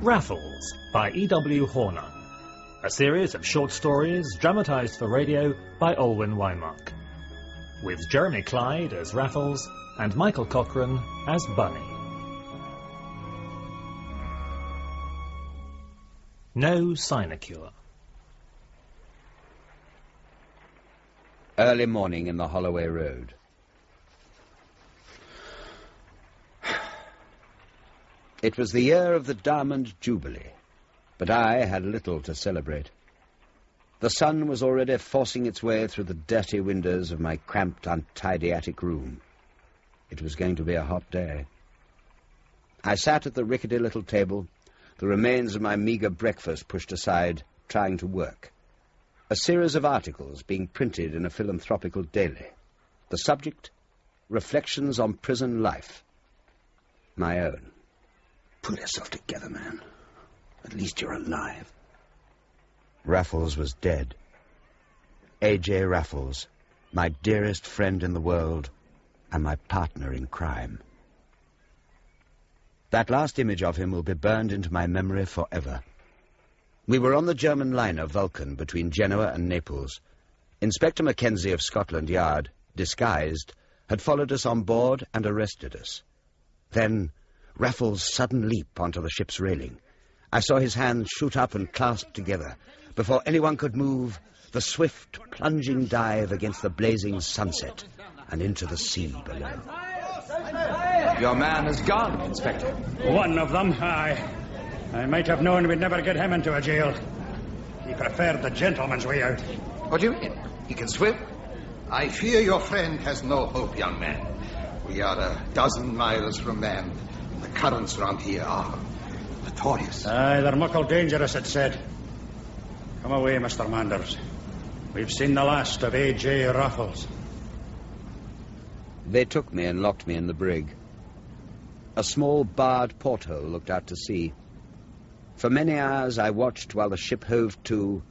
Raffles by E.W. Horner, a series of short stories dramatised for radio by Olwen Wymark, with Jeremy Clyde as Raffles and Michael Cochrane as Bunny. No Sinecure. Early morning in the Holloway Road. It was the year of the Diamond Jubilee, but I had little to celebrate. The sun was already forcing its way through the dirty windows of my cramped, untidy attic room. It was going to be a hot day. I sat at the rickety little table, the remains of my meagre breakfast pushed aside, trying to work. A series of articles being printed in a philanthropical daily. The subject, Reflections on Prison Life. My own. Pull yourself together, man. At least you're alive. Raffles was dead. A.J. Raffles, my dearest friend in the world and my partner in crime. That last image of him will be burned into my memory forever. We were on the German liner Vulcan between Genoa and Naples. Inspector Mackenzie of Scotland Yard, disguised, had followed us on board and arrested us. Then Raffles' sudden leap onto the ship's railing. I saw his hands shoot up and clasp together. Before anyone could move, the swift, plunging dive against the blazing sunset and into the sea below. Your man is gone, Inspector. One of them, aye. I might have known we'd never get him into a jail. He preferred the gentleman's way out. What do you mean? He can swim? I fear your friend has no hope, young man. We are a dozen miles from land. The currents around here are notorious. Aye, they're muckle dangerous, it said. Come away, Mr. Manders. We've seen the last of A.J. Raffles. They took me and locked me in the brig. A small barred porthole looked out to sea. For many hours I watched while the ship hove to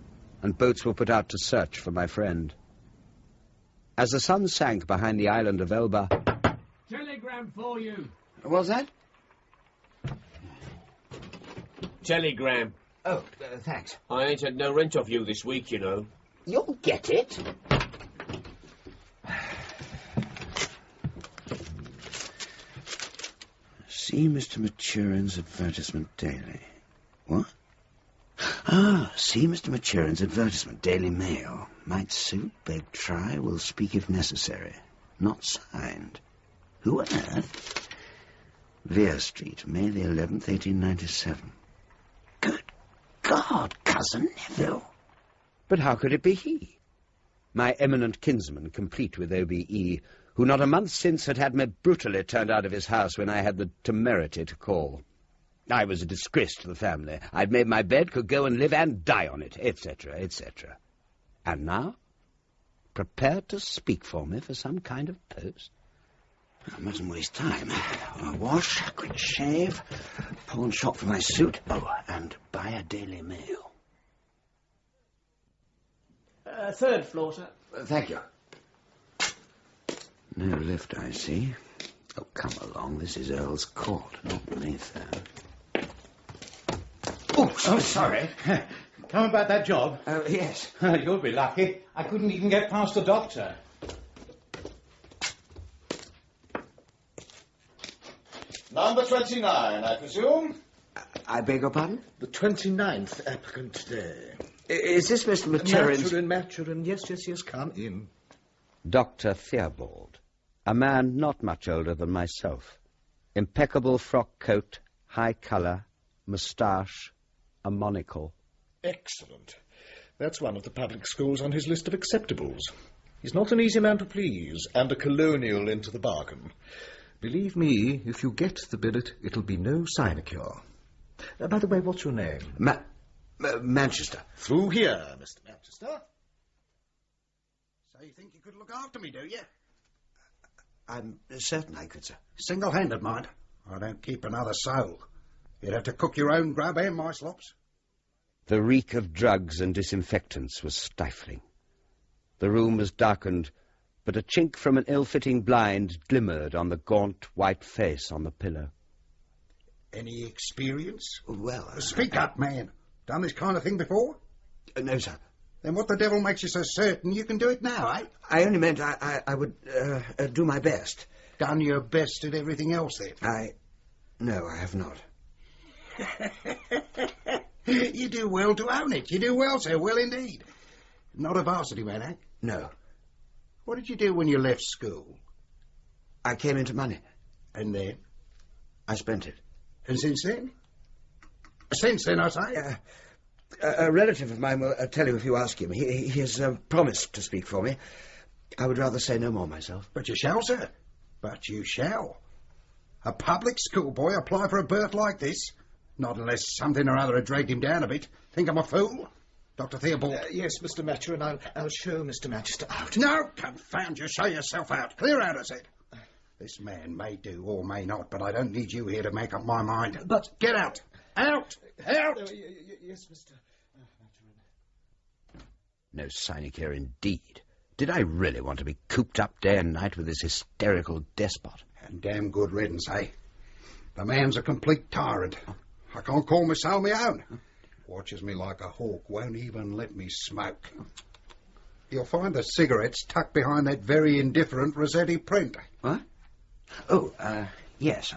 and boats were put out to search for my friend. As the sun sank behind the island of Elba... Telegram for you. What's that? Telegram. Oh, thanks. I ain't had no rent off you this week, you know. You'll get it. See Mr. Maturin's advertisement daily. What? Ah, see Mr. Maturin's advertisement, Daily Mail. Might suit, beg try, will speak if necessary. Not signed. Who on earth? Vere Street, May the 11th, 1897. Good God, Cousin Neville. But how could it be he? My eminent kinsman, complete with OBE, who not a month since had had me brutally turned out of his house when I had the temerity to call. I was a disgrace to the family. I'd made my bed, could go and live and die on it, etc., etc. And now? Prepared to speak for me for some kind of post? I mustn't waste time. A wash, a quick shave, pawn shop for my suit. Oh, and buy a Daily Mail. Third floor, sir. Thank you. No lift, I see. Oh, come along. This is Earl's Court, not Mayfair. Oh, sorry. Come about that job? Yes. You'll be lucky. I couldn't even get past the doctor. Number 29, I presume? I beg your pardon? The 29th applicant today. Is this Mr. Maturin's... Maturin. Yes, come in. Dr. Theobald, a man not much older than myself. Impeccable frock coat, high colour, moustache, a monocle. Excellent. That's one of the public schools on his list of acceptables. He's not an easy man to please, and a colonial into the bargain. Believe me, if you get the billet, it'll be no sinecure. By the way, what's your name? Manchester. Through here, Mr. Manchester. So you think you could look after me, do you? I'm certain I could, sir. Single-handed, mind. I don't keep another soul. You'd have to cook your own grub and my slops. The reek of drugs and disinfectants was stifling. The room was darkened, but a chink from an ill-fitting blind glimmered on the gaunt white face on the pillow. Any experience? Well, Speak up, man. Done this kind of thing before? No, sir. Then what the devil makes you so certain you can do it now, eh? I only meant I would do my best. Done your best at everything else, then? No, I have not. You do well to own it. You do well, sir. Well, indeed. Not a varsity man, eh? No. What did you do when you left school? I came into money. And then? I spent it. And since then? Since then, I say? A relative of mine will tell you if you ask him. He has promised to speak for me. I would rather say no more myself. But you shall, sir. But you shall. A public schoolboy apply for a berth like this? Not unless something or other had dragged him down a bit. Think I'm a fool? Dr. Theobald? Yes, Mr. Maturin, I'll show Mr. Magister out. No, confound you. Show yourself out. Clear out, I said. This man may do or may not, but I don't need you here to make up my mind. But... Get out! Out! Out! Yes, Mr. Maturin. No Sinecure indeed. Did I really want to be cooped up day and night with this hysterical despot? And damn good riddance, eh? The man's a complete tyrant. I can't call my soul my own. Watches me like a hawk, won't even let me smoke. You'll find the cigarettes tucked behind that very indifferent Rossetti print. What? Oh, yes,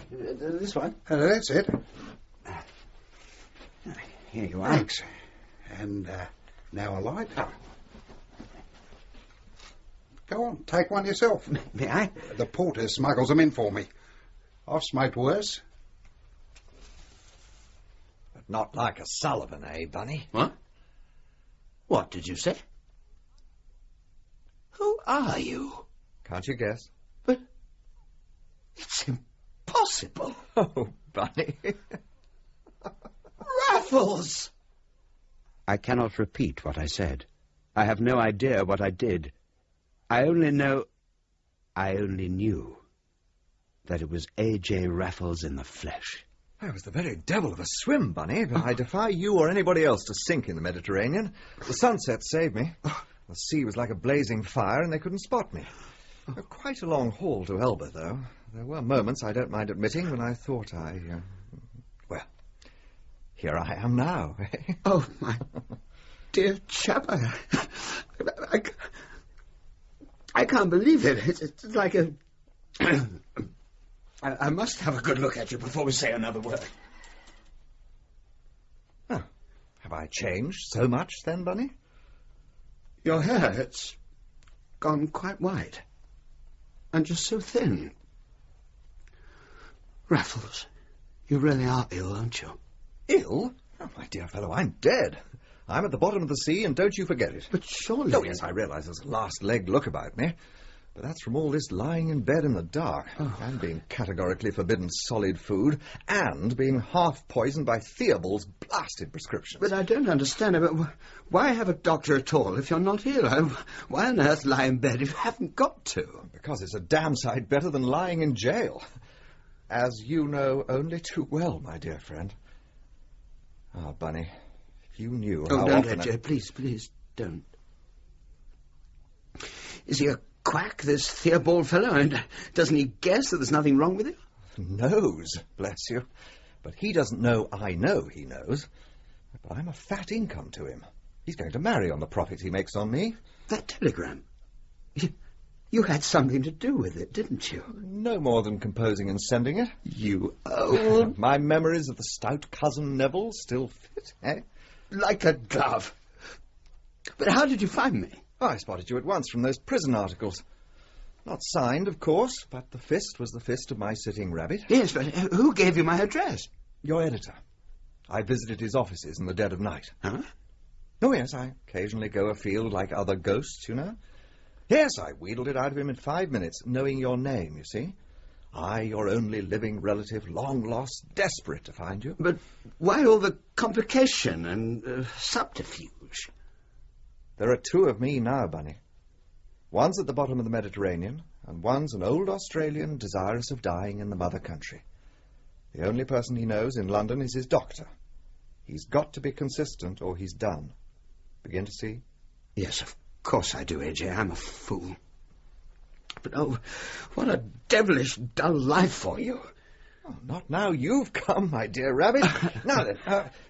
this one. That's it. Here you are. Thanks. And, now a light. Go on, take one yourself. May I? The porter smuggles them in for me. I've smoked worse. But not like a Sullivan, eh, Bunny? What? What did you say? Who are you? Can't you guess? But it's impossible. Oh, Bunny. Raffles! I cannot repeat what I said. I have no idea what I did. I only knew that it was A.J. Raffles in the flesh. That was the very devil of a swim, Bunny, but I defy you or anybody else to sink in the Mediterranean. The sunset saved me. The sea was like a blazing fire, and they couldn't spot me. Quite a long haul to Elba, though. There were moments, I don't mind admitting, when I thought well, here I am now. Oh, my dear chap, I can't believe it. It's like a... I must have a good look at you before we say another word. Oh, have I changed so much, then, Bunny? Your hair, it's gone quite white. And just so thin. Raffles, you really are ill, aren't you? Ill? Oh, my dear fellow, I'm dead. I'm at the bottom of the sea, and don't you forget it. But surely... Oh, yes, I realise there's a last-leg look about me. But that's from all this lying in bed in the dark, and being categorically forbidden solid food, and being half-poisoned by Theobald's blasted prescriptions. But I don't understand it. Why have a doctor at all if you're not ill? Why on earth lie in bed if you haven't got to? Because it's a damn sight better than lying in jail. As you know only too well, my dear friend. Ah, Bunny, if you knew how don't, often... AJ, please, don't. Is he a quack, this Theobald fellow, and doesn't he guess that there's nothing wrong with him? Knows, bless you. But he doesn't know I know he knows. But I'm a fat income to him. He's going to marry on the profit he makes on me. That telegram. You had something to do with it, didn't you? No more than composing and sending it. You old... My memories of the stout cousin Neville still fit, eh? Like a glove. But how did you find me? Oh, I spotted you at once from those prison articles. Not signed, of course, but the fist was the fist of my sitting rabbit. Yes, but who gave you my address? Your editor. I visited his offices in the dead of night. Huh? Oh, yes, I occasionally go afield like other ghosts, you know. Yes, I wheedled it out of him in 5 minutes, knowing your name, you see. I, your only living relative, long lost, desperate to find you. But why all the complication and subterfuge? There are two of me now, Bunny. One's at the bottom of the Mediterranean, and one's an old Australian desirous of dying in the mother country. The only person he knows in London is his doctor. He's got to be consistent, or he's done. Begin to see? Yes, of course I do, AJ. I'm a fool. But, oh, what a devilish dull life for you. Oh, not now you've come, my dear rabbit. Now then,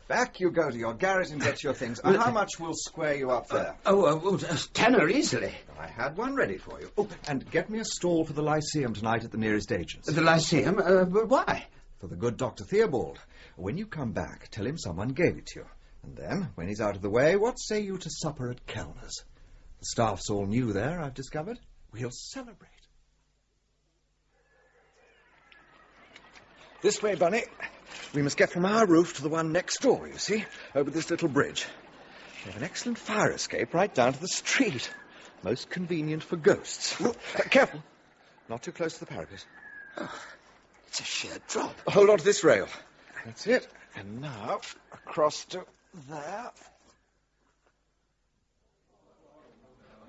back you go to your garret and get your things. How much will square you up there? £10 easily. I had one ready for you. Oh, and get me a stall for the Lyceum tonight at the nearest agent's. The Lyceum? But why? For the good Dr. Theobald. When you come back, tell him someone gave it to you. And then, when he's out of the way, what say you to supper at Kellner's? The staff's all new there, I've discovered. We'll celebrate. This way, Bunny. We must get from our roof to the one next door, you see, over this little bridge. We have an excellent fire escape right down to the street. Most convenient for ghosts. Careful. Not too close to the parapet. Oh, it's a sheer drop. Hold on to this rail. That's it. And now, across to there.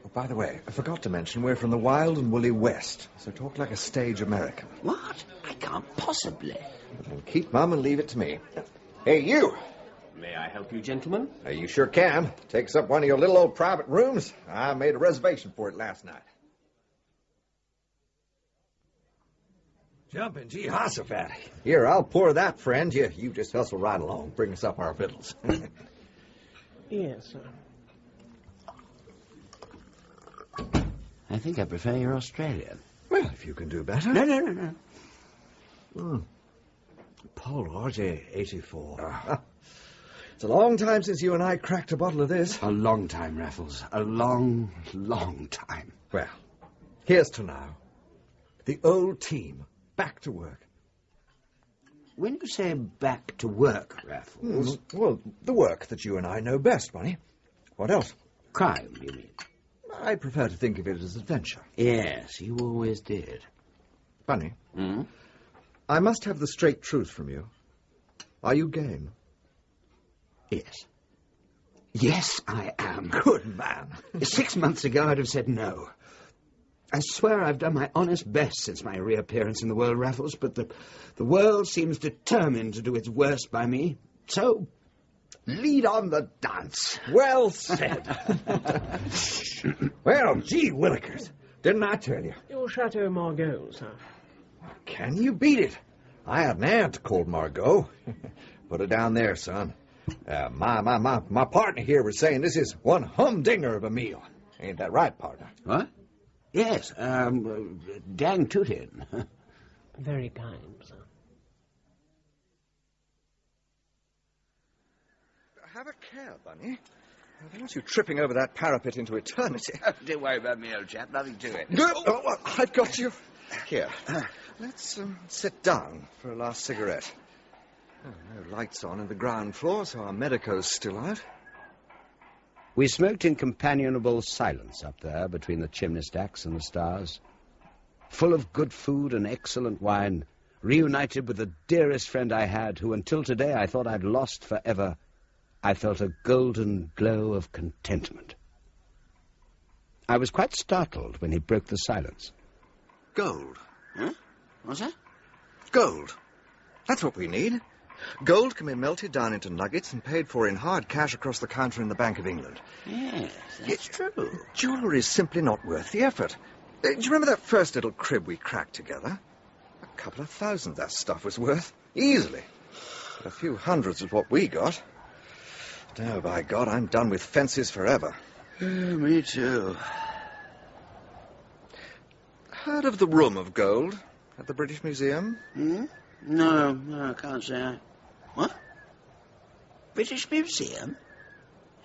Oh, by the way, I forgot to mention we're from the wild and woolly West, so talk like a stage American. What? I can't possibly. Well, keep mum and leave it to me. Hey, you! May I help you, gentlemen? You sure can. Takes up one of your little old private rooms. I made a reservation for it last night. Jumping Jehoshaphat. Here, I'll pour that, friend. You just hustle right along. Bring us up our victuals. Yes, sir. I think I prefer your Australian. Well, if you can do better. No. Paul RJ 84. It's a long time since you and I cracked a bottle of this. A long time, Raffles. A long, long time. Well, here's to now. The old team. Back to work. When you say back to work, Raffles... Well, the work that you and I know best, Bunny. What else? Crime, you mean? I prefer to think of it as adventure. Yes, you always did. Bunny, I must have the straight truth from you. Are you game? Yes. Yes, I am. Good man. 6 months ago, I'd have said no. I swear I've done my honest best since my reappearance in the world, Raffles, but the world seems determined to do its worst by me. So, lead on the dance. Well said. Well, gee willikers, didn't I tell you? Your Chateau Margaux, sir. Can you beat it? I had an aunt called Margot. Put it down there, son. My partner here was saying this is one humdinger of a meal. Ain't that right, partner? What? Yes, dang tootin'. Very kind, sir. Have a care, Bunny. I don't want you tripping over that parapet into eternity. Don't worry about me, old chap. Nothing to it. I've got you. Here, let's sit down for a last cigarette. Oh, no lights on in the ground floor, so our medico's still out. We smoked in companionable silence up there between the chimney stacks and the stars. Full of good food and excellent wine, reunited with the dearest friend I had, who until today I thought I'd lost forever, I felt a golden glow of contentment. I was quite startled when he broke the silence. Gold. Huh? What's that? Gold. That's what we need. Gold can be melted down into nuggets and paid for in hard cash across the counter in the Bank of England. Yes, that's true. Jewellery is simply not worth the effort. Do you remember that first little crib we cracked together? A couple of thousand that stuff was worth. Easily. But a few hundreds is what we got. No, by God, I'm done with fences forever. Me too. Heard of the Room of Gold at the British Museum? No, I can't say. What? British Museum?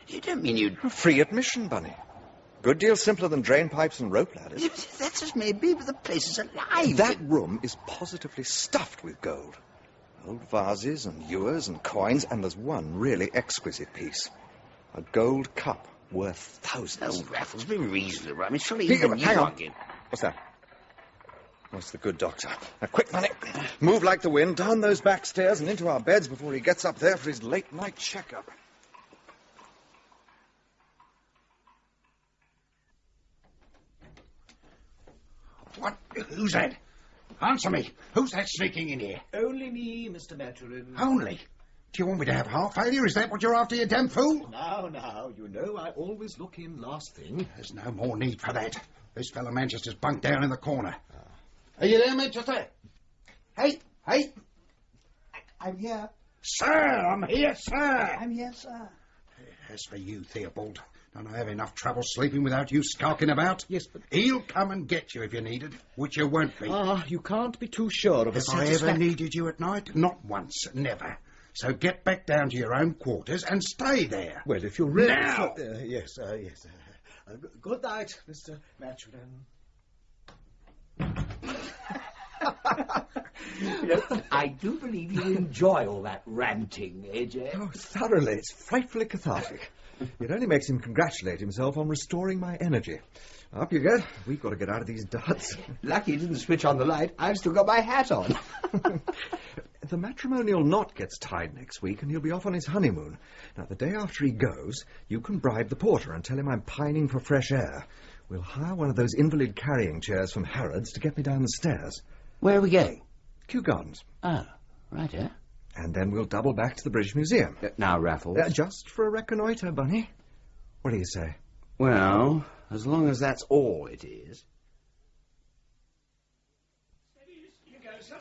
You don't mean you'd... Free admission, Bunny. Good deal simpler than drain pipes and rope ladders. That's as may be, but the place is alive. That room is positively stuffed with gold. Old vases and ewers and coins, and there's one really exquisite piece. A gold cup worth thousands. Oh, Raffles, be reasonable. I mean, surely even you hang on. won't get... What's that? What's the good doctor? Now, quick, Bunny. Move like the wind, down those back stairs and into our beds before he gets up there for his late-night checkup. What? Who's that? Answer me. Who's that sneaking in here? Only me, Mr. Maturin. Only? Do you want me to have heart failure? Is that what you're after, you damn fool? Now, you know I always look in last thing. There's no more need for that. This fellow Manchester's bunked down in the corner. Are you there, Manchester? Hey, I'm here. Sir, I'm here, sir. I'm here, sir. As for you, Theobald, don't I have enough trouble sleeping without you skulking about? Yes, but... He'll come and get you if you need it, which you won't be. Ah, you can't be too sure of a Have I ever needed you at night? Not once, never. So get back down to your own quarters and stay there. Well, if you're really... Now! Yes. Good night, Mr. Maturin. I do believe you enjoy all that ranting, Jacques? Oh, thoroughly. It's frightfully cathartic. It only makes him congratulate himself on restoring my energy. Up you get. We've got to get out of these darts. Lucky you didn't switch on the light. I've still got my hat on. The matrimonial knot gets tied next week and he'll be off on his honeymoon. Now, the day after he goes, you can bribe the porter and tell him I'm pining for fresh air. We'll hire one of those invalid carrying chairs from Harrods to get me down the stairs. Where are we going? Kew Gardens. Oh, right, eh? And then we'll double back to the British Museum. Now, Raffles. Just for a reconnoitre, Bunny. What do you say? Well, as long as that's all it is. You go, sir.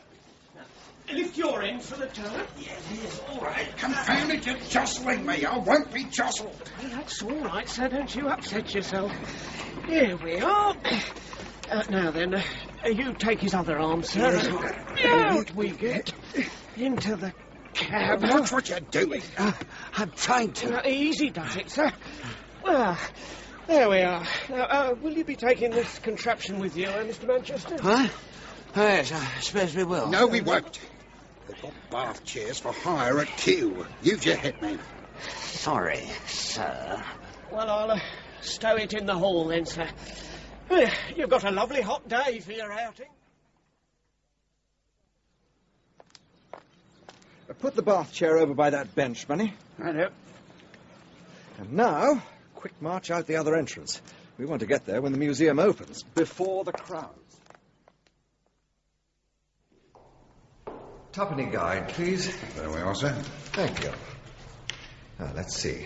Lift your end for the turn. Yeah, it is. All right. Confound it, you're jostling me. I won't be jostled. Well, that's all right, sir. Don't you upset yourself. Here we are. Now then, you take his other arm, sir. Out we get. Into the cab. Watch what you're doing. I'm trying to. Easy does it, sir. Well, there we are. Now, will you be taking this contraption with you, Mr. Manchester? Huh? Yes, I suppose we will. No, we won't. They've got bath chairs for hire at Kew. Use your head, man. Sorry, sir. Well, I'll stow it in the hall then, sir. You've got a lovely hot day for your outing. Put the bath chair over by that bench, Bunny. Righto. And now, quick march out the other entrance. We want to get there when the museum opens, before the crowds. Twopenny guide, please. There we are, sir. Thank you. Now, let's see.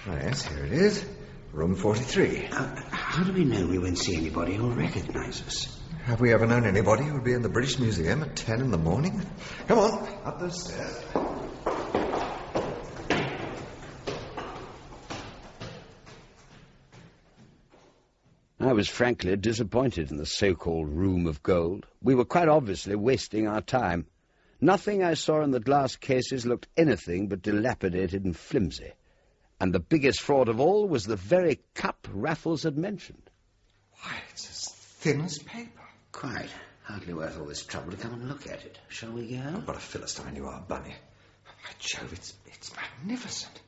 Oh, yes, here it is. Room 43. How do we know we won't see anybody who'll recognise us? Have we ever known anybody who would be in the British Museum at 10 in the morning? Come on, up those stairs. I was frankly disappointed in the so-called Room of Gold. We were quite obviously wasting our time. Nothing I saw in the glass cases looked anything but dilapidated and flimsy. And the biggest fraud of all was the very cup Raffles had mentioned. Why, it's as thin as paper. Quite. Hardly worth all this trouble to come and look at it. Shall we go? Oh, what a Philistine you are, Bunny. By Jove, it's magnificent.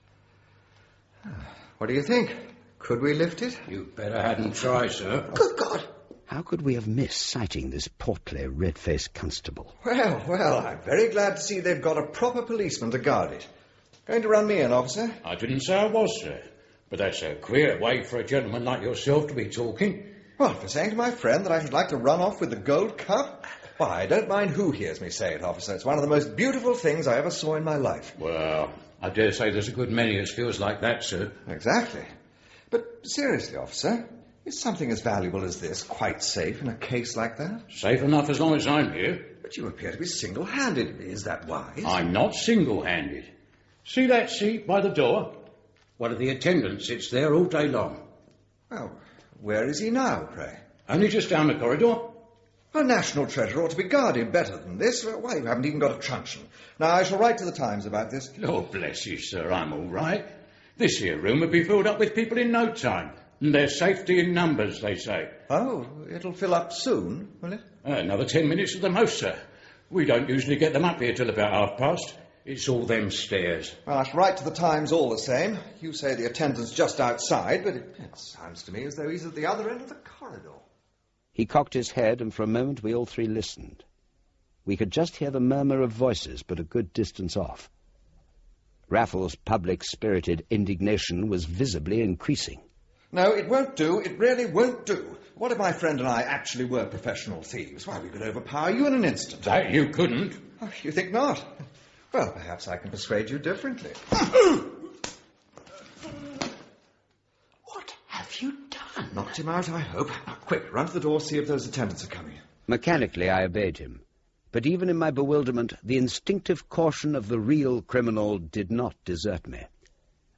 What do you think? Could we lift it? You better hadn't tried, sir. Good God! How could we have missed sighting this portly, red-faced constable? Well, I'm very glad to see they've got a proper policeman to guard it. Going to run me in, officer? I didn't say I was, sir. But that's a queer way for a gentleman like yourself to be talking. What, for saying to my friend that I should like to run off with the gold cup? Why, I don't mind who hears me say it, officer. It's one of the most beautiful things I ever saw in my life. Well, I dare say there's a good many as feels like that, sir. Exactly. But seriously, officer, is something as valuable as this quite safe in a case like that? Safe enough as long as I'm here. But you appear to be single-handed. Is that wise? I'm not single-handed. See that seat by the door? One of the attendants sits there all day long. Well, where is he now, pray? Only just down the corridor. A national treasure ought to be guarded better than this. Why, you haven't even got a truncheon. Now, I shall write to the Times about this. Lord bless you, sir, I'm all right. This here room would be filled up with people in no time. And there's safety in numbers, they say. Oh, it'll fill up soon, will it? Another 10 minutes at the most, sir. We don't usually get them up here till about 1:30. It's all them stairs. Well, I shall write to the Times all the same. You say the attendant's just outside, but it sounds to me as though he's at the other end of the corridor. He cocked his head, and for a moment we all three listened. We could just hear the murmur of voices, but a good distance off. Raffles' public-spirited indignation was visibly increasing. No, it won't do. It really won't do. What if my friend and I actually were professional thieves? Why, we could overpower you in an instant. That you couldn't. Oh, you think not? Well, perhaps I can persuade you differently. What have you done? Knocked him out, I hope. Now, quick, run to the door, see if those attendants are coming. Mechanically, I obeyed him. But even in my bewilderment, the instinctive caution of the real criminal did not desert me.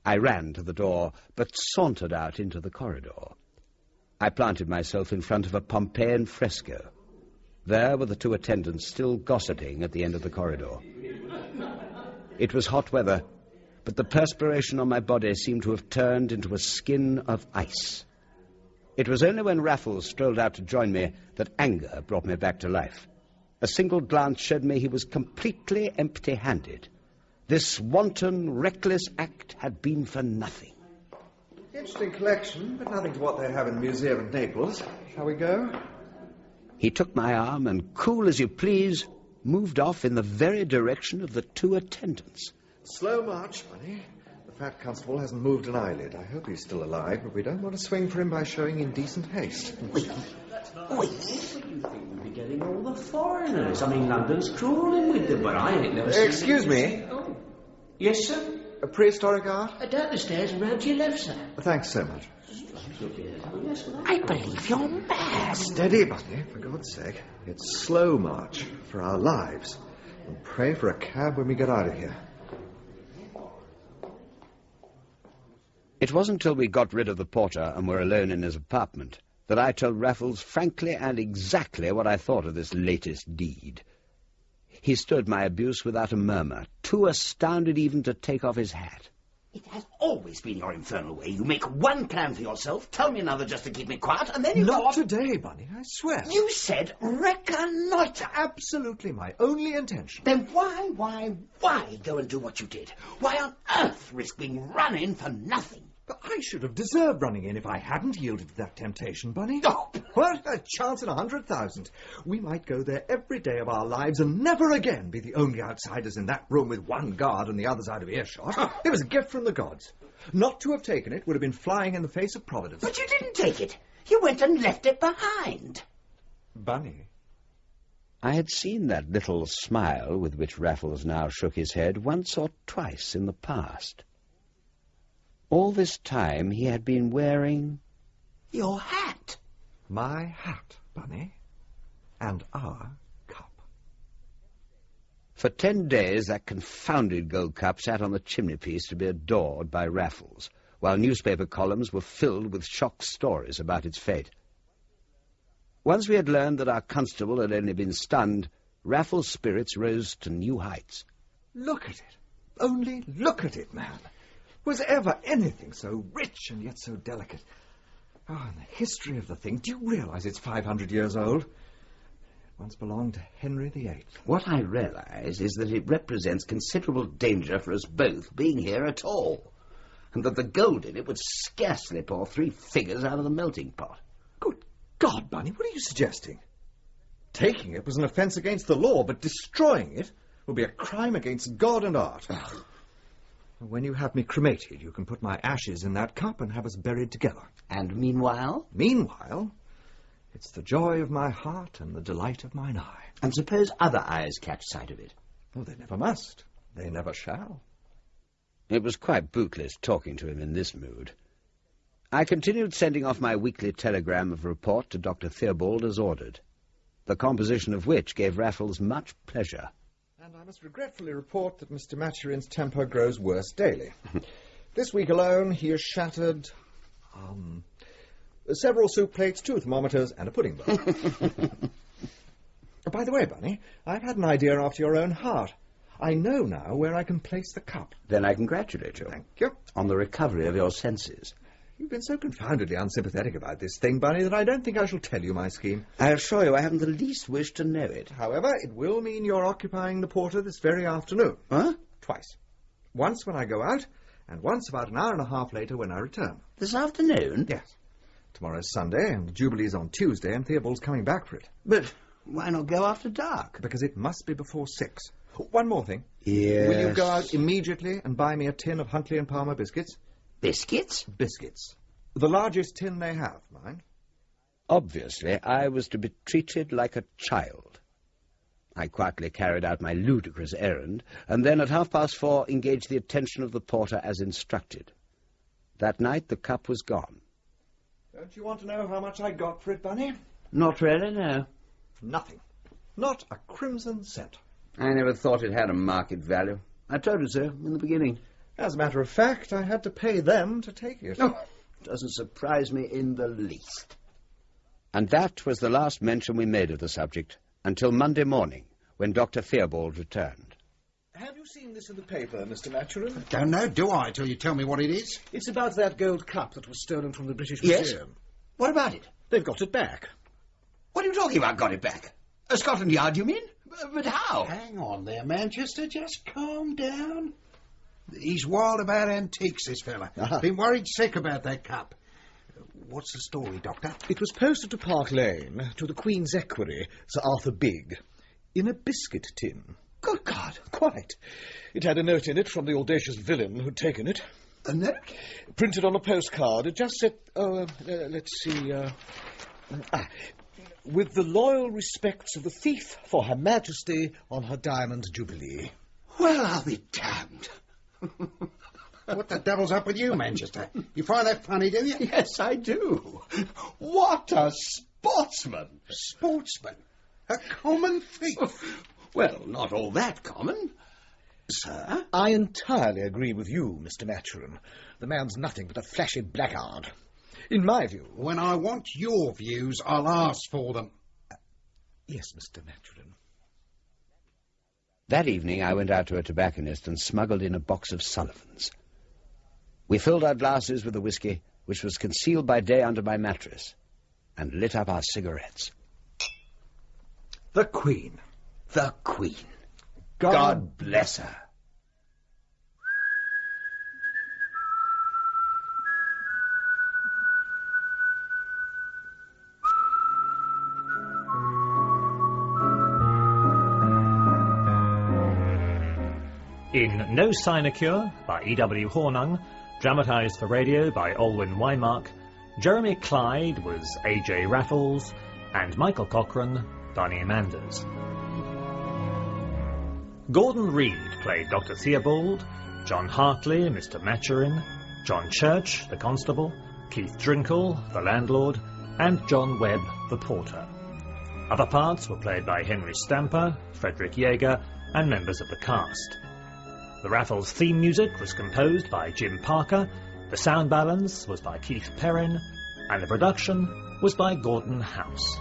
I ran to the door, but sauntered out into the corridor. I planted myself in front of a Pompeian fresco. There were the two attendants still gossiping at the end of the corridor. It was hot weather, but the perspiration on my body seemed to have turned into a skin of ice. It was only when Raffles strolled out to join me that anger brought me back to life. A single glance showed me he was completely empty-handed. This wanton, reckless act had been for nothing. Interesting collection, but nothing to what they have in the museum in Naples. Shall we go? He took my arm and, cool as you please, moved off in the very direction of the two attendants. Slow march, Bunny. The fat constable hasn't moved an eyelid. I hope he's still alive, but we don't want to swing for him by showing indecent haste. Wait. We'll be getting all the foreigners. I mean, London's crawling with them, but I ain't never seen... Excuse me? Oh. Yes, sir? A prehistoric art? Down the stairs and round to your left, sir. Thanks so much. I believe you're mad. Steady, Bunny, for God's sake. It's slow march for our lives. And pray for a cab when we get out of here. It wasn't till we got rid of the porter and were alone in his apartment that I told Raffles frankly and exactly what I thought of this latest deed. He stood my abuse without a murmur, too astounded even to take off his hat. It has always been your infernal way. You make one plan for yourself, tell me another just to keep me quiet, and then you Not today, Bunny, I swear. You said reconnoitre. Absolutely my only intention. Then why go and do what you did? Why on earth risk being run in for nothing? But I should have deserved running in if I hadn't yielded to that temptation, Bunny. Oh. What a chance in 100,000. We might go there every day of our lives and never again be the only outsiders in that room with one guard and the others out of earshot. It was a gift from the gods. Not to have taken it would have been flying in the face of Providence. But you didn't take it. You went and left it behind. Bunny. I had seen that little smile with which Raffles now shook his head once or twice in the past. All this time he had been wearing... your hat. My hat, Bunny. And our cup. For 10 days that confounded gold cup sat on the chimney-piece to be adored by Raffles, while newspaper columns were filled with shocked stories about its fate. Once we had learned that our constable had only been stunned, Raffles' spirits rose to new heights. Look at it. Only look at it, man. Was ever anything so rich and yet so delicate? Oh, and the history of the thing. Do you realize it's 500 years old? It once belonged to Henry VIII. What I realize is that it represents considerable danger for us both being here at all, and that the gold in it would scarcely pour 3 figures out of the melting pot. Good God, Bunny, what are you suggesting? Taking it was an offence against the law, but destroying it would be a crime against God and art. When you have me cremated, you can put my ashes in that cup and have us buried together. And meanwhile? Meanwhile, it's the joy of my heart and the delight of mine eye. And suppose other eyes catch sight of it? Oh, they never must. They never shall. It was quite bootless talking to him in this mood. I continued sending off my weekly telegram of report to Dr. Theobald as ordered, the composition of which gave Raffles much pleasure. And I must regretfully report that Mr. Maturin's temper grows worse daily. This week alone he has shattered several soup plates, 2 thermometers, and a pudding bowl. By the way, Bunny, I've had an idea after your own heart. I know now where I can place the cup. Then I congratulate you. Thank you. On the recovery of your senses. You've been so confoundedly unsympathetic about this thing, Bunny, that I don't think I shall tell you my scheme. I assure you I haven't the least wish to know it. However, it will mean you're occupying the porter this very afternoon. Huh? Twice. Once when I go out, and once about an hour and a half later when I return. This afternoon? Yes. Tomorrow's Sunday, and Jubilee's on Tuesday, and Theobald's coming back for it. But why not go after dark? Because it must be before 6. One more thing. Yes. Will you go out immediately and buy me a tin of Huntley and Palmer biscuits? Biscuits? Biscuits. The largest tin they have, mind. Obviously, I was to be treated like a child. I quietly carried out my ludicrous errand, and then at 4:30 engaged the attention of the porter as instructed. That night the cup was gone. Don't you want to know how much I got for it, Bunny? Not really, no. Nothing. Not a crimson cent. I never thought it had a market value. I told you so in the beginning. As a matter of fact, I had to pay them to take it. Oh, doesn't surprise me in the least. And that was the last mention we made of the subject until Monday morning, when Dr. Theobald returned. Have you seen this in the paper, Mr. Maturin? Don't know, do I, till you tell me what it is? It's about that gold cup that was stolen from the British Yes? Museum. What about it? They've got it back. What are you talking about, got it back? Scotland Yard, you mean? But how? Hang on there, Manchester. Just calm down. He's wild about antiques, this fella. Been worried sick about that cup. What's the story, Doctor? It was posted to Park Lane, to the Queen's Equerry, Sir Arthur Bigg, in a biscuit tin. Good God. Quite. It had a note in it from the audacious villain who'd taken it. A note? Printed on a postcard. It just said, let's see, with the loyal respects of the thief for Her Majesty on her Diamond Jubilee. Well, I'll be damned. What the devil's up with you, Manchester? You find that funny, do you? Yes, I do. What a sportsman. Sportsman? A common thief? Well, not all that common. Sir? I entirely agree with you, Mr. Maturin. The man's nothing but a flashy blackguard. In my view... When I want your views, I'll ask for them. Yes, Mr. Maturin. That evening I went out to a tobacconist and smuggled in a box of Sullivans. We filled our glasses with the whiskey, which was concealed by day under my mattress, and lit up our cigarettes. The Queen. The Queen. God bless her. In No Sinecure by E.W. Hornung, dramatised for radio by Olwyn Waymark, Jeremy Clyde was A.J. Raffles and Michael Cochrane, Barney Manders. Gordon Reid played Dr. Theobald, John Hartley, Mr. Maturin, John Church, the constable, Keith Drinkle, the landlord, and John Webb, the porter. Other parts were played by Henry Stamper, Frederick Yeager, and members of the cast. The Raffles theme music was composed by Jim Parker, the sound balance was by Keith Perrin, and the production was by Gordon House.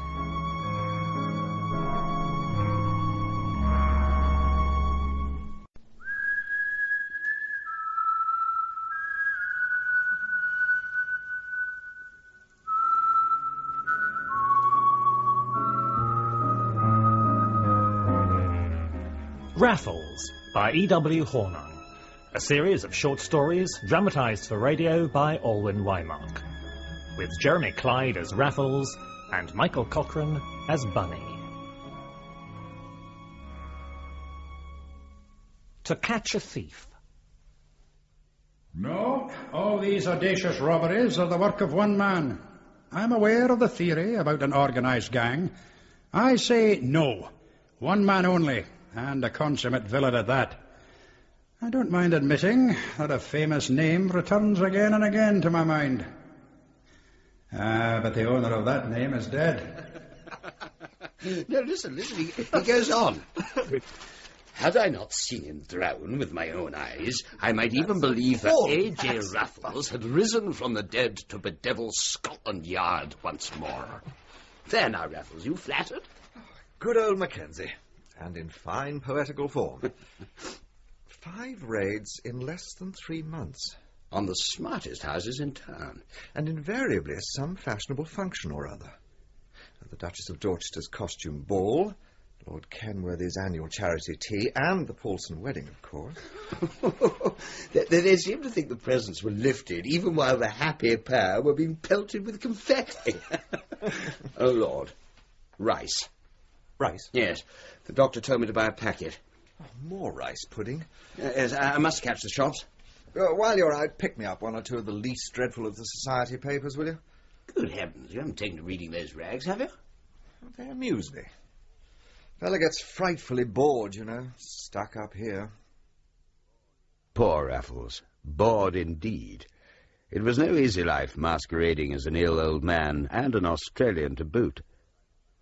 Raffles by E.W. Hornung, a series of short stories dramatised for radio by Olwyn Waymark, with Jeremy Clyde as Raffles and Michael Cochrane as Bunny. To Catch a Thief. No, all these audacious robberies are the work of one man. I'm aware of the theory about an organised gang. I say no. One man only, and a consummate villain at that. I don't mind admitting that a famous name returns again and again to my mind. But the owner of that name is dead. No, listen, he goes on. Had I not seen him drown with my own eyes, I might even believe that A.J. Raffles had risen from the dead to bedevil Scotland Yard once more. There now, Raffles, you flattered? Good old Mackenzie, and in fine poetical form. 5 raids in less than 3 months. On the smartest houses in town. And invariably some fashionable function or other. The Duchess of Dorchester's costume ball, Lord Kenworthy's annual charity tea, and the Paulson wedding, of course. They seem to think the presents were lifted, even while the happy pair were being pelted with confetti. Oh, Lord. Rice. Rice? Yes. The doctor told me to buy a packet. Oh, more rice pudding. Yes, I must catch the shops. While you're out, pick me up 1 or 2 of the least dreadful of the society papers, will you? Good heavens, you haven't taken to reading those rags, have you? They amuse me. Fella gets frightfully bored, you know, stuck up here. Poor Raffles. Bored indeed. It was no easy life masquerading as an ill old man and an Australian to boot.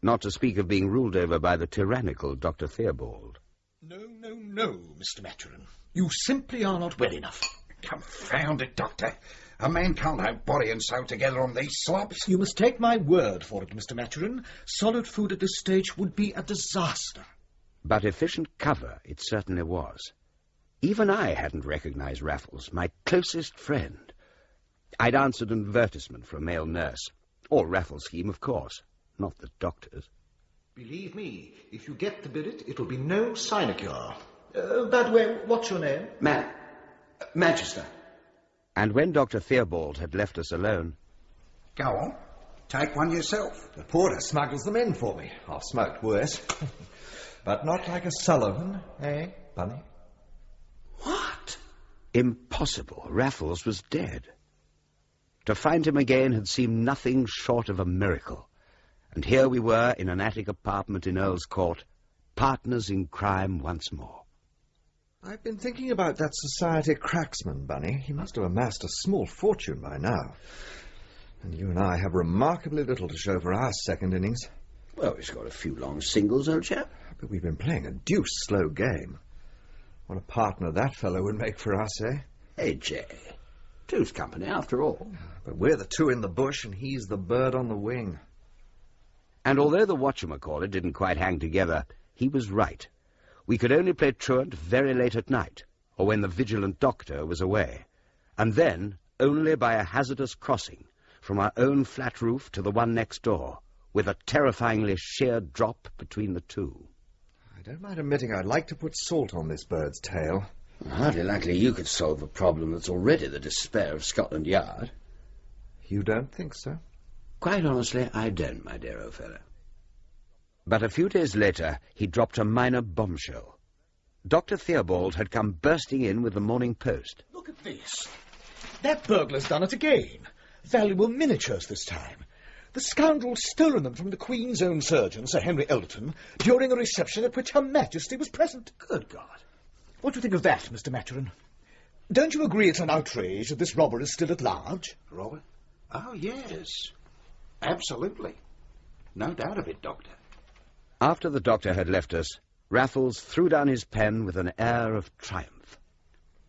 not to speak of being ruled over by the tyrannical Dr. Theobald. No, Mr. Maturin. You simply are not well enough. Confound it, Doctor. A man can't have body and soul together on these slobs. You must take my word for it, Mr. Maturin. Solid food at this stage would be a disaster. But efficient cover it certainly was. Even I hadn't recognized Raffles, my closest friend. I'd answered an advertisement for a male nurse. Or Raffles' scheme, of course, not the doctor's. Believe me, if you get the billet, it'll be no sinecure. By the way, what's your name? Manchester. And when Dr. Theobald had left us alone... Go on. Take one yourself. The porter smuggles them in for me. I've smoked worse. But not like a Sullivan, eh, Bunny? What? Impossible. Raffles was dead. To find him again had seemed nothing short of a miracle. And here we were in an attic apartment in Earl's Court, partners in crime once more. I've been thinking about that society cracksman, Bunny. He must have amassed a small fortune by now. And you and I have remarkably little to show for our second innings. Well, he's got a few long singles, old chap. But we've been playing a deuced slow game. What a partner that fellow would make for us, eh? Hey, Jay. Two's company, after all. But we're the two in the bush, and he's the bird on the wing. And although the whatchamacallit didn't quite hang together, he was right. We could only play truant very late at night, or when the vigilant doctor was away, and then only by a hazardous crossing from our own flat roof to the one next door, with a terrifyingly sheer drop between the two. I don't mind admitting I'd like to put salt on this bird's tail. Hardly likely you could solve a problem that's already the despair of Scotland Yard. You don't think so? Quite honestly, I don't, my dear old fellow. But a few days later, he dropped a minor bombshell. Dr. Theobald had come bursting in with the Morning Post. Look at this. That burglar's done it again. Valuable miniatures this time. The scoundrel's stolen them from the Queen's own surgeon, Sir Henry Elderton, during a reception at which Her Majesty was present. Good God. What do you think of that, Mr. Maturin? Don't you agree it's an outrage that this robber is still at large? Robert? Oh, yes. Absolutely. No doubt of it, Doctor. After the doctor had left us, Raffles threw down his pen with an air of triumph.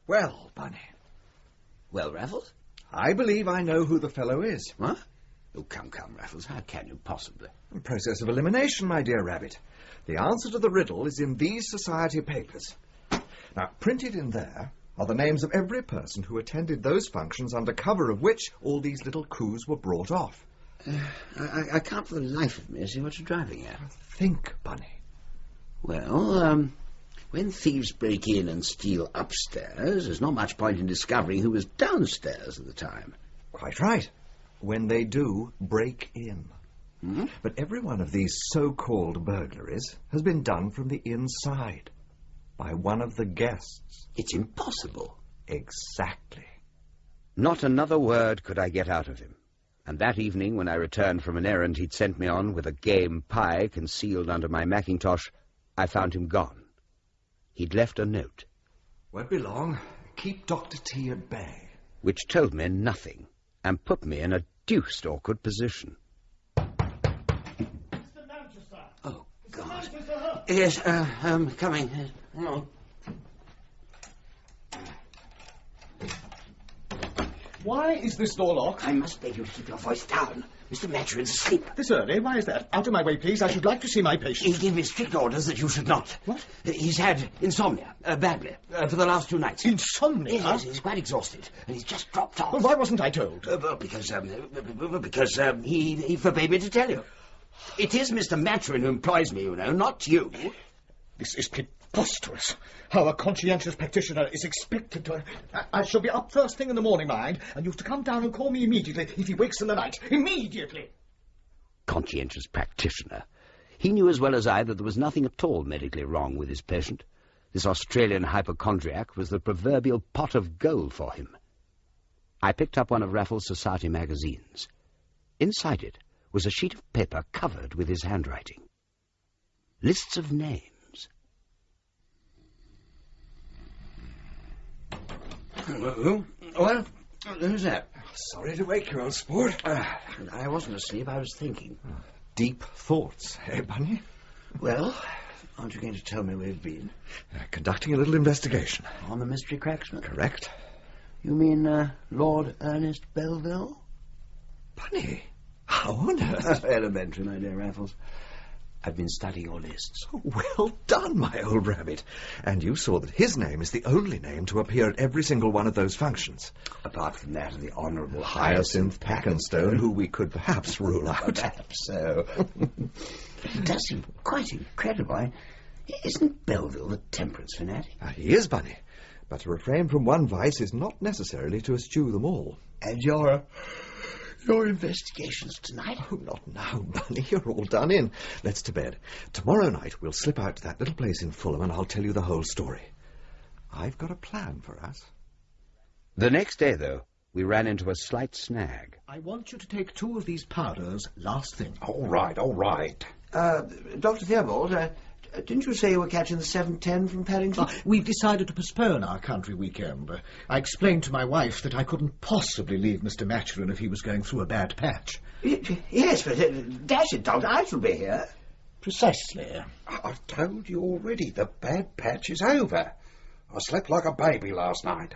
Well, Bunny. Well, Raffles? I believe I know who the fellow is. What? Oh, come, Raffles. How can you possibly? A process of elimination, my dear Rabbit. The answer to the riddle is in these society papers. Now, printed in there are the names of every person who attended those functions under cover of which all these little coups were brought off. I can't for the life of me see what you're driving at. Think, Bunny. Well, when thieves break in and steal upstairs, there's not much point in discovering who was downstairs at the time. Quite right. When they do break in. Hmm? But every one of these so-called burglaries has been done from the inside, by one of the guests. It's impossible. Exactly. Not another word could I get out of him. And that evening, when I returned from an errand he'd sent me on with a game pie concealed under my mackintosh, I found him gone. He'd left a note. Won't be long. Keep Dr. T at bay. Which told me nothing, and put me in a deuced awkward position. Mr. Manchester! Oh, God. Manchester! Yes, coming. Hang on. Why is this door locked? I must beg you to keep your voice down. Mr. Maturin's asleep. This early? Why is that? Out of my way, please. I should like to see my patient. He gave me strict orders that you should not. What? He's had insomnia, badly, for the last 2 nights. Insomnia? Yes, he's quite exhausted, and he's just dropped off. Well, why wasn't I told? Because he forbade me to tell you. It is Mr. Maturin who employs me, you know, not you. This is preposterous. How a conscientious practitioner is expected to... I shall be up first thing in the morning, mind, and you've to come down and call me immediately if he wakes in the night. Immediately! Conscientious practitioner. He knew as well as I that there was nothing at all medically wrong with his patient. This Australian hypochondriac was the proverbial pot of gold for him. I picked up one of Raffles' society magazines. Inside it was a sheet of paper covered with his handwriting. Lists of names. Well, who's that? Sorry to wake you, old sport. I wasn't asleep, I was thinking. deep thoughts, eh, Bunny? Well, aren't you going to tell me where you've been? Conducting a little investigation. On the mystery cracksman? Correct. You mean Lord Ernest Belville? Bunny, how on earth? Elementary, my dear Raffles. I've been studying your lists. Oh, well done, my old rabbit. And you saw that his name is the only name to appear at every single one of those functions. Apart from that of the Honourable Hyacinth Packenstone, who we could perhaps rule out. Perhaps so. It does seem quite incredible. Isn't Belville the temperance fanatic? He is, Bunny. But to refrain from one vice is not necessarily to eschew them all. And your investigations tonight? Oh, not now, Bunny. You're all done in. Let's to bed. Tomorrow night we'll slip out to that little place in Fulham and I'll tell you the whole story. I've got a plan for us. The next day, though, we ran into a slight snag. I want you to take 2 of these powders last thing. All right, all right. Dr. Theobald, didn't you say you were catching the 7:10 from Paddington? We've decided to postpone our country weekend. I explained to my wife that I couldn't possibly leave Mr. Maturin if he was going through a bad patch. Yes, but dash it, Doctor, I shall be here. Precisely. I've told you already, the bad patch is over. I slept like a baby last night.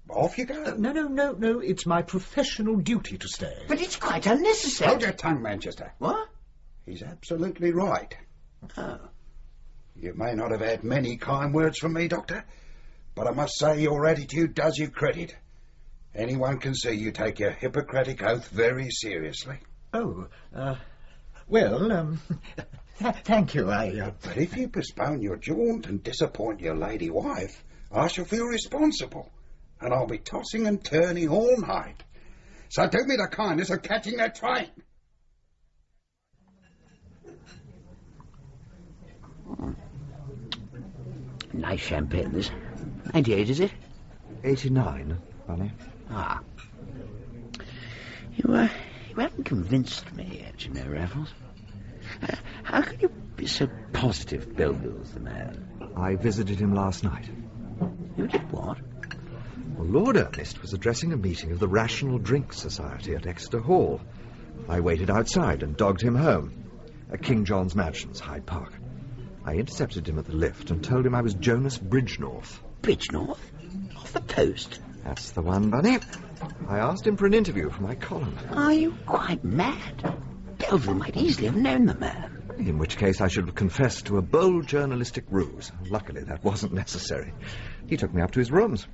Off you go. No, it's my professional duty to stay. But it's quite unnecessary. Hold your tongue, Manchester. What? He's absolutely right. Oh. You may not have had many kind words from me, Doctor, but I must say your attitude does you credit. Anyone can see you take your Hippocratic oath very seriously. Oh, thank you, But if you postpone your jaunt and disappoint your lady wife, I shall feel responsible, and I'll be tossing and turning all night. So do me the kindness of catching that train. Nice champagne, this. 98, is it? 89, Bunny. Ah. You haven't convinced me yet, you know, Raffles. How can you be so positive Belville's the man? I visited him last night. You did what? Well, Lord Ernest was addressing a meeting of the Rational Drink Society at Exeter Hall. I waited outside and dogged him home. At King John's Mansions, Hyde Park. I intercepted him at the lift and told him I was Jonas Bridgenorth. Bridgenorth? Off the Post? That's the one, Bunny. I asked him for an interview for my column. Are you quite mad? Belville might easily have known the man. In which case I should have confessed to a bold journalistic ruse. Luckily, that wasn't necessary. He took me up to his rooms.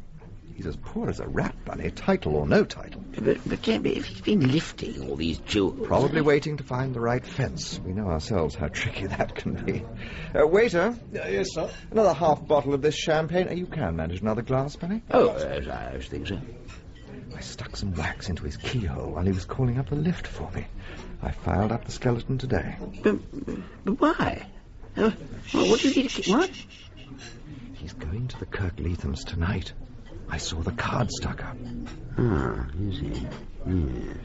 He's as poor as a rat, Bunny, title or no title. But if he's been lifting all these jewels... Probably waiting to find the right fence. We know ourselves how tricky that can be. Waiter. Yes, sir? Another half bottle of this champagne. You can manage another glass, Bunny? Oh, I think so. I stuck some wax into his keyhole while he was calling up the lift for me. I filed up the skeleton today. But why? What do you need to... What? He's going to the Kirkleathams tonight. I saw the card stuck up. Ah, is he? Yes.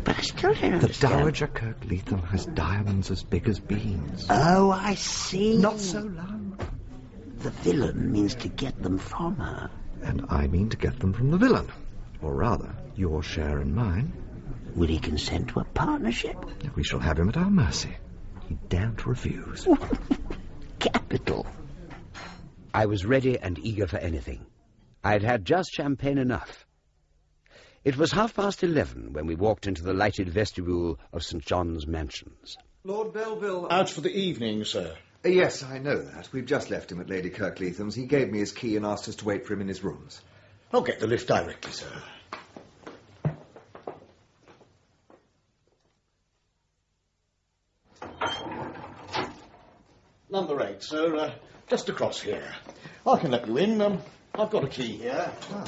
But I still don't understand. The Dowager Kirkleatham has diamonds as big as beans. Oh, I see. Not so loud. The villain means to get them from her. And I mean to get them from the villain. Or rather, your share and mine. Will he consent to a partnership? We shall have him at our mercy. He dared to refuse. Capital. I was ready and eager for anything. I'd had just champagne enough. It was 11:30 when we walked into the lighted vestibule of St. John's Mansions. Lord Belville... Out for the evening, sir. Yes, I know that. We've just left him at Lady Kirkleatham's. He gave me his key and asked us to wait for him in his rooms. I'll get the lift directly, sir. Number 8, sir. Just across here. I can let you in. I've got a key here. Oh.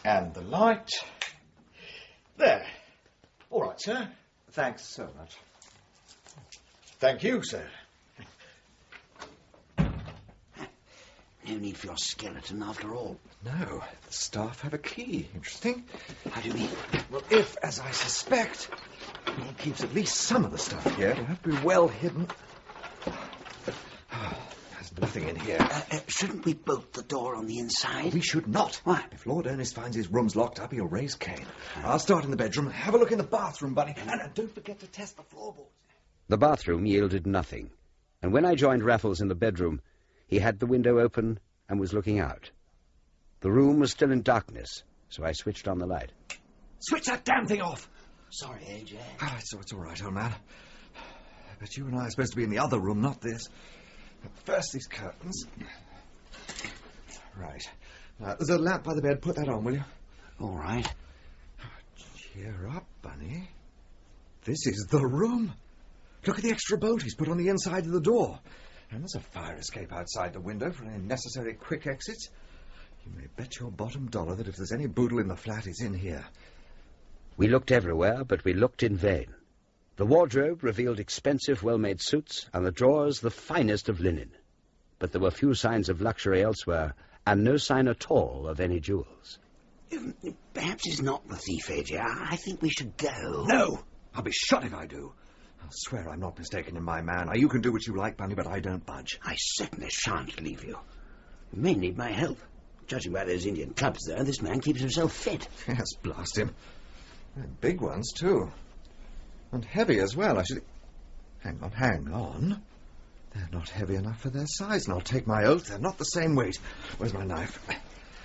And the light. There. All right, sir. Thanks so much. Thank you, sir. No need for your skeleton, after all. No, the staff have a key. Interesting. How do you mean? Well, if, as I suspect, he keeps at least some of the stuff here, it'll have to be well hidden. There's no nothing in here. Shouldn't we bolt the door on the inside? We should not. Why? If Lord Ernest finds his rooms locked up, he'll raise Cain. I'll start in the bedroom. Have a look in the bathroom, Bunny. And don't forget to test the floorboards. The bathroom yielded nothing, and when I joined Raffles in the bedroom, he had the window open and was looking out. The room was still in darkness, so I switched on the light. Switch that damn thing off! Sorry, AJ. Oh, it's all right, old man. But you and I are supposed to be in the other room, not this. First, these curtains. Right. Now, there's a lamp by the bed. Put that on, will you? All right. Cheer up, Bunny. This is the room. Look at the extra bolt he's put on the inside of the door. And there's a fire escape outside the window for any necessary quick exits. You may bet your bottom dollar that if there's any boodle in the flat, it's in here. We looked everywhere, but we looked in vain. The wardrobe revealed expensive, well-made suits, and the drawers the finest of linen. But there were few signs of luxury elsewhere, and no sign at all of any jewels. Perhaps he's not the thief, AJ. I think we should go. No! I'll be shot if I do. I'll swear I'm not mistaken in my man. Now, you can do what you like, Bunny, but I don't budge. I certainly shan't leave you. You may need my help. Judging by those Indian clubs there, this man keeps himself fit. Yes, blast him. They're big ones, too. And heavy as well, I should... Hang on. They're not heavy enough for their size, and I'll take my oath they're not the same weight. Where's my knife?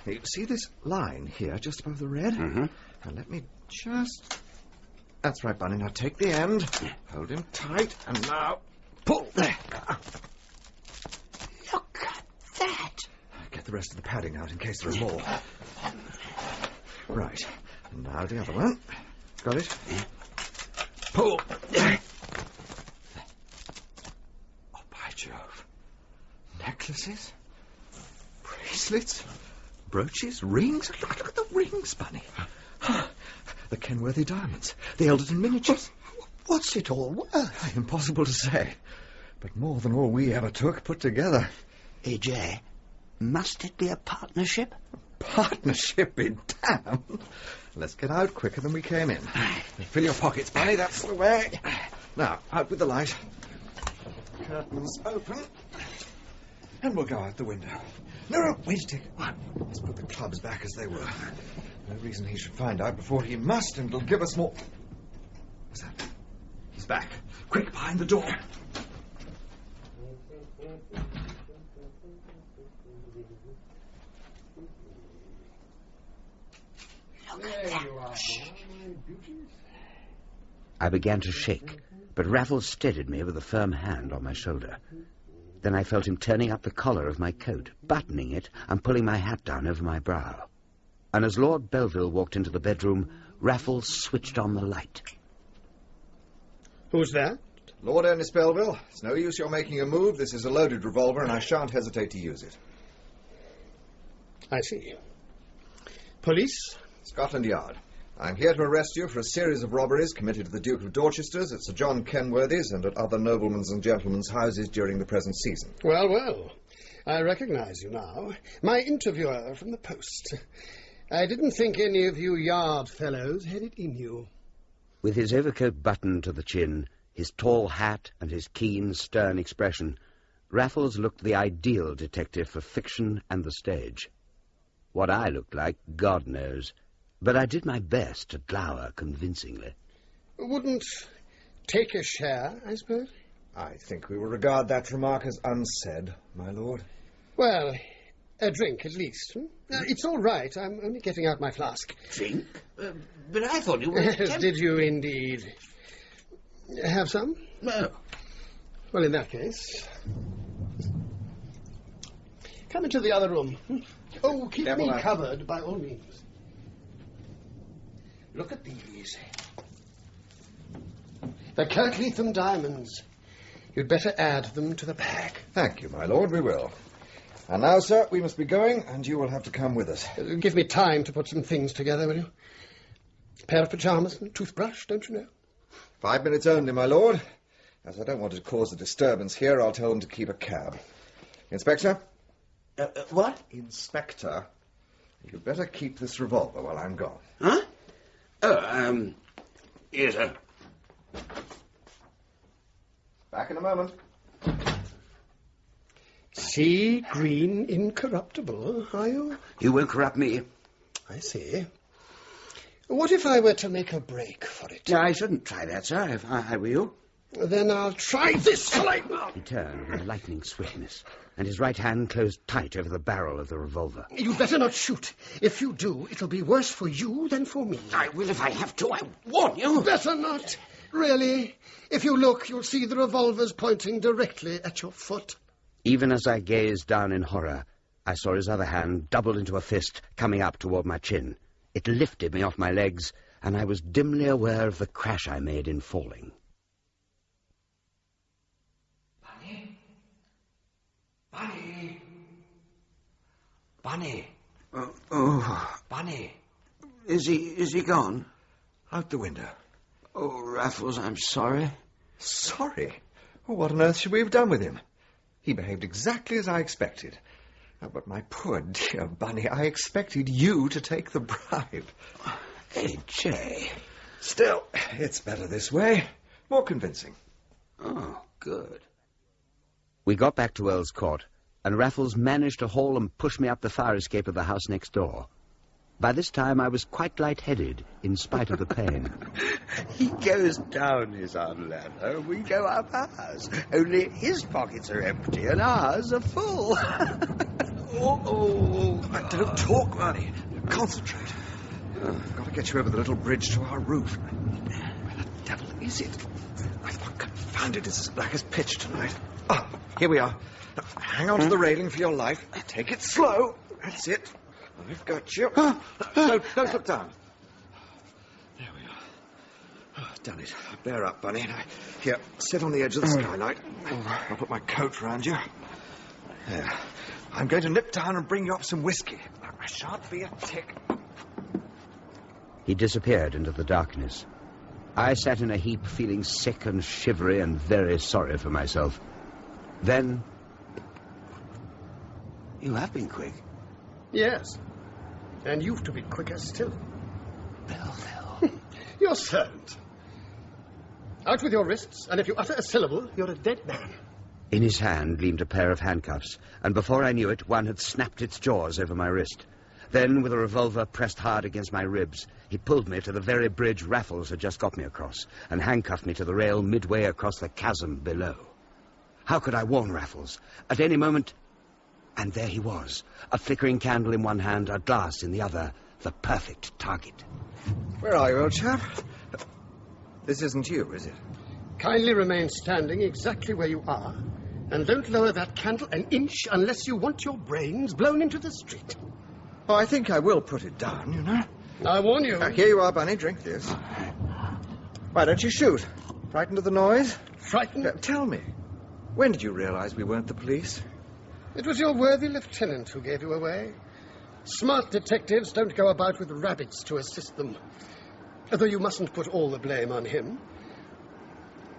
You see this line here, just above the red? Mm-hmm. Now, let me just... That's right, Bunny. Now, take the end. Hold him tight, and now... Pull! There. Look at that! Get the rest of the padding out in case there are more. Right. And now the other one. Got it? Pull! Oh, by Jove. Necklaces? Bracelets? Brooches? Rings? Look at the rings, Bunny. The Kenworthy diamonds. The Elderton miniatures. What's it all worth? Impossible to say. But more than all we ever took put together. AJ, must it be a partnership? Partnership be damned. Let's get out quicker than we came in. Fill your pockets, Bunny, that's the way. Now, out with the light. Curtains open. And we'll go out the window. No, wait a tick. Let's put the clubs back as they were. No reason he should find out before he must, and it'll give us more... What's that? He's back. Quick, behind the door. I began to shake, but Raffles steadied me with a firm hand on my shoulder. Then I felt him turning up the collar of my coat, buttoning it, and pulling my hat down over my brow. And as Lord Belville walked into the bedroom, Raffles switched on the light. Who's that? Lord Ernest Belville. It's no use your making a move. This is a loaded revolver, and I shan't hesitate to use it. I see. Police? Scotland Yard. I'm here to arrest you for a series of robberies committed to the Duke of Dorchester's, at Sir John Kenworthy's, and at other noblemen's and gentlemen's houses during the present season. Well. I recognize you now. My interviewer from the Post. I didn't think any of you Yard fellows had it in you. With his overcoat buttoned to the chin, his tall hat and his keen, stern expression, Raffles looked the ideal detective for fiction and the stage. What I looked like, God knows, but I did my best to glower convincingly. Wouldn't take a share, I suppose? I think we will regard that remark as unsaid, my lord. Well, a drink at least. It's all right. I'm only getting out my flask. Drink? But I thought you were... Yes, did you indeed? Have some? No. Well, in that case... Come into the other room. Oh, keep me covered, by all means. Look at these. The Kirkleatham diamonds. You'd better add them to the bag. Thank you, my lord, we will. And now, sir, we must be going, and you will have to come with us. Give me time to put some things together, will you? A pair of pyjamas and a toothbrush, don't you know? 5 minutes only, my lord. As I don't want to cause a disturbance here, I'll tell them to keep a cab. Inspector? What? Inspector, you'd better keep this revolver while I'm gone. Huh? Yes, sir. Back in a moment. Sea green incorruptible, are you? You won't corrupt me. I see. What if I were to make a break for it? No, I shouldn't try that, sir, if I were you. Then I'll try this flame. He turned with lightning swiftness, and his right hand closed tight over the barrel of the revolver. You'd better not shoot. If you do, it'll be worse for you than for me. I will if I have to, I warn you. Better not. Really. If you look, you'll see the revolver's pointing directly at your foot. Even as I gazed down in horror, I saw his other hand doubled into a fist coming up toward my chin. It lifted me off my legs, and I was dimly aware of the crash I made in falling. Bunny! Bunny! Bunny! Is he gone? Out the window. Oh, Raffles, I'm sorry. Sorry? Well, what on earth should we have done with him? He behaved exactly as I expected. Oh, but my poor dear Bunny, I expected you to take the bribe. A.J. Still, it's better this way. More convincing. Oh, good. We got back to Earl's Court, and Raffles managed to haul and push me up the fire escape of the house next door. By this time, I was quite light-headed, in spite of the pain. He goes down his own ladder, we go up ours. Only his pockets are empty and ours are full. Don't talk, Bunny. Concentrate. I've got to get you over the little bridge to our roof. Where the devil is it? I thought, confound it, it's as black as pitch tonight. Ah, here we are. Now, hang on to the railing for your life. Take it slow. That's it. I've got you. Don't look down. There we are. Oh, done it. Bear up, Bunny. Now, here, sit on the edge of the skylight. I'll put my coat round you. There. I'm going to nip down and bring you up some whiskey. I shan't be a tick. He disappeared into the darkness. I sat in a heap, feeling sick and shivery and very sorry for myself. Then... You have been quick. Yes. And you've to be quicker still. Belleville. Your servant. Out with your wrists, and if you utter a syllable, you're a dead man. In his hand gleamed a pair of handcuffs, and before I knew it, one had snapped its jaws over my wrist. Then, with a revolver pressed hard against my ribs, he pulled me to the very bridge Raffles had just got me across, and handcuffed me to the rail midway across the chasm below. How could I warn Raffles? At any moment... And there he was, a flickering candle in one hand, a glass in the other, the perfect target. Where are you, old chap? This isn't you, is it? Kindly remain standing exactly where you are, and don't lower that candle an inch unless you want your brains blown into the street. Oh, I think I will put it down, you know. I warn you. Here you are, Bunny. Drink this. Why don't you shoot? Frightened of the noise? Frightened? Tell me, when did you realize we weren't the police? It was your worthy lieutenant who gave you away. Smart detectives don't go about with rabbits to assist them. Though you mustn't put all the blame on him.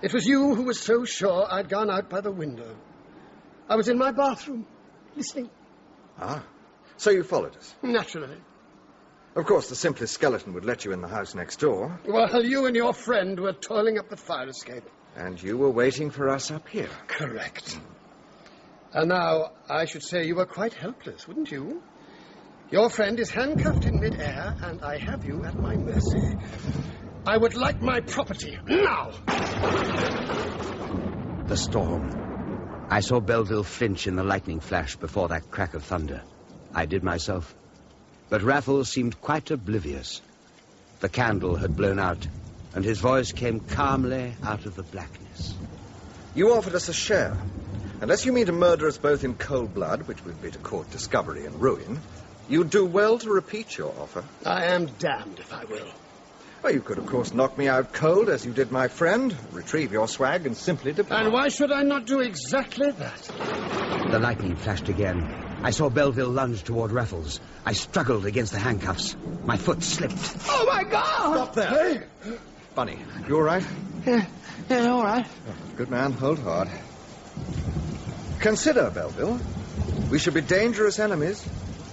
It was you who was so sure I'd gone out by the window. I was in my bathroom, listening. Ah, so you followed us? Naturally. Of course, the simplest skeleton would let you in the house next door. Well, you and your friend were toiling up the fire escape. And you were waiting for us up here. Correct. And now, I should say you were quite helpless, wouldn't you? Your friend is handcuffed in midair, and I have you at my mercy. I would like my property, now! The storm. I saw Belleville flinch in the lightning flash before that crack of thunder. I did myself. But Raffles seemed quite oblivious. The candle had blown out, and his voice came calmly out of the blackness. You offered us a share. Unless you mean to murder us both in cold blood, which would be to court discovery and ruin, you'd do well to repeat your offer. I am damned if I will. Well, you could, of course, knock me out cold, as you did my friend, retrieve your swag, and simply depart. And why should I not do exactly that? The lightning flashed again. I saw Belleville lunge toward Raffles. I struggled against the handcuffs. My foot slipped. Oh, my God! Stop there! Hey! Bunny, you all right? Yeah, all right. Oh, good man, hold hard. Consider, Belleville. We should be dangerous enemies.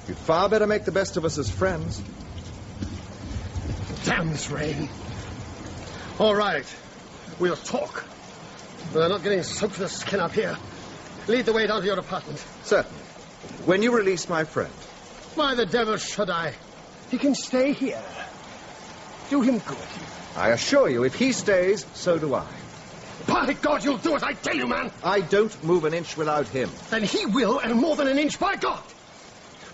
You'd far better make the best of us as friends. Damn this rain. All right. We'll talk. We're not getting soaked to the skin up here. Lead the way down to your apartment. Certainly. When you release my friend. Why the devil should I? He can stay here. Do him good. I assure you, if he stays, so do I. By God, you'll do as I tell you, man. I don't move an inch without him. Then he will, and more than an inch, by God.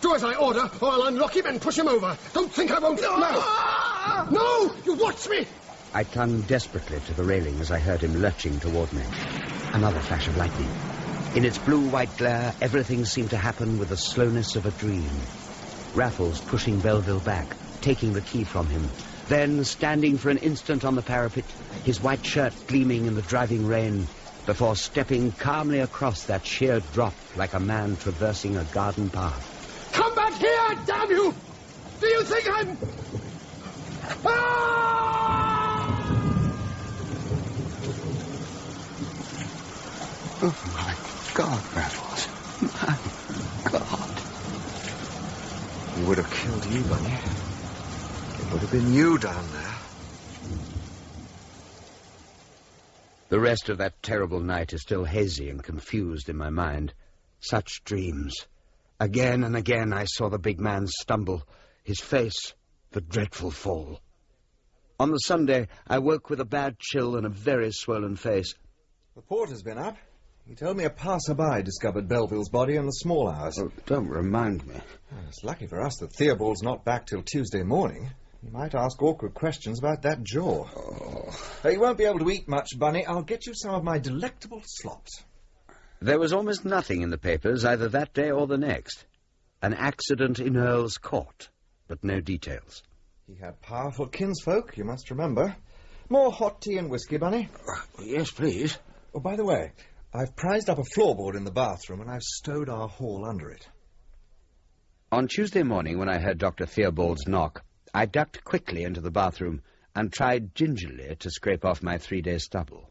Do as I order, or I'll unlock him and push him over. Don't think I won't. No! No! You watch me! I clung desperately to the railing as I heard him lurching toward me. Another flash of lightning. In its blue-white glare, everything seemed to happen with the slowness of a dream. Raffles pushing Belleville back, taking the key from him. Then, standing for an instant on the parapet, his white shirt gleaming in the driving rain, before stepping calmly across that sheer drop like a man traversing a garden path. Come back here, damn you! Do you think I'm... Oh, my God, Raffles. My God. He would have killed you, Bunny. It would have been you down there. The rest of that terrible night is still hazy and confused in my mind. Such dreams. Again and again I saw the big man stumble, his face, the dreadful fall. On the Sunday, I woke with a bad chill and a very swollen face. The porter's been up. He told me a passerby discovered Belleville's body in the small hours. Oh, don't remind me. Well, it's lucky for us that Theobald's not back till Tuesday morning. You might ask awkward questions about that jaw. You won't be able to eat much, Bunny. I'll get you some of my delectable slops. There was almost nothing in the papers, either that day or the next. An accident in Earl's Court, but no details. He had powerful kinsfolk, you must remember. More hot tea and whiskey, Bunny? Yes, please. Oh, by the way, I've prized up a floorboard in the bathroom and I've stowed our hall under it. On Tuesday morning, when I heard Dr. Theobald's knock, I ducked quickly into the bathroom and tried gingerly to scrape off my 3-day stubble.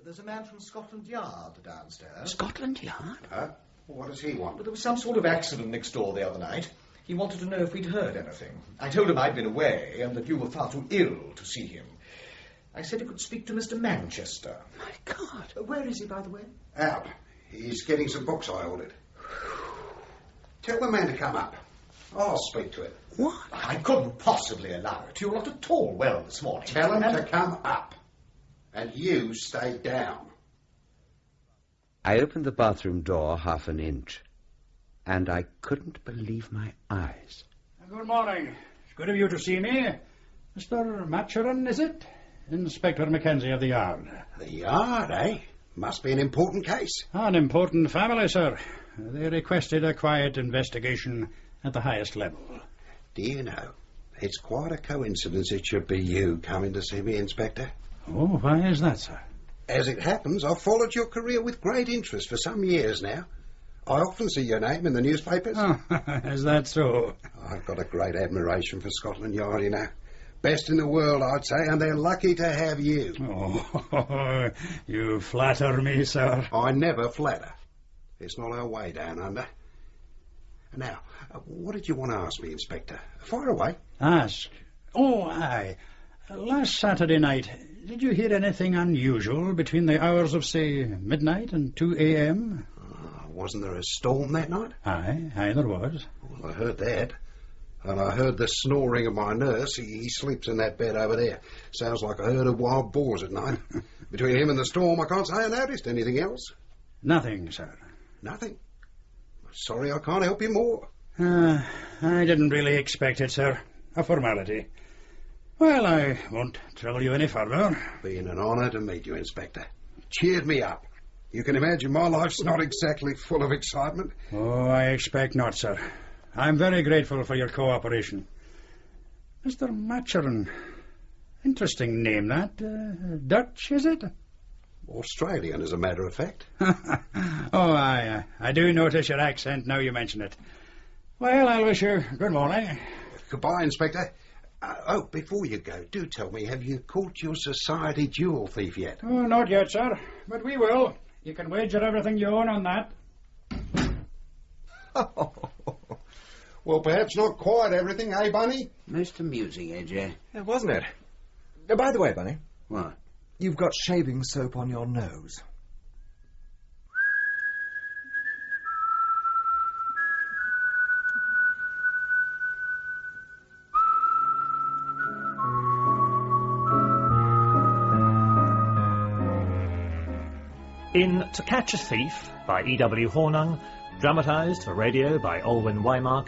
There's a man from Scotland Yard downstairs. Scotland Yard? What does he want? Well, there was some sort of accident next door the other night. He wanted to know if we'd heard anything. I told him I'd been away and that you were far too ill to see him. I said he could speak to Mr. Manchester. My God. Where is he, by the way? Out. He's getting some books I ordered. Tell the man to come up. I'll speak to him. What? I couldn't possibly allow it. You're not at all well this morning. Tell him to come up. And you stay down. I opened the bathroom door half an inch, and I couldn't believe my eyes. Good morning. It's good of you to see me. Mr. Maturin, is it? Inspector Mackenzie of the Yard. The Yard, eh? Must be an important case. An important family, sir. They requested a quiet investigation at the highest level. Do you know, it's quite a coincidence it should be you coming to see me, Inspector. Oh, why is that, sir? As it happens, I've followed your career with great interest for some years now. I often see your name in the newspapers. Oh, is that so? I've got a great admiration for Scotland Yard, you know. Best in the world, I'd say, and they're lucky to have you. Oh, you flatter me, sir. I never flatter. It's not our way down under. Now, what did you want to ask me, Inspector? Fire away. Ask? Oh, aye. Last Saturday night, did you hear anything unusual between the hours of, say, midnight and 2 a.m.? Wasn't there a storm that night? Aye, there was. Well, I heard that. And I heard the snoring of my nurse. He sleeps in that bed over there. Sounds like a herd of wild boars at night. Between him and the storm, I can't say I noticed anything else. Nothing, sir. Nothing? Sorry I can't help you more. I didn't really expect it, sir. A formality. Well, I won't trouble you any further. Been an honour to meet you, Inspector. Cheered me up. You can imagine my life's not exactly full of excitement. Oh, I expect not, sir. I'm very grateful for your cooperation. Mr. Maturin. Interesting name, that. Dutch, is it? Australian, as a matter of fact. Oh, I do notice your accent now you mention it. Well, I'll wish you good morning. Goodbye, Inspector. Before you go, do tell me, have you caught your society jewel thief yet? Oh, not yet, sir. But we will. You can wager everything you own on that. Well, perhaps not quite everything, eh, Bunny? Most amusing, AJ. Yeah, wasn't it? By the way, Bunny. What? You've got shaving soap on your nose. In To Catch a Thief by E.W. Hornung, dramatised for radio by Olwen Wymark,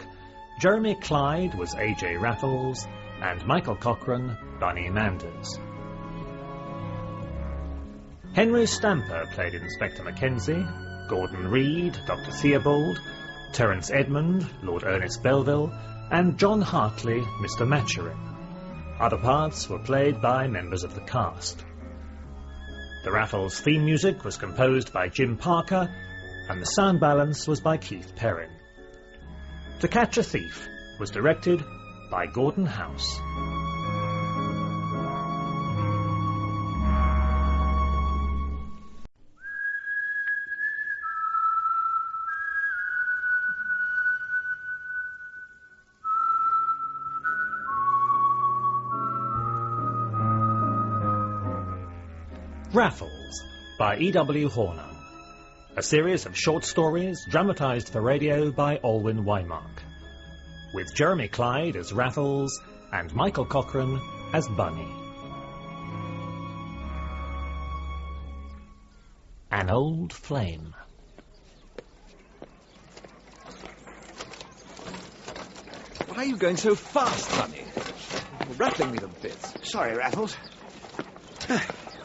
Jeremy Clyde was A.J. Raffles and Michael Cochrane, Bunny Manders. Henry Stamper played Inspector Mackenzie, Gordon Reid, Dr. Theobald, Terence Edmund, Lord Ernest Belville, and John Hartley, Mr. Maturin. Other parts were played by members of the cast. The Raffles theme music was composed by Jim Parker, and the sound balance was by Keith Perrin. To Catch a Thief was directed by Gordon House. Raffles by E.W. Hornung, a series of short stories dramatised for radio by Olwen Wymark, with Jeremy Clyde as Raffles and Michael Cochrane as Bunny. An Old Flame. Why are you going so fast, Bunny? You're rattling me to bits. Sorry, Raffles.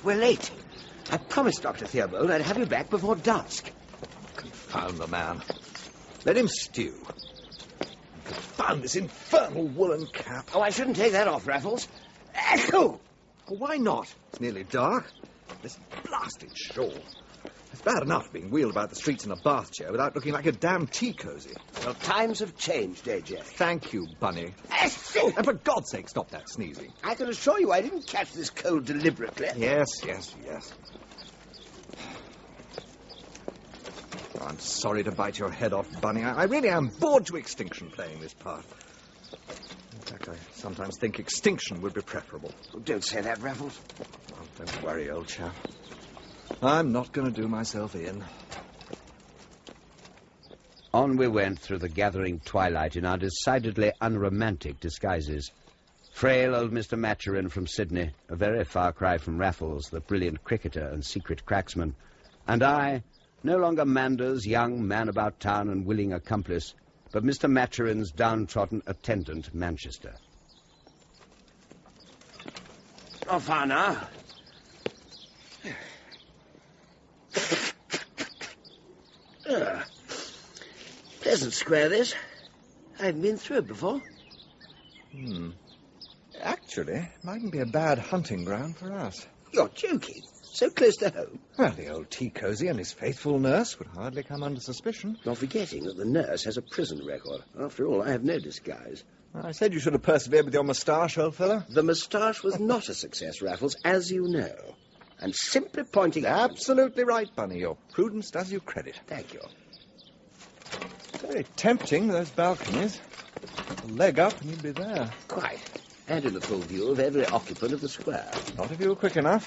We're late. I promised Dr. Theobald I'd have you back before dusk. Confound the man. Let him stew. Confound this infernal woolen cap. Oh, I shouldn't take that off, Raffles. Echo! Well, why not? It's nearly dark. This blasted shawl. It's bad enough being wheeled about the streets in a bath chair without looking like a damn tea cosy. Well, times have changed, AJ. Thank you, Bunny. And for God's sake, stop that sneezing. I can assure you I didn't catch this cold deliberately. Yes. Oh, I'm sorry to bite your head off, Bunny. I really am bored to extinction playing this part. In fact, I sometimes think extinction would be preferable. Oh, don't say that, Raffles. Oh, don't worry, old chap. I'm not going to do myself in. On we went through the gathering twilight in our decidedly unromantic disguises. Frail old Mr. Maturin from Sydney, a very far cry from Raffles, the brilliant cricketer and secret cracksman, and I, no longer Manders, young man about town and willing accomplice, but Mr. Maturin's downtrodden attendant, Manchester. Not far now. Pleasant square, this. I haven't been through it before. Actually, it mightn't be a bad hunting ground for us. You're joking. So close to home. Well, the old tea cosy and his faithful nurse would hardly come under suspicion. You're forgetting that the nurse has a prison record. After all, I have no disguise. I said you should have persevered with your moustache, old fellow. The moustache was not a success, Raffles, as you know. And simply pointing out... Absolutely right, Bunny. Your prudence does you credit. Thank you. Very tempting, those balconies. A leg up and you'd be there. Quite. And in the full view of every occupant of the square. Not if you were quick enough.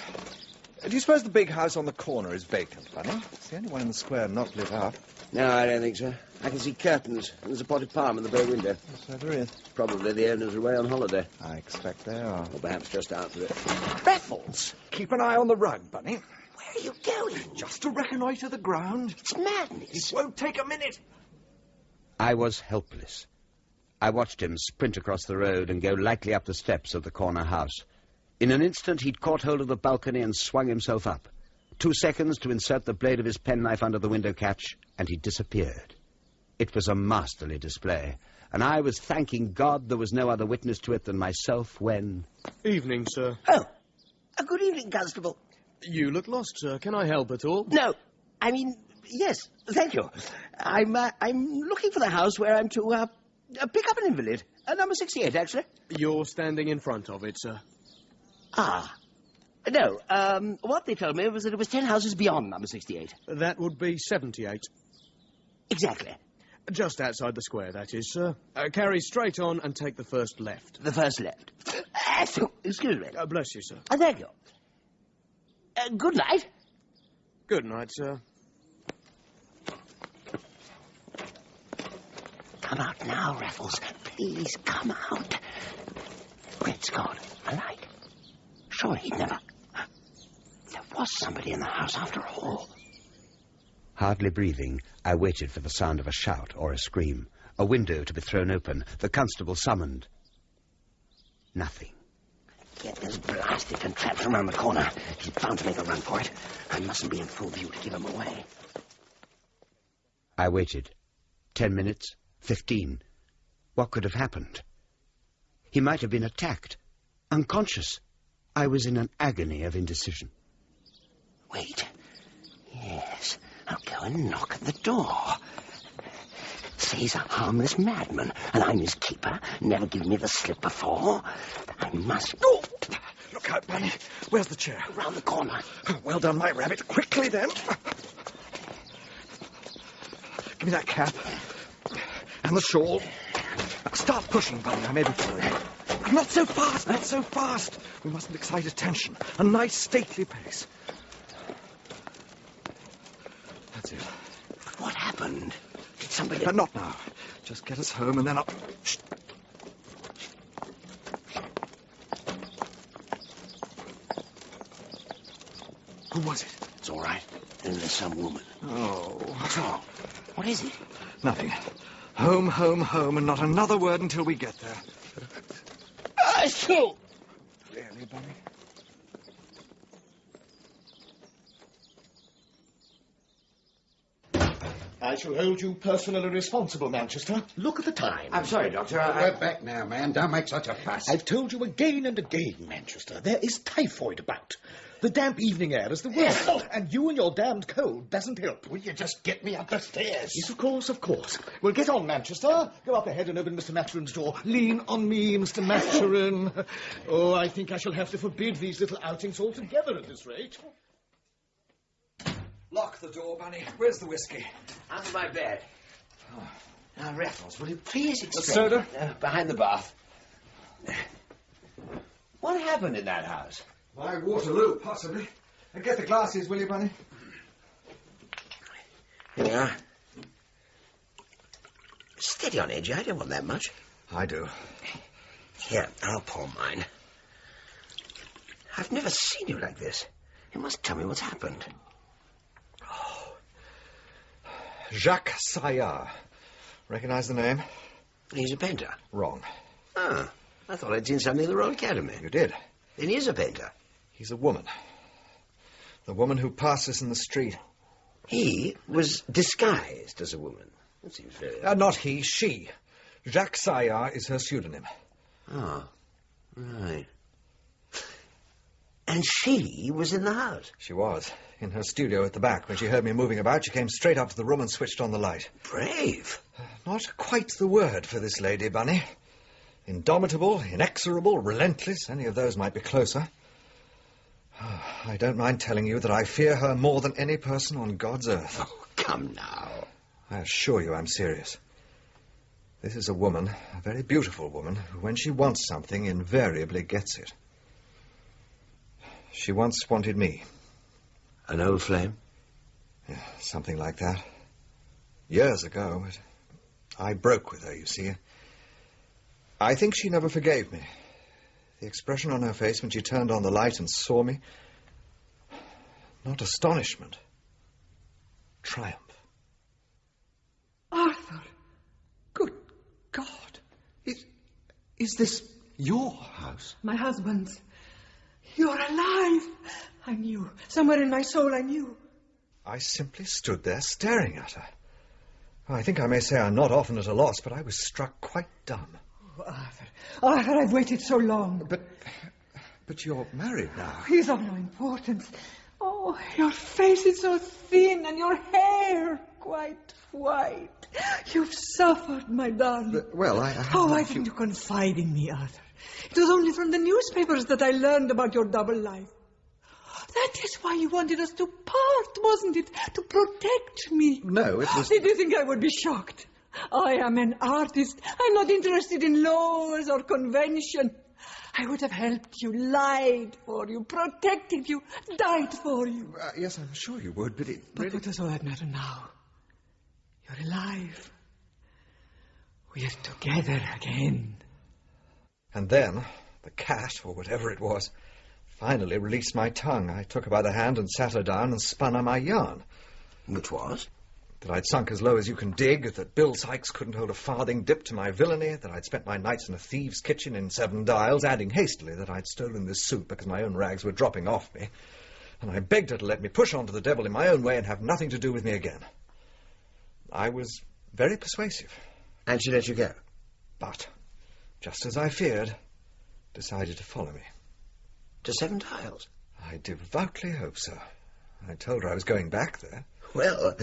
Do you suppose the big house on the corner is vacant, Bunny? It's the only one in the square not lit up. No, I don't think so. I can see curtains. There's a potted palm in the bow window. Yes, so there is. Probably the owners are away on holiday. I expect they are. Or perhaps just out for it. Raffles! Keep an eye on the rug, Bunny. Where are you going? Just to reconnoitre the ground. It's madness. It won't take a minute. I was helpless. I watched him sprint across the road and go lightly up the steps of the corner house. In an instant, he'd caught hold of the balcony and swung himself up. 2 seconds to insert the blade of his penknife under the window catch, and he disappeared. It was a masterly display, and I was thanking God there was no other witness to it than myself when... Evening, sir. Oh, a good evening, Constable. You look lost, sir. Can I help at all? No, I mean, yes, thank you. I'm looking for the house where I'm to, pick up an invalid. Number 68, actually. You're standing in front of it, sir. Ah. No, what they told me was that it was 10 houses beyond number 68. That would be 78. Exactly. Just outside the square, that is, sir. Carry straight on and take the first left. The first left. Excuse me. Bless you, sir. Thank you. Good night. Good night, sir. Come out now, Raffles. Please, come out. Great Scott, a light. Sure, he'd never... There was somebody in the house after all. Hardly breathing, I waited for the sound of a shout or a scream, a window to be thrown open, the constable summoned. Nothing. Get this blasted contraption around the corner. He's bound to make a run for it. I mustn't be in full view to give him away. I waited. 10 minutes, 15. What could have happened? He might have been attacked, unconscious. I was in an agony of indecision. Wait. Yes, I'll go and knock at the door. Say he's a harmless madman, and I'm his keeper, never given me the slip before. I must... Oh! Look out, Bunny. Where's the chair? Round the corner. Well done, my rabbit. Quickly, then. Give me that cap. And the shawl. Start pushing, Bunny. I may be through. Not so fast, not so fast. We mustn't excite attention. A nice, stately pace. That's it. What happened? Did somebody... Not now. Just get us home and then I'll... Shh. Who was it? It's all right. There's some woman. Oh. What's wrong? What is it? Nothing. Home, home, home, and not another word until we get there. So... Really, Bunny? I shall hold you personally responsible, Manchester. Look at the time. I'm sorry, Doctor. We're back now, man. Don't make such a fuss. I've told you again and again, Manchester, there is typhoid about. The damp evening air is the worst, and you and your damned cold doesn't help. Will you just get me up the stairs? Yes, of course, of course. Well, get on, Manchester. Go up ahead and open Mr. Maturin's door. Lean on me, Mr. Maturin. Oh, I think I shall have to forbid these little outings altogether at this rate. Lock the door, Bunny. Where's the whiskey? Under my bed. Oh. Now, Raffles, will you please explain... soda? Behind the bath. What happened in that house? My Waterloo, possibly. And get the glasses, will you, Bunny? Here we are. Steady on edge. I don't want that much. I do. Here, I'll pour mine. I've never seen you like this. You must tell me what's happened. Jacques Saillard. Recognize the name? He's a painter. Wrong. Ah, I thought I'd seen something at the Royal Academy. You did. Then he is a painter. He's a woman. The woman who passes in the street. He was disguised as a woman. That seems very... Not he, she. Jacques Saillard is her pseudonym. Oh, right. And she was in the house? She was. In her studio at the back. When she heard me moving about, she came straight up to the room and switched on the light. Brave. Not quite the word for this lady, Bunny. Indomitable, inexorable, relentless, any of those might be closer. I don't mind telling you that I fear her more than any person on God's earth. Oh, come now. I assure you I'm serious. This is a woman, a very beautiful woman, who when she wants something invariably gets it. She once wanted me. An old flame? Yeah, something like that. Years ago, but I broke with her, you see. I think she never forgave me. The expression on her face when she turned on the light and saw me... Not astonishment. Triumph. Arthur! Good God! Is this your house? My husband's. You're alive! I knew. Somewhere in my soul I knew. I simply stood there staring at her. I think I may say I'm not often at a loss, but I was struck quite dumb. Oh, Arthur. Arthur, I've waited so long. But you're married now. He's of no importance. Oh, your face is so thin and your hair quite white. You've suffered, my darling. Well, I have... Oh, why didn't you confide in me, Arthur? It was only from the newspapers that I learned about your double life. That is why you wanted us to part, wasn't it? To protect me. No, it was... Did you think I would be shocked? I am an artist. I'm not interested in laws or convention. I would have helped you, lied for you, protected you, died for you. Yes, I'm sure you would, but it... But what does all that matter now? You're alive. We're together again. And then, the cat, or whatever it was, finally released my tongue. I took her by the hand and sat her down and spun her my yarn. Which was? That I'd sunk as low as you can dig, that Bill Sykes couldn't hold a farthing dip to my villainy, that I'd spent my nights in a thieves' kitchen in 7 Dials, adding hastily that I'd stolen this suit because my own rags were dropping off me, and I begged her to let me push on to the devil in my own way and have nothing to do with me again. I was very persuasive. And she let you go? But, just as I feared, decided to follow me. To 7 Dials? I devoutly hope so. I told her I was going back there. Well,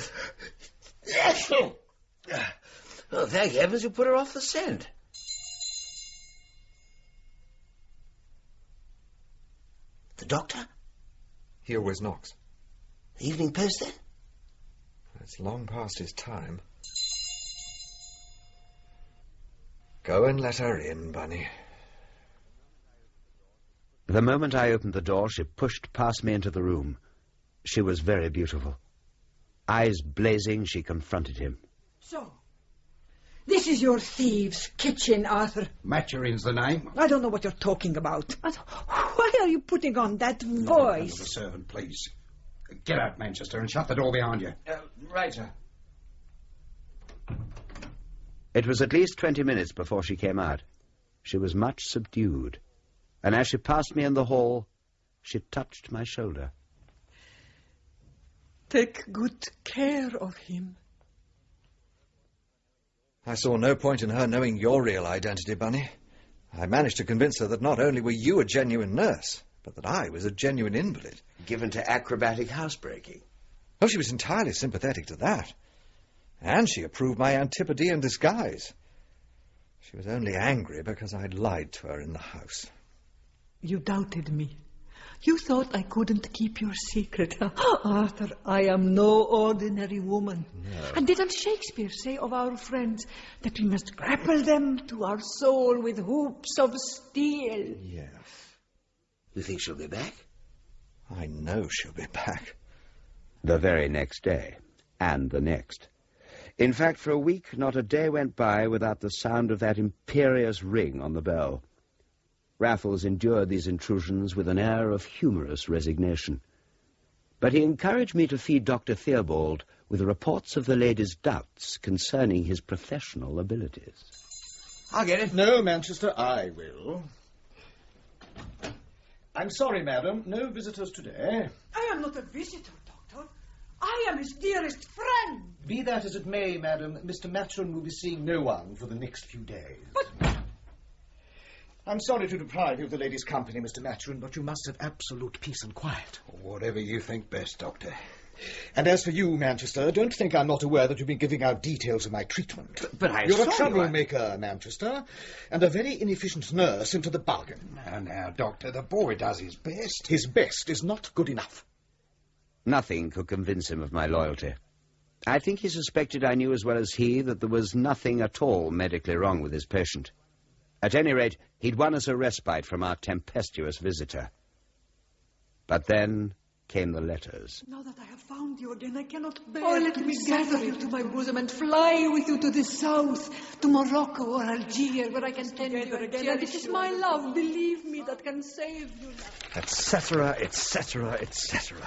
well, thank heavens you put her off the scent. The doctor? He always knocks. The Evening Post, then? It's long past his time. Go and let her in, Bunny. The moment I opened the door, she pushed past me into the room. She was very beautiful. Eyes blazing, she confronted him. So, this is your thieves' kitchen, Arthur. Maturin's the name. I don't know what you're talking about. Why are you putting on that voice? The servant, please. Get out, Manchester, and shut the door behind you. Right, sir. It was at least 20 minutes before she came out. She was much subdued, and as she passed me in the hall, she touched my shoulder. Take good care of him. I saw no point in her knowing your real identity, Bunny. I managed to convince her that not only were you a genuine nurse, but that I was a genuine invalid. Given to acrobatic housebreaking? Oh, she was entirely sympathetic to that. And she approved my antipode in disguise. She was only angry because I'd lied to her in the house. You doubted me. You thought I couldn't keep your secret. Arthur, I am no ordinary woman. No. And didn't Shakespeare say of our friends that we must grapple them to our soul with hoops of steel? Yes. You think she'll be back? I know she'll be back. The very next day, and the next. In fact, for a week, not a day went by without the sound of that imperious ring on the bell. Raffles endured these intrusions with an air of humorous resignation. But he encouraged me to feed Dr. Theobald with reports of the lady's doubts concerning his professional abilities. I'll get it. No, Manchester, I will. I'm sorry, madam, no visitors today. I am not a visitor, Doctor. I am his dearest friend. Be that as it may, madam, Mr. Maturin will be seeing no one for the next few days. But I'm sorry to deprive you of the lady's company, Mr. Maturin, but you must have absolute peace and quiet. Whatever you think best, Doctor. And as for you, Manchester, don't think I'm not aware that you've been giving out details of my treatment. But You're a troublemaker, Manchester, and a very inefficient nurse into the bargain. Now, Doctor, the boy does his best. His best is not good enough. Nothing could convince him of my loyalty. I think he suspected I knew as well as he that there was nothing at all medically wrong with his patient. At any rate, he'd won us a respite from our tempestuous visitor. But then came the letters. now that I have found you again, I cannot bear let me gather you to my bosom and fly with you to the south, to Morocco or Algiers, where I can tend you again. And it is my love, believe me, that can save you now. Etc., etc., etc.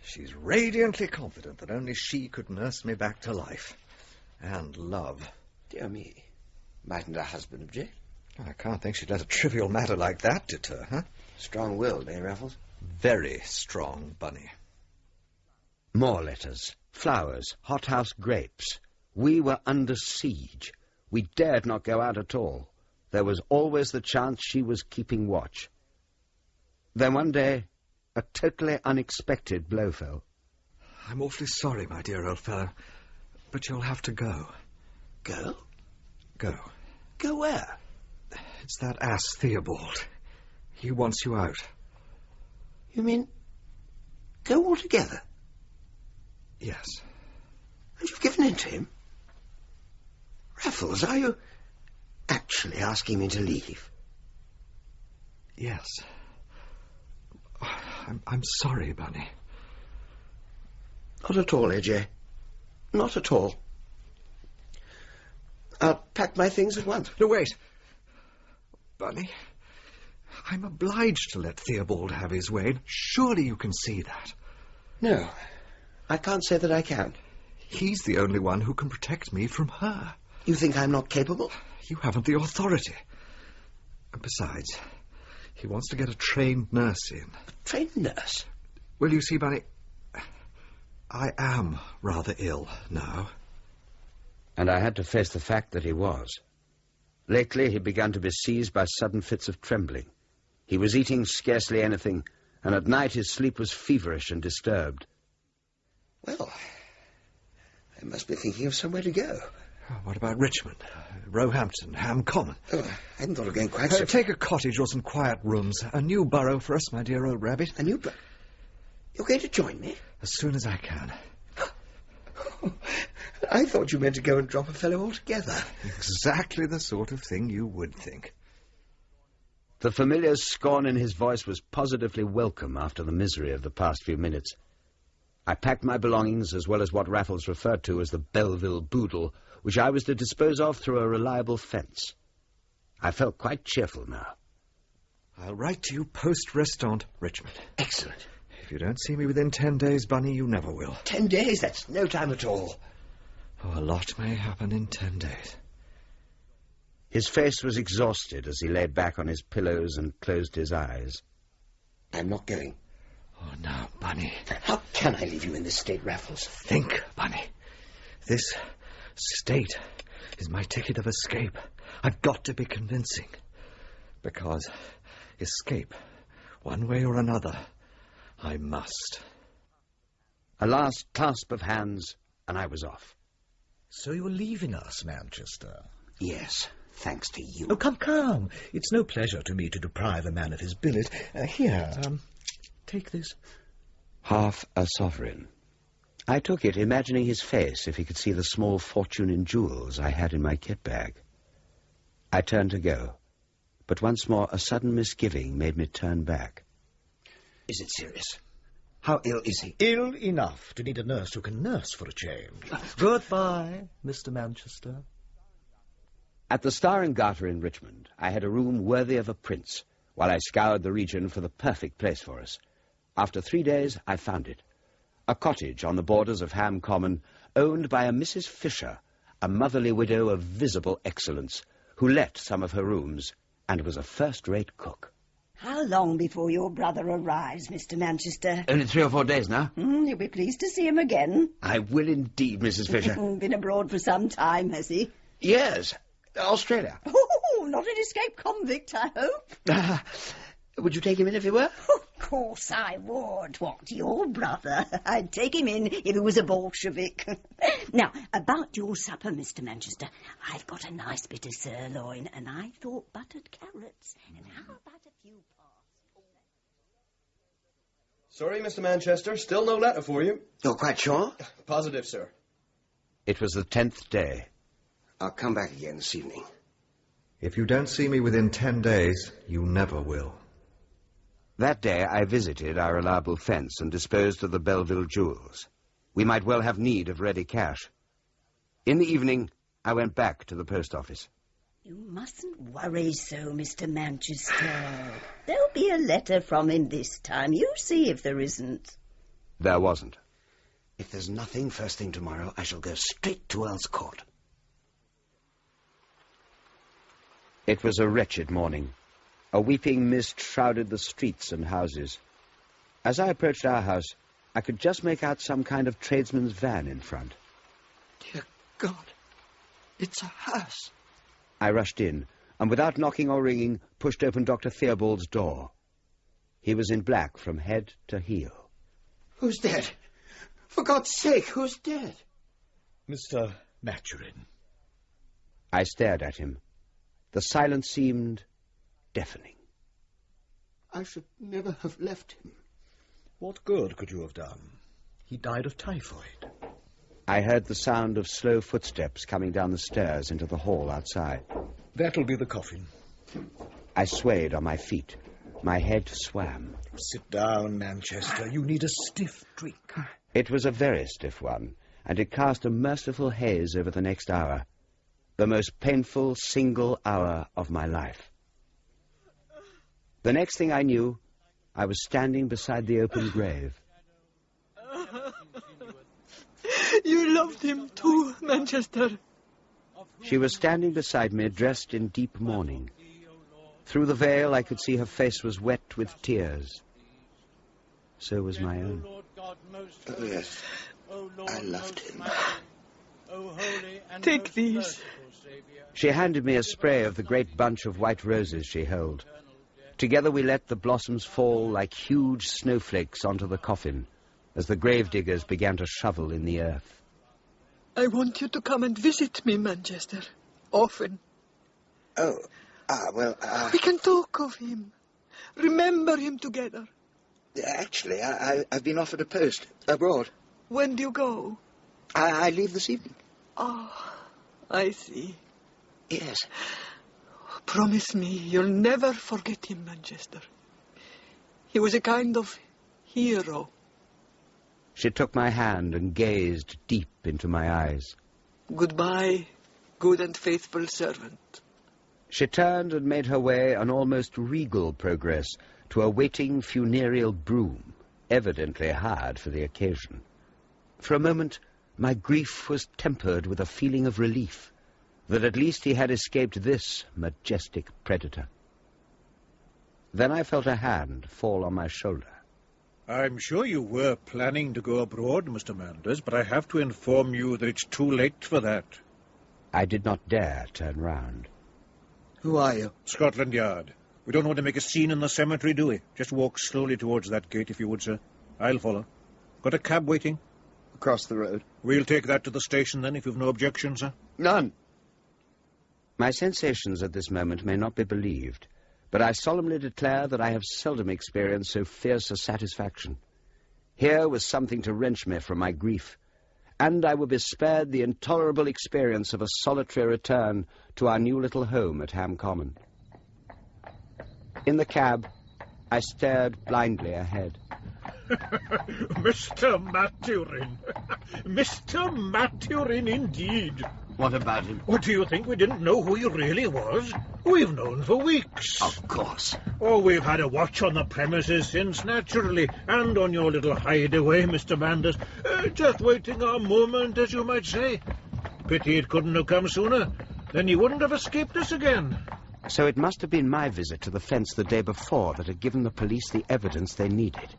She's radiantly confident that only she could nurse me back to life. And love. Dear me. Mightn't her husband object? I can't think she'd let a trivial matter like that deter her. Strong-willed, eh, Raffles? Very strong, Bunny. More letters, flowers, hothouse grapes. We were under siege. We dared not go out at all. There was always the chance she was keeping watch. Then one day, a totally unexpected blow fell. I'm awfully sorry, my dear old fellow, but you'll have to go. Go? Go. Go where? It's that ass Theobald. He wants you out. You mean go altogether? Yes. And you've given in to him? Raffles, are you actually asking me to leave? Yes. I'm sorry, Bunny. Not at all, AJ. Not at all. I'll pack my things at once. No, wait. Bunny, I'm obliged to let Theobald have his way. Surely you can see that. No. I can't say that I can. He's the only one who can protect me from her. You think I'm not capable? You haven't the authority. And besides, he wants to get a trained nurse in. A trained nurse? Well, you see, Bunny, I am rather ill now. And I had to face the fact that he was. Lately, he began to be seized by sudden fits of trembling. He was eating scarcely anything, and at night his sleep was feverish and disturbed. Well, I must be thinking of somewhere to go. What about Richmond, Roehampton, Ham Common? Oh, I hadn't thought of going quite so... Take a cottage or some quiet rooms. A new burrow for us, my dear old rabbit. A new burrow? You're going to join me? As soon as I can. I thought you meant to go and drop a fellow altogether. Exactly the sort of thing you would think. The familiar scorn in his voice was positively welcome after the misery of the past few minutes. I packed my belongings as well as what Raffles referred to as the Belleville boodle, which I was to dispose of through a reliable fence. I felt quite cheerful now. I'll write to you post-restant, Richmond. Excellent. If you don't see me within 10 days, Bunny, you never will. 10 days? That's no time at all. Oh, a lot may happen in 10 days. His face was exhausted as he lay back on his pillows and closed his eyes. I'm not going. Oh, now, Bunny. How can I leave you in this state, Raffles? Think, Bunny. This state is my ticket of escape. I've got to be convincing. Because escape, one way or another, I must. A last clasp of hands, and I was off. So you're leaving us, Manchester? Yes, thanks to you. Oh, come. It's no pleasure to me to deprive a man of his billet. Here, take this. Half a sovereign. I took it, imagining his face if he could see the small fortune in jewels I had in my kit bag. I turned to go, but once more a sudden misgiving made me turn back. Is it serious? How ill is he? Ill enough to need a nurse who can nurse for a change. Goodbye, Mr. Manchester. At the Star and Garter in Richmond, I had a room worthy of a prince, while I scoured the region for the perfect place for us. After 3 days, I found it. A cottage on the borders of Ham Common, owned by a Mrs. Fisher, a motherly widow of visible excellence, who let some of her rooms, and was a first-rate cook. How long before your brother arrives, Mr. Manchester? Only 3 or 4 days now. You'll be pleased to see him again. I will indeed, Mrs. Fisher. Been abroad for some time, has he? Yes. Australia. Oh, not an escaped convict, I hope. Would you take him in if he were? Of course I would. What, your brother? I'd take him in if he was a Bolshevik. Now, about your supper, Mr. Manchester, I've got a nice bit of sirloin, and I thought buttered carrots. And how about a few parsley? Sorry, Mr. Manchester, still no letter for you. You're quite sure? Positive, sir. It was the 10th day. I'll come back again this evening. If you don't see me within 10 days, you never will. That day I visited our reliable fence and disposed of the Belleville jewels. We might well have need of ready cash. In the evening, I went back to the post office. You mustn't worry so, Mr. Manchester. There'll be a letter from him this time. You see if there isn't. There wasn't. If there's nothing first thing tomorrow, I shall go straight to Earl's Court. It was a wretched morning. A weeping mist shrouded the streets and houses. As I approached our house, I could just make out some kind of tradesman's van in front. Dear God, it's a house. I rushed in, and without knocking or ringing, pushed open Dr. Theobald's door. He was in black from head to heel. Who's dead? For God's sake, who's dead? Mr. Maturin. I stared at him. The silence seemed deafening. I should never have left him. What good could you have done? He died of typhoid. I heard the sound of slow footsteps coming down the stairs into the hall outside. That'll be the coffin. I swayed on my feet. My head swam. Sit down, Manchester. You need a stiff drink. It was a very stiff one, and it cast a merciful haze over the next hour. The most painful single hour of my life. The next thing I knew, I was standing beside the open grave. You loved him too, Manchester. She was standing beside me, dressed in deep mourning. Through the veil, I could see her face was wet with tears. So was my own. Oh, yes. I loved him. Take these. She handed me a spray of the great bunch of white roses she held. Together we let the blossoms fall like huge snowflakes onto the coffin as the gravediggers began to shovel in the earth. I want you to come and visit me, Manchester. Often. Oh, well... We can talk of him. Remember him together. Actually, I've been offered a post abroad. When do you go? I leave this evening. Oh, I see. Yes. Promise me you'll never forget him, Manchester. He was a kind of hero. She took my hand and gazed deep into my eyes. Goodbye, good and faithful servant. She turned and made her way, an almost regal progress, to a waiting funereal broom, evidently hired for the occasion. For a moment, my grief was tempered with a feeling of relief that at least he had escaped this majestic predator. Then I felt a hand fall on my shoulder. I'm sure you were planning to go abroad, Mr. Manders, but I have to inform you that it's too late for that. I did not dare turn round. Who are you? Scotland Yard. We don't want to make a scene in the cemetery, do we? Just walk slowly towards that gate, if you would, sir. I'll follow. Got a cab waiting? Across the road. We'll take that to the station, then, if you've no objection, sir. None. My sensations at this moment may not be believed, but I solemnly declare that I have seldom experienced so fierce a satisfaction. Here was something to wrench me from my grief, and I would be spared the intolerable experience of a solitary return to our new little home at Ham Common. In the cab, I stared blindly ahead. Mr. Maturin. Mr. Maturin, indeed. What about him? What, do you think we didn't know who he really was? We've known for weeks. Of course. Oh, we've had a watch on the premises since, naturally, and on your little hideaway, Mr. Manders. Just waiting our moment, as you might say. Pity it couldn't have come sooner. Then he wouldn't have escaped us again. So it must have been my visit to the fence the day before that had given the police the evidence they needed.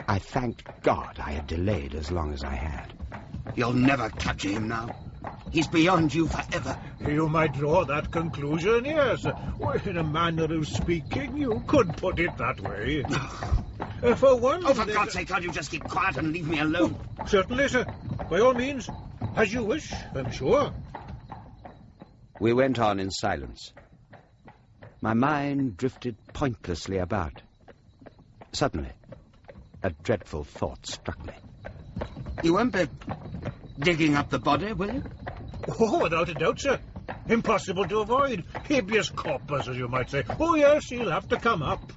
I thanked God I had delayed as long as I had. You'll never capture him now. He's beyond you forever. You might draw that conclusion, yes. In a manner of speaking, you could put it that way. For one... Oh, for God's sake, can't you just keep quiet and leave me alone? Certainly, sir. By all means. As you wish, I'm sure. We went on in silence. My mind drifted pointlessly about. Suddenly, a dreadful thought struck me. You won't be digging up the body, will you? Oh, without a doubt, sir. Impossible to avoid. Habeas corpus, as you might say. Oh, yes, he'll have to come up.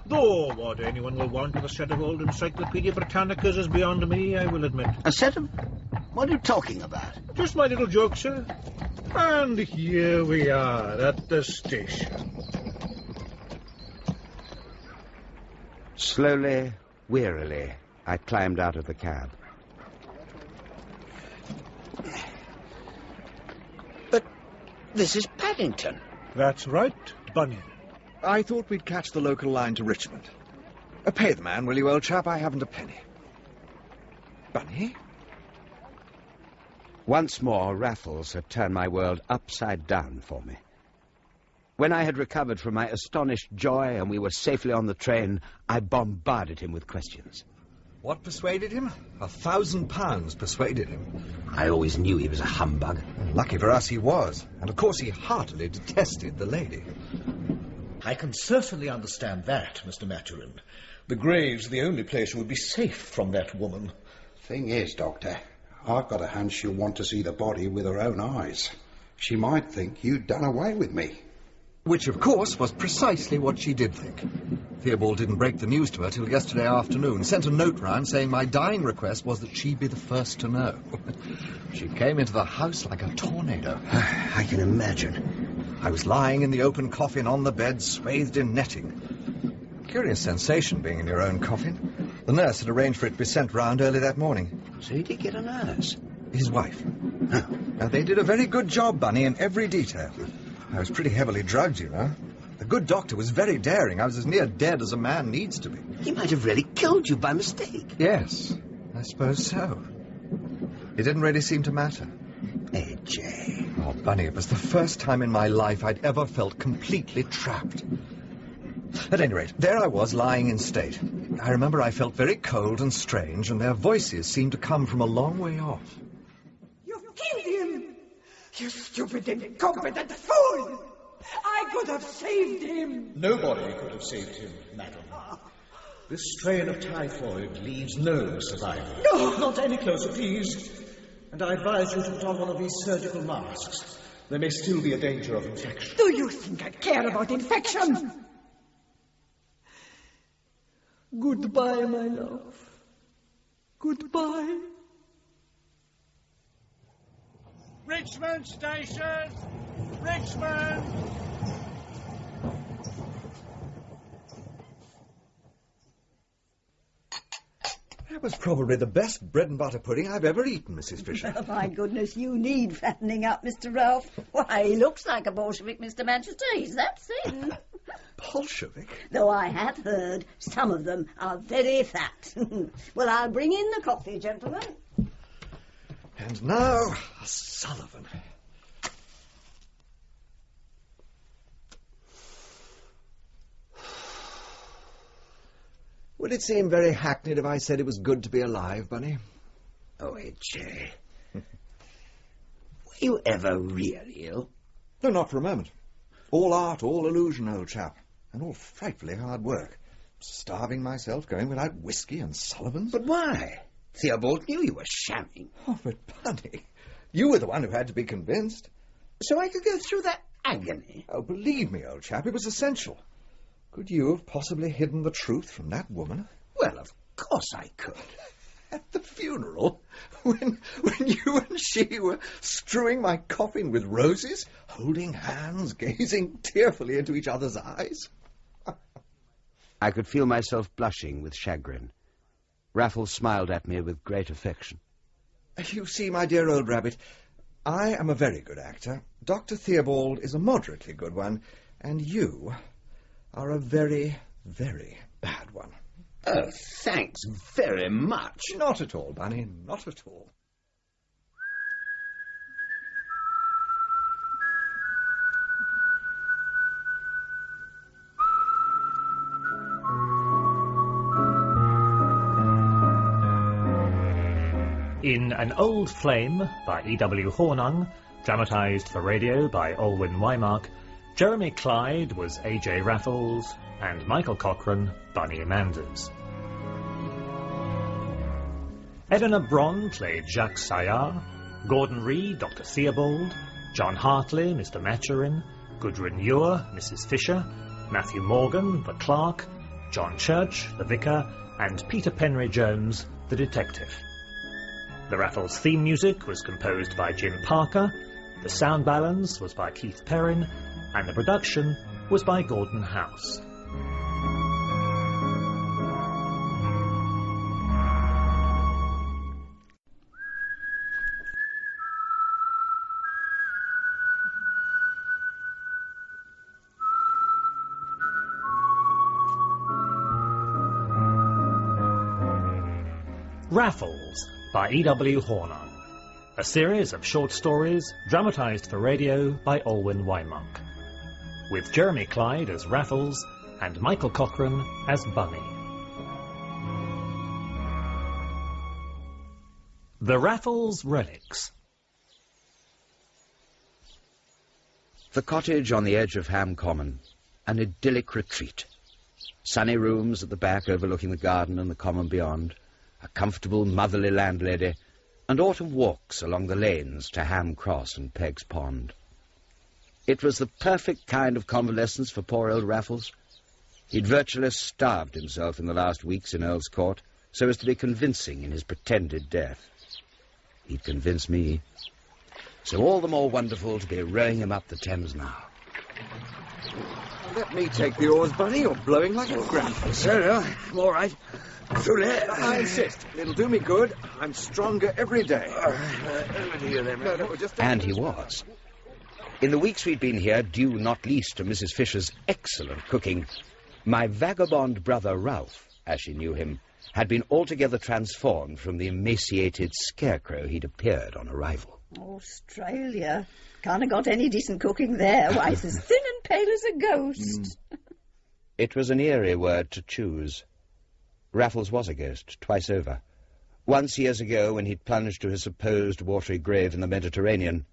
Though what anyone will want with a set of old Encyclopedia Britannicas is beyond me, I will admit. A set of... What are you talking about? Just my little joke, sir. And here we are at the station. Slowly, wearily, I climbed out of the cab. But this is Paddington. That's right, Bunny. I thought we'd catch the local line to Richmond. Pay the man, will you, old chap? I haven't a penny. Bunny? Once more, Raffles had turned my world upside down for me. When I had recovered from my astonished joy and we were safely on the train, I bombarded him with questions. What persuaded him? £1,000 persuaded him. I always knew he was a humbug. Lucky for us he was. And of course he heartily detested the lady. I can certainly understand that, Mr. Maturin. The grave's the only place you would be safe from that woman. Thing is, Doctor, I've got a hunch she'll want to see the body with her own eyes. She might think you'd done away with me. Which, of course, was precisely what she did think. Theobald didn't break the news to her till yesterday afternoon. Sent a note round saying my dying request was that she be the first to know. She came into the house like a tornado. I can imagine. I was lying in the open coffin on the bed, swathed in netting. Curious sensation being in your own coffin. The nurse had arranged for it to be sent round early that morning. So he did get a nurse. His wife. Now, they did a very good job, Bunny, in every detail. I was pretty heavily drugged, you know. The good doctor was very daring. I was as near dead as a man needs to be. He might have really killed you by mistake. Yes, I suppose so. It didn't really seem to matter. AJ. Oh, Bunny, it was the first time in my life I'd ever felt completely trapped. At any rate, there I was, lying in state. I remember I felt very cold and strange, and their voices seemed to come from a long way off. You've killed him! You stupid, incompetent fool! I could have saved him! Nobody could have saved him, madam. This strain of typhoid leaves no survivor. No! Not any closer, please. And I advise you to put on one of these surgical masks. There may still be a danger of infection. Do you think I care about infection? Goodbye, my love. Goodbye. Richmond Station! Richmond! That was probably the best bread and butter pudding I've ever eaten, Mrs. Fisher. Oh, my goodness, you need fattening up, Mr. Ralph. Why, he looks like a Bolshevik, Mr. Manchester. He's that thin. Bolshevik? Though I have heard some of them are very fat. Well, I'll bring in the coffee, gentlemen. And now, a Sullivan. Would it seem very hackneyed if I said it was good to be alive, Bunny? Oh, AJ. Were you ever really ill? No, not for a moment. All art, all illusion, old chap. And all frightfully hard work. Starving myself, going without whiskey and Sullivans. But why? Theobald knew you were shamming. Oh, but Bunny, you were the one who had to be convinced. So I could go through that agony? Oh, believe me, old chap, it was essential. Could you have possibly hidden the truth from that woman? Well, of course I could. At the funeral? When you and she were strewing my coffin with roses, holding hands, gazing tearfully into each other's eyes? I could feel myself blushing with chagrin. Raffles smiled at me with great affection. You see, my dear old rabbit, I am a very good actor. Dr. Theobald is a moderately good one, and you are a very, very bad one. Oh, thanks very much. Not at all, Bunny, not at all. In An Old Flame by E.W. Hornung, dramatised for radio by Olwyn Wymark, Jeremy Clyde was A.J. Raffles, and Michael Cochrane, Bunny Manders. Eleanor Bron played Jacques Saillard, Gordon Reid, Dr. Theobald, John Hartley, Mr. Maturin, Gudrun, Mrs. Fisher, Matthew Morgan, the clerk, John Church, the vicar, and Peter Penry-Jones, the detective. The Raffles theme music was composed by Jim Parker, the sound balance was by Keith Perrin, and the production was by Gordon House. Raffles by E.W. Hornung, a series of short stories dramatised for radio by Olwyn Wymark, with Jeremy Clyde as Raffles and Michael Cochrane as Bunny. The Raffles Relics. The cottage on the edge of Ham Common, an idyllic retreat. Sunny rooms at the back overlooking the garden and the common beyond, a comfortable motherly landlady, and autumn walks along the lanes to Ham Cross and Pegg's Pond. It was the perfect kind of convalescence for poor old Raffles. He'd virtually starved himself in the last weeks in Earl's Court so as to be convincing in his pretended death. He'd convince me. So all the more wonderful to be rowing him up the Thames now. Let me take the oars, Bunny. You're blowing like a grampus. I'm all right. Through there. I insist. It'll do me good. I'm stronger every day. And he was. In the weeks we'd been here, due not least to Mrs. Fisher's excellent cooking, my vagabond brother Ralph, as she knew him, had been altogether transformed from the emaciated scarecrow he'd appeared on arrival. Australia. Can't have got any decent cooking there. Why, it's as thin and pale as a ghost. It was an eerie word to choose. Raffles was a ghost, twice over. Once years ago when he'd plunged to his supposed watery grave in the Mediterranean,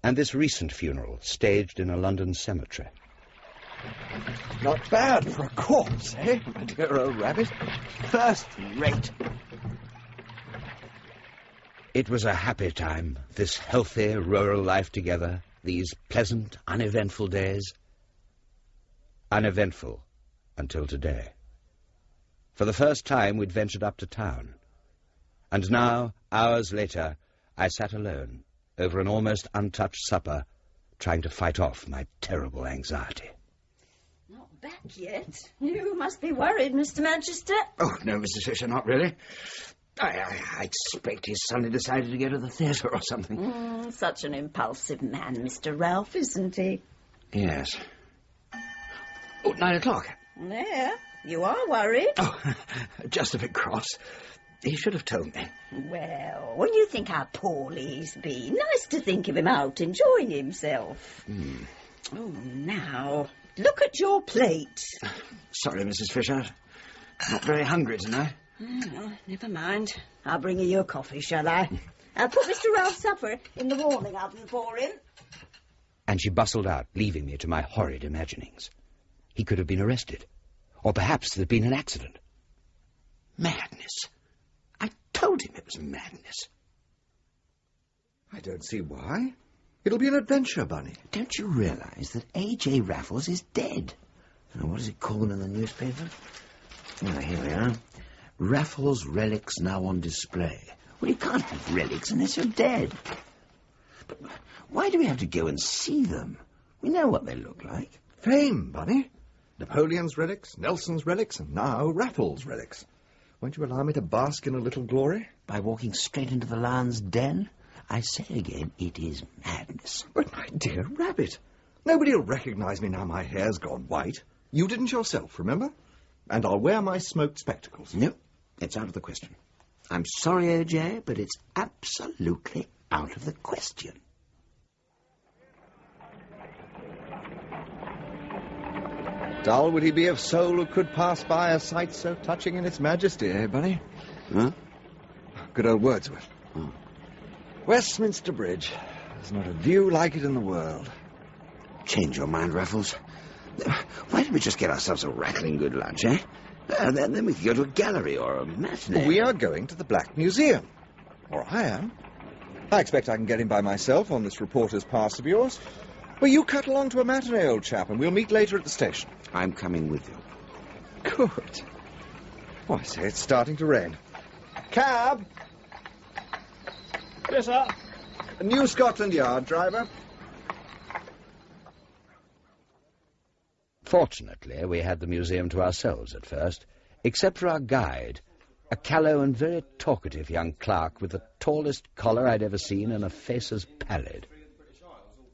and this recent funeral staged in a London cemetery. Not bad for a corpse, eh, my dear old rabbit? First rate. It was a happy time, this healthy rural life together, these pleasant, uneventful days. Uneventful until today. For the first time we'd ventured up to town. And now, hours later, I sat alone, over an almost untouched supper, trying to fight off my terrible anxiety. Not back yet. You must be worried, Mr. Manchester. Oh, no, Mrs. Fisher, not really. I expect his son had decided to go to the theatre or something. Such an impulsive man, Mr. Ralph, isn't he? Yes. Oh, 9 o'clock. Yeah, you are worried. Oh, just a bit cross. He should have told me. Well, when you think how poorly he's been, nice to think of him out enjoying himself. Oh, now, look at your plate. Sorry, Mrs. Fisher. Not very hungry tonight. Oh, never mind. I'll bring you your coffee, shall I? I'll put Mr. Ralph's supper in the warming oven for him. And she bustled out, leaving me to my horrid imaginings. He could have been arrested. Or perhaps there'd been an accident. Madness. I told him it was madness. I don't see why. It'll be an adventure, Bunny. Don't you realise that A.J. Raffles is dead? Oh, what is it called in the newspaper? Oh, here we are. Raffles' relics now on display. Well, you can't have relics unless you're dead. But why do we have to go and see them? We know what they look like. Fame, Bunny. Napoleon's relics, Nelson's relics, and now Raffles' relics. Won't you allow me to bask in a little glory? By walking straight into the lion's den? I say again, it is madness. But, my dear rabbit, nobody'll recognise me now my hair's gone white. You didn't yourself, remember? And I'll wear my smoked spectacles. No, it's out of the question. I'm sorry, O.J., but it's absolutely out of the question. Dull would he be of soul who could pass by a sight so touching in its majesty, eh, Bunny? Huh? Good old Wordsworth. Oh. Westminster Bridge. There's not a view like it in the world. Change your mind, Raffles. Why don't we just get ourselves a rattling good lunch, eh? Then we could go to a gallery or a matinee. We are going to the Black Museum. Or I am. I expect I can get in by myself on this reporter's pass of yours. Well, you cut along to a matinee, old chap, and we'll meet later at the station. I'm coming with you. Good. Oh, I say, it's starting to rain. Cab! Yes, sir. New Scotland Yard, driver. Fortunately, we had the museum to ourselves at first, except for our guide, a callow and very talkative young clerk with the tallest collar I'd ever seen and a face as pallid.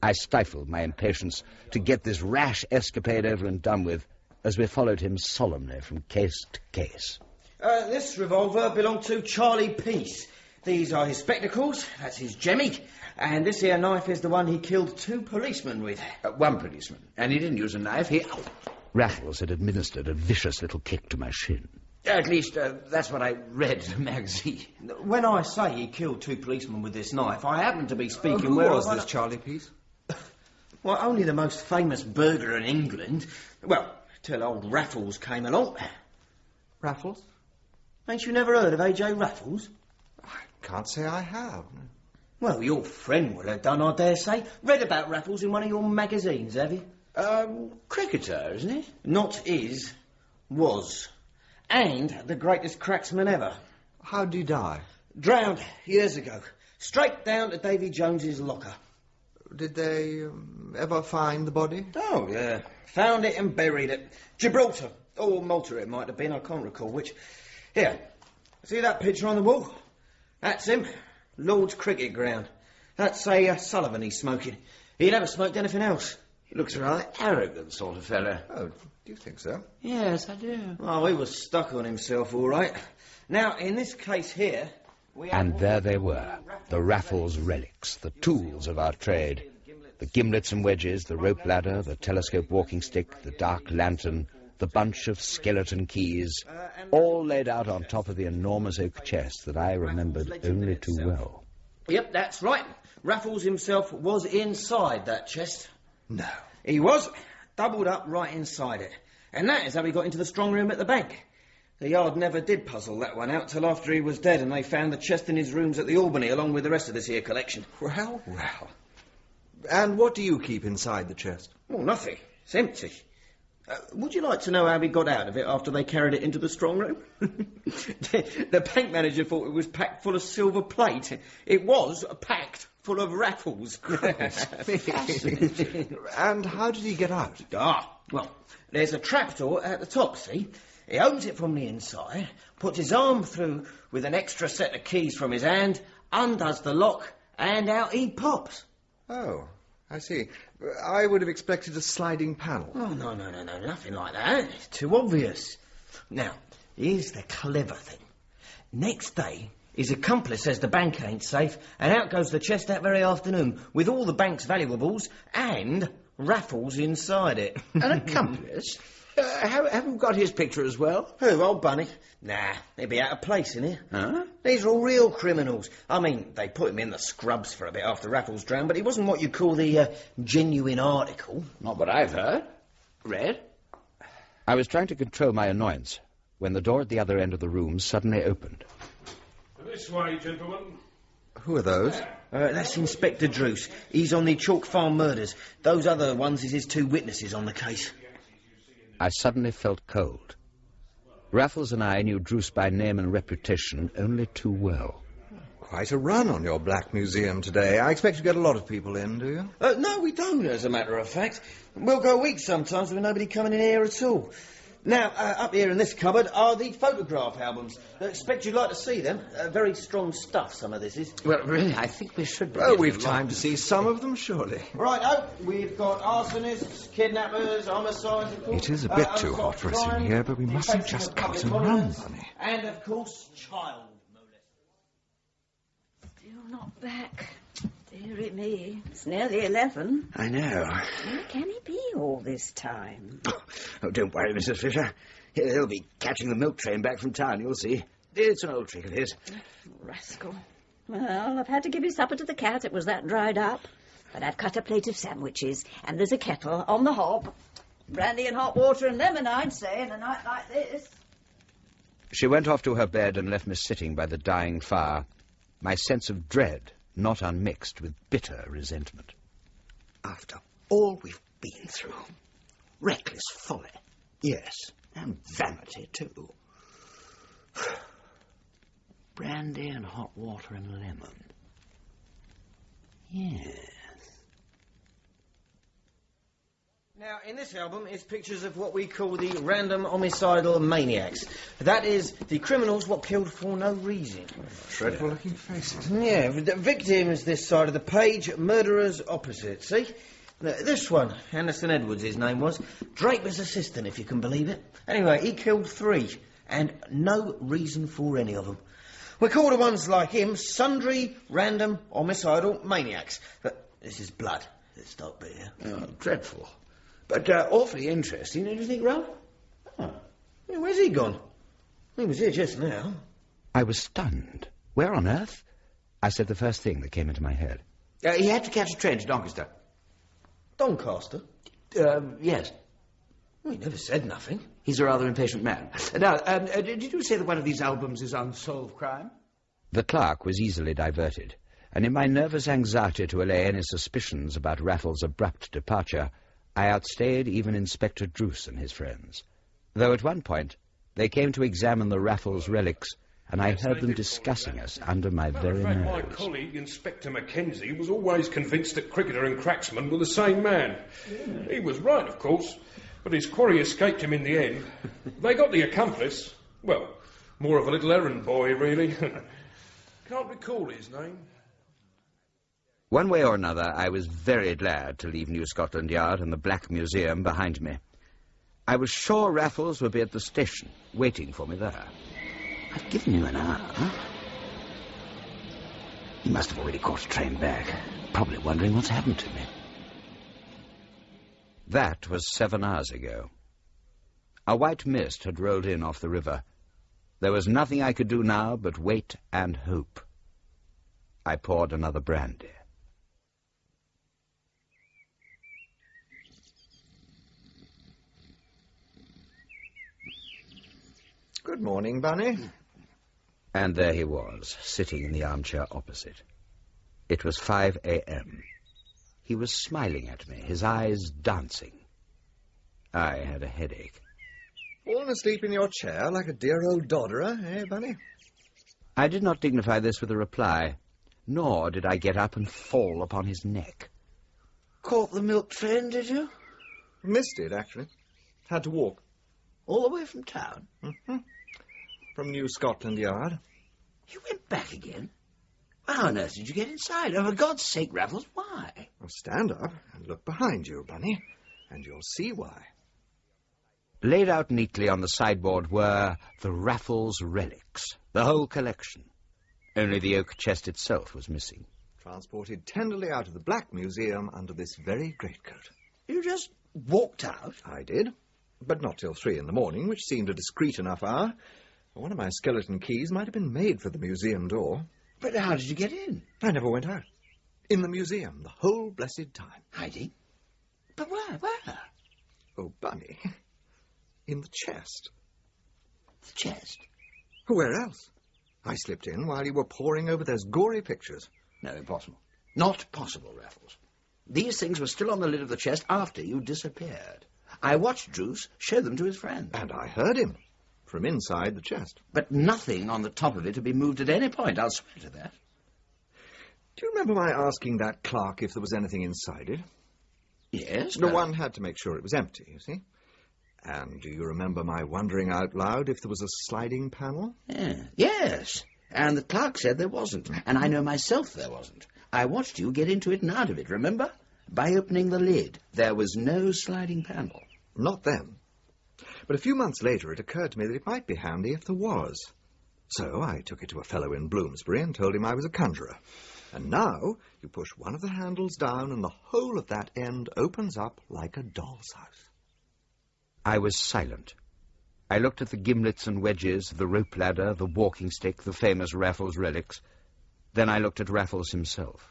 I stifled my impatience to get this rash escapade over and done with as we followed him solemnly from case to case. This revolver belonged to Charlie Peace. These are his spectacles, that's his jemmy, and this here knife is the one he killed 2 policemen with. One policeman. And he didn't use a knife, he... Raffles had administered a vicious little kick to my shin. At least, that's what I read in the magazine. When I say he killed 2 policemen with this knife, I happen to be speaking... Who was this Charlie Peace? Well, only the most famous burglar in England. Well, till old Raffles came along. Raffles? Ain't you never heard of A.J. Raffles? I can't say I have. Well, your friend will have done, I dare say. Read about Raffles in one of your magazines, have you? Cricketer, isn't he? Not is. Was. And the greatest cracksman ever. How'd he die? Drowned years ago. Straight down to Davy Jones's locker. Did they ever find the body? Oh, yeah. Found it and buried it. Gibraltar. Or Malta it might have been, I can't recall which. Here, see that picture on the wall? That's him. Lord's cricket ground. That's a Sullivan he's smoking. He never smoked anything else. He looks a rather arrogant sort of fellow. Oh, do you think so? Yes, I do. Oh, he was stuck on himself, all right. Now, in this case here... And there they were, the Raffles relics, the tools of our trade. The gimlets and wedges, the rope ladder, the telescope walking stick, the dark lantern, the bunch of skeleton keys, all laid out on top of the enormous oak chest that I remembered only too well. Yep, that's right. Raffles himself was inside that chest. No. He was, doubled up right inside it. And that is how he got into the strong room at the bank. The Yard never did puzzle that one out till after he was dead and they found the chest in his rooms at the Albany along with the rest of this here collection. Well. And what do you keep inside the chest? Oh, nothing. It's empty. Would you like to know how he got out of it after they carried it into the strong room? The bank manager thought it was packed full of silver plate. It was packed full of Raffles. And how did he get out? Well, there's a trapdoor at the top, see? He opens it from the inside, puts his arm through with an extra set of keys from his hand, undoes the lock, and out he pops. Oh, I see. I would have expected a sliding panel. Oh, no, nothing like that. It's too obvious. Now, here's the clever thing. Next day, his accomplice says the bank ain't safe, and out goes the chest that very afternoon, with all the bank's valuables and Raffles inside it. An accomplice? Have you got his picture as well? Who, old Bunny? Nah, he'd be out of place in here. Huh? These are all real criminals. I mean, they put him in the scrubs for a bit after Raffles drowned, but he wasn't what you'd call the genuine article. Not what I've heard. Read? I was trying to control my annoyance when the door at the other end of the room suddenly opened. This way, gentlemen. Who are those? That's Inspector Druce. He's on the Chalk Farm murders. Those other ones is his two witnesses on the case. I suddenly felt cold. Raffles and I knew Druce by name and reputation only too well. Quite a run on your Black Museum today. I expect you get a lot of people in, do you? No, we don't, as a matter of fact. We'll go weeks sometimes with nobody coming in here at all. Now, up here in this cupboard are the photograph albums. I expect you'd like to see them. Very strong stuff, some of this is. Well, really, I think we should be. Oh, we've time to see some of them, surely. Right, we've got arsonists, kidnappers, homicides, of course. It is a bit too hot for us in here, but we mustn't just cut and run, Bunny. And, of course, child molesters. Still not back. Dearie me, it's nearly 11. I know. Where can he be all this time? Oh, don't worry, Mrs. Fisher. He'll be catching the milk train back from town, you'll see. It's an old trick of his. Rascal. Well, I've had to give his supper to the cat. It was that dried up. But I've cut a plate of sandwiches, and there's a kettle on the hob. Brandy and hot water and lemon, I'd say, in a night like this. She went off to her bed and left me sitting by the dying fire, my sense of dread not unmixed with bitter resentment. After all we've been through, reckless folly, yes, and vanity, too. Brandy and hot water and lemon. Yes. Now, in this album is pictures of what we call the random homicidal maniacs. That is, the criminals what killed for no reason. Dreadful-looking faces. Yeah, the victims this side of the page, murderers opposite, see? Now, this one, Anderson Edwards, his name was. Draper's assistant, if you can believe it. Anyway, he killed 3, and no reason for any of them. We call the ones like him sundry random homicidal maniacs. But this is blood. Let's stop here. Oh, dreadful. But awfully interesting, don't you think, Ralph? Oh. Yeah, where's he gone? He was here just now. I was stunned. Where on earth? I said the first thing that came into my head. He had to catch a train to Doncaster. Doncaster? Yes. Well, he never said nothing. He's a rather impatient man. Now, did you say that one of these albums is unsolved crime? The clerk was easily diverted, and in my nervous anxiety to allay any suspicions about Raffles' abrupt departure, I outstayed even Inspector Druce and his friends, though at one point they came to examine the Raffles relics and I heard them discussing us under my very nose. My colleague, Inspector Mackenzie, was always convinced that cricketer and cracksman were the same man. He was right, of course, but his quarry escaped him in the end. They got the accomplice. Well, more of a little errand boy, really. Can't recall his name. One way or another, I was very glad to leave New Scotland Yard and the Black Museum behind me. I was sure Raffles would be at the station, waiting for me there. I've given you an hour. He must have already caught a train back, probably wondering what's happened to me. That was 7 hours ago. A white mist had rolled in off the river. There was nothing I could do now but wait and hope. I poured another brandy. Good morning, Bunny. And there he was, sitting in the armchair opposite. It was 5 a.m. He was smiling at me, his eyes dancing. I had a headache. Fallen asleep in your chair like a dear old dodderer, eh, Bunny? I did not dignify this with a reply, nor did I get up and fall upon his neck. Caught the milk train, did you? Missed it, actually. Had to walk. All the way from town? Mm-hmm. From New Scotland Yard. You went back again? How on earth did you get inside? Oh, for God's sake, Raffles, why? Well, stand up and look behind you, Bunny, and you'll see why. Laid out neatly on the sideboard were the Raffles relics, the whole collection. Only the oak chest itself was missing. Transported tenderly out of the Black Museum under this very greatcoat. You just walked out? I did, but not till 3 in the morning, which seemed a discreet enough hour. One of my skeleton keys might have been made for the museum door. But how did you get in? I never went out. In the museum, the whole blessed time. Hiding? But where? Where? Oh, Bunny. In the chest. The chest? Where else? I slipped in while you were poring over those gory pictures. No, impossible. Not possible, Raffles. These things were still on the lid of the chest after you disappeared. I watched Druce show them to his friend. And I heard him. From inside the chest. But nothing on the top of it had been moved at any point, I'll swear to that. Do you remember my asking that clerk if there was anything inside it? Yes. No one had to make sure it was empty, you see. And do you remember my wondering out loud if there was a sliding panel? Yeah. Yes. And the clerk said there wasn't. And I know myself there wasn't. I watched you get into it and out of it, remember? By opening the lid. There was no sliding panel. Not then. But a few months later it occurred to me that it might be handy if there was. So I took it to a fellow in Bloomsbury and told him I was a conjurer. And now you push one of the handles down and the whole of that end opens up like a doll's house. I was silent. I looked at the gimlets and wedges, the rope ladder, the walking stick, the famous Raffles relics. Then I looked at Raffles himself.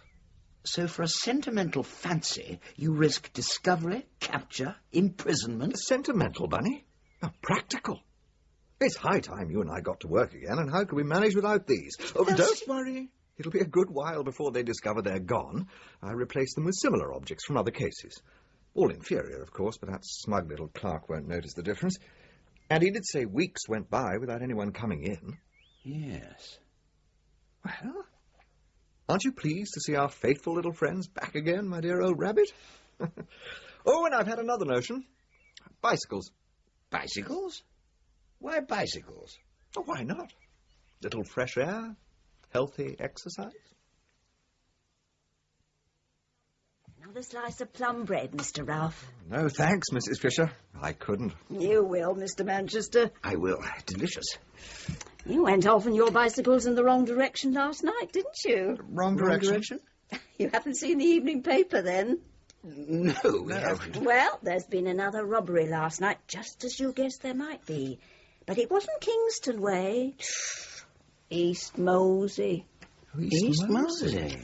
So for a sentimental fancy, you risk discovery, capture, imprisonment? Sentimental, Bunny? Oh, practical. It's high time you and I got to work again, and how can we manage without these? Oh, don't worry. It'll be a good while before they discover they're gone. I replace them with similar objects from other cases. All inferior, of course, but that smug little clerk won't notice the difference. And he did say weeks went by without anyone coming in. Yes. Well, aren't you pleased to see our faithful little friends back again, my dear old rabbit? Oh, and I've had another notion. Bicycles. Bicycles? Why bicycles? Oh, why not? Little fresh air, healthy exercise. Another slice of plum bread, Mr. Ralph. No, thanks, Mrs. Fisher. I couldn't. You will, Mr. Manchester. I will. Delicious. You went off on your bicycles in the wrong direction last night, didn't you? Wrong direction? You haven't seen the evening paper, then? No, we haven't. Well, there's been another robbery last night, just as you guessed there might be. But it wasn't Kingston way. East Mosey. East Mosey?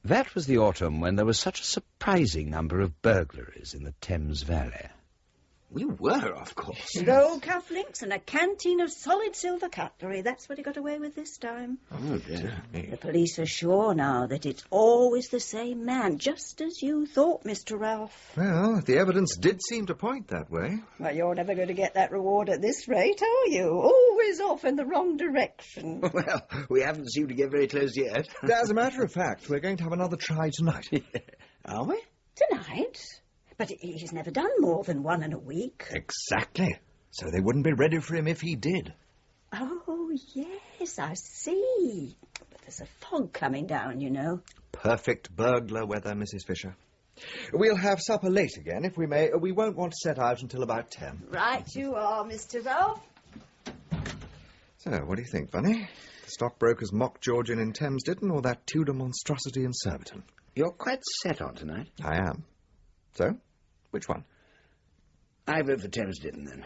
That was the autumn when there was such a surprising number of burglaries in the Thames Valley. We were, of course. Gold cufflinks and a canteen of solid silver cutlery. That's what he got away with this time. Oh, dear me. The police are sure now that it's always the same man, just as you thought, Mr. Ralph. Well, the evidence did seem to point that way. Well, you're never going to get that reward at this rate, are you? Always off in the wrong direction. Well, we haven't seemed to get very close yet. As a matter of fact, we're going to have another try tonight. Are we? Tonight? But he's never done more than one in a week. Exactly. So they wouldn't be ready for him if he did. Oh, yes, I see. But there's a fog coming down, you know. Perfect burglar weather, Mrs. Fisher. We'll have supper late again, if we may. We won't want to set out until about 10. Right you are, Mr. Ralph. So, what do you think, Bunny? The stockbroker's mock Georgian in Thames Ditton or that Tudor monstrosity in Surbiton? You're quite set on tonight. I am. So, which one? I vote for Thames Ditton, then.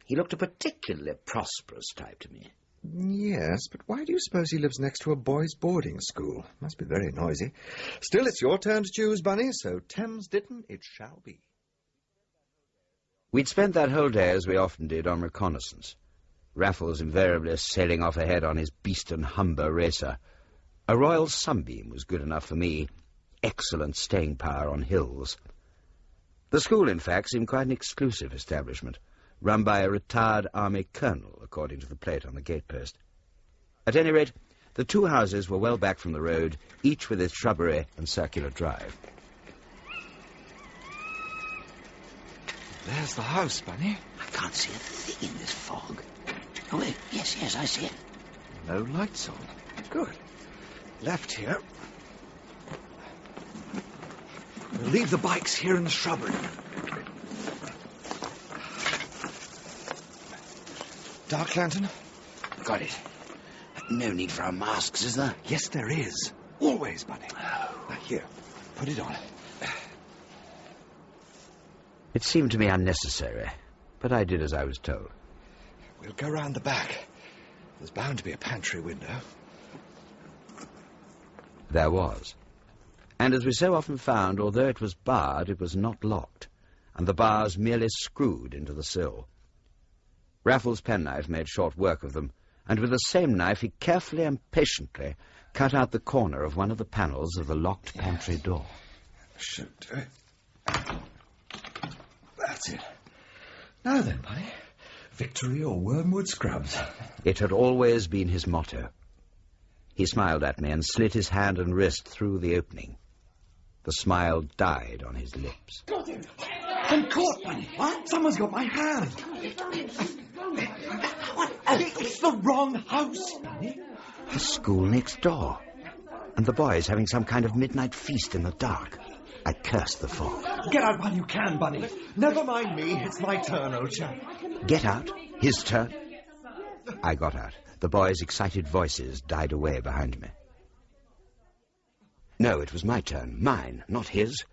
He looked a particularly prosperous type to me. Yes, but why do you suppose he lives next to a boys' boarding school? Must be very noisy. Still, it's your turn to choose, Bunny, so Thames Ditton it shall be. We'd spent that whole day, as we often did, on reconnaissance. Raffles invariably sailing off ahead on his Beeston Humber racer. A Royal Sunbeam was good enough for me. Excellent staying power on hills. The school, in fact, seemed quite an exclusive establishment, run by a retired army colonel, according to the plate on the gatepost. At any rate, the two houses were well back from the road, each with its shrubbery and circular drive. There's the house, Bunny. I can't see a thing in this fog. Oh, wait, yes, I see it. No lights on. Good. Left here. We'll leave the bikes here in the shrubbery. Dark lantern? Got it. No need for our masks, is there? Yes, there is. Always, Bunny. Here, put it on. It seemed to me unnecessary, but I did as I was told. We'll go round the back. There's bound to be a pantry window. There was. And as we so often found, although it was barred, it was not locked, and the bars merely screwed into the sill. Raffles' penknife made short work of them, and with the same knife he carefully and patiently cut out the corner of one of the panels of the locked pantry door. Should do it. That's it. Now then, Bunny. Victory or wormwood scrubs? It had always been his motto. He smiled at me and slid his hand and wrist through the opening. The smile died on his lips. Got him! I'm caught, Bunny. What? Someone's got my hand. It's the wrong house, Bunny. The school next door. And the boys having some kind of midnight feast in the dark. I cursed the fog. Get out while you can, Bunny. Never mind me. It's my turn, old chap. Get out? His turn? I got out. The boys' excited voices died away behind me. No, it was my turn. Mine, not his.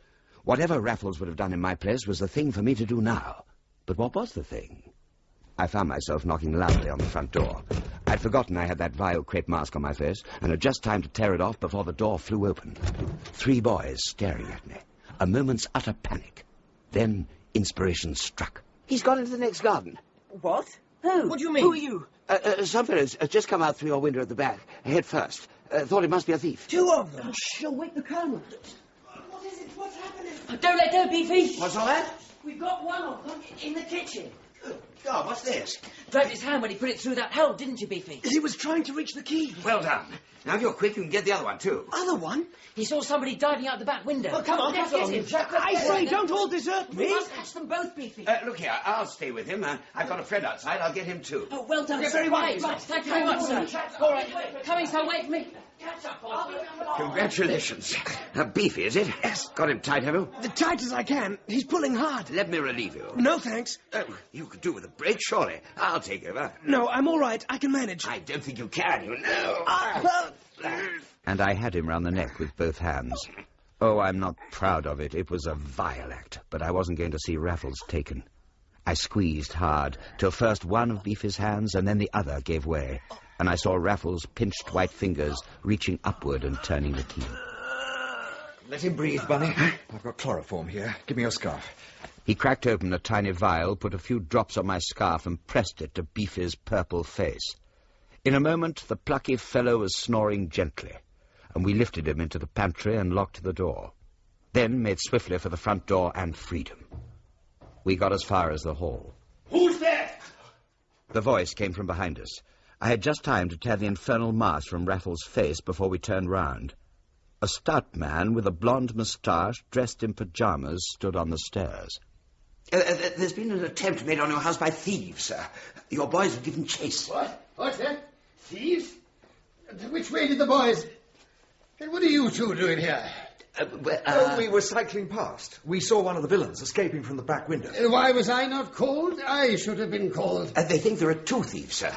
Whatever Raffles would have done in my place was the thing for me to do now. But what was the thing? I found myself knocking loudly on the front door. I'd forgotten I had that vile crepe mask on my face, and had just time to tear it off before the door flew open. 3 boys staring at me. A moment's utter panic. Then inspiration struck. He's gone into the next garden. What? Who? What do you mean? Who are you? Some fellows has just come out through your window at the back, head first. Thought it must be a thief. 2 of them. She'll wake the colonel. What is it? What's happening? Don't let go, Beefy. What's all that? We've got one of them in the kitchen. God, what's this? Dragged his hand when he put it through that hole, didn't you, Beefy? He was trying to reach the key. Well done. Now, if you're quick, you can get the other one, too. Other one? He saw somebody diving out the back window. Well, come on, let's get get on, him. Jacques. I say, don't all desert me. We must catch them both, Beefy. Look here, I'll stay with him. I've got a friend outside. I'll get him, too. Oh, well done, Yeah, sir. very well. Right, thank you very much, sir. All right, coming, so wait for me. Catch up, boys. Congratulations. Beefy, is it? Yes. Got him tight, have you? The tight as I can. He's pulling hard. Let me relieve you. No, thanks. You could do with a break, surely. I'll take over. No, I'm all right. I can manage. I don't think you can, you know. And I had him round the neck with both hands. Oh, I'm not proud of it. It was a vile act, but I wasn't going to see Raffles taken. I squeezed hard, till first one of Beefy's hands and then the other gave way, and I saw Raffles' pinched white fingers reaching upward and turning the key. Let him breathe, Bunny. I've got chloroform here. Give me your scarf. He cracked open a tiny vial, put a few drops on my scarf, and pressed it to Beefy's purple face. In a moment, the plucky fellow was snoring gently, and we lifted him into the pantry and locked the door. Then made swiftly for the front door and freedom. We got as far as the hall. Who's there? The voice came from behind us. I had just time to tear the infernal mask from Raffles' face before we turned round. A stout man with a blonde moustache, dressed in pyjamas, stood on the stairs. There's been an attempt made on your house by thieves, sir. Your boys have given chase. What? What's that? Thieves? Which way did the boys... And what are you two doing here? We were cycling past. We saw one of the villains escaping from the back window. Why was I not called? I should have been called. They think there are two thieves, sir.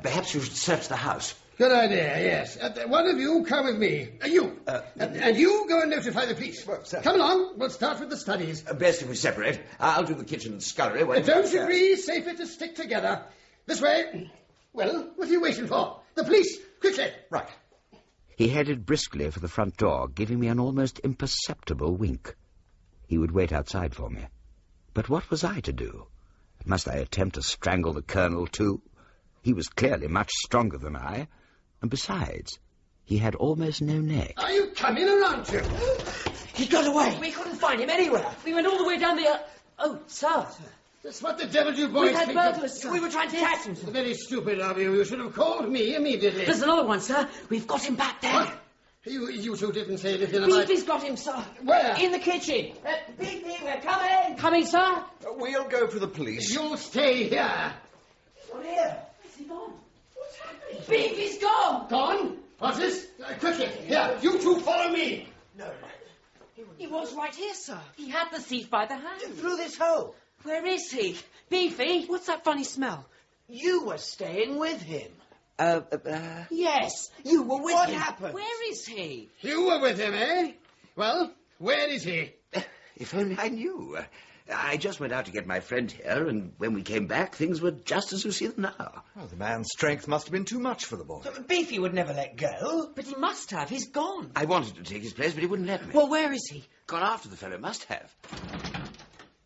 Perhaps you should search the house. Good idea, yes. One of you come with me. You. And you go and notify the police. Well, come along. We'll start with the studies. Best if we separate. I'll do the kitchen and scullery. Don't you agree? Safer to stick together. This way. Well, what are you waiting for? The police. Quickly. Right. He headed briskly for the front door, giving me an almost imperceptible wink. He would wait outside for me. But what was I to do? Must I attempt to strangle the Colonel, too? He was clearly much stronger than I, and besides, he had almost no neck. Are you coming around you? He got away. We couldn't find him anywhere. We went all the way down the... Oh, sir. That's what the devil you boys We had think burglars, sir. We were trying to catch him. Very stupid of you. You should have called me immediately. There's another one, sir. We've got him back there. What? You two didn't say anything about... Beefy's got him, sir. Where? In the kitchen. Beefy, we're coming. Coming, sir. We'll go for the police. You'll stay here. Not here. Where's he gone? What's happening? Beefy's gone. Gone? What's this? Quickly. Here, you two follow me. No. He was right here, sir. He had the thief by the hand. Through this hole. Where is he? Beefy, what's that funny smell? You were staying with him. Yes, you were with him. What happened? Where is he? You were with him, eh? Well, where is he? If only I knew. I just went out to get my friend here, and when we came back, things were just as you see them now. Oh, the man's strength must have been too much for the boy. Beefy would never let go. But he must have. He's gone. I wanted to take his place, but he wouldn't let me. Well, where is he? Gone after the fellow, must have.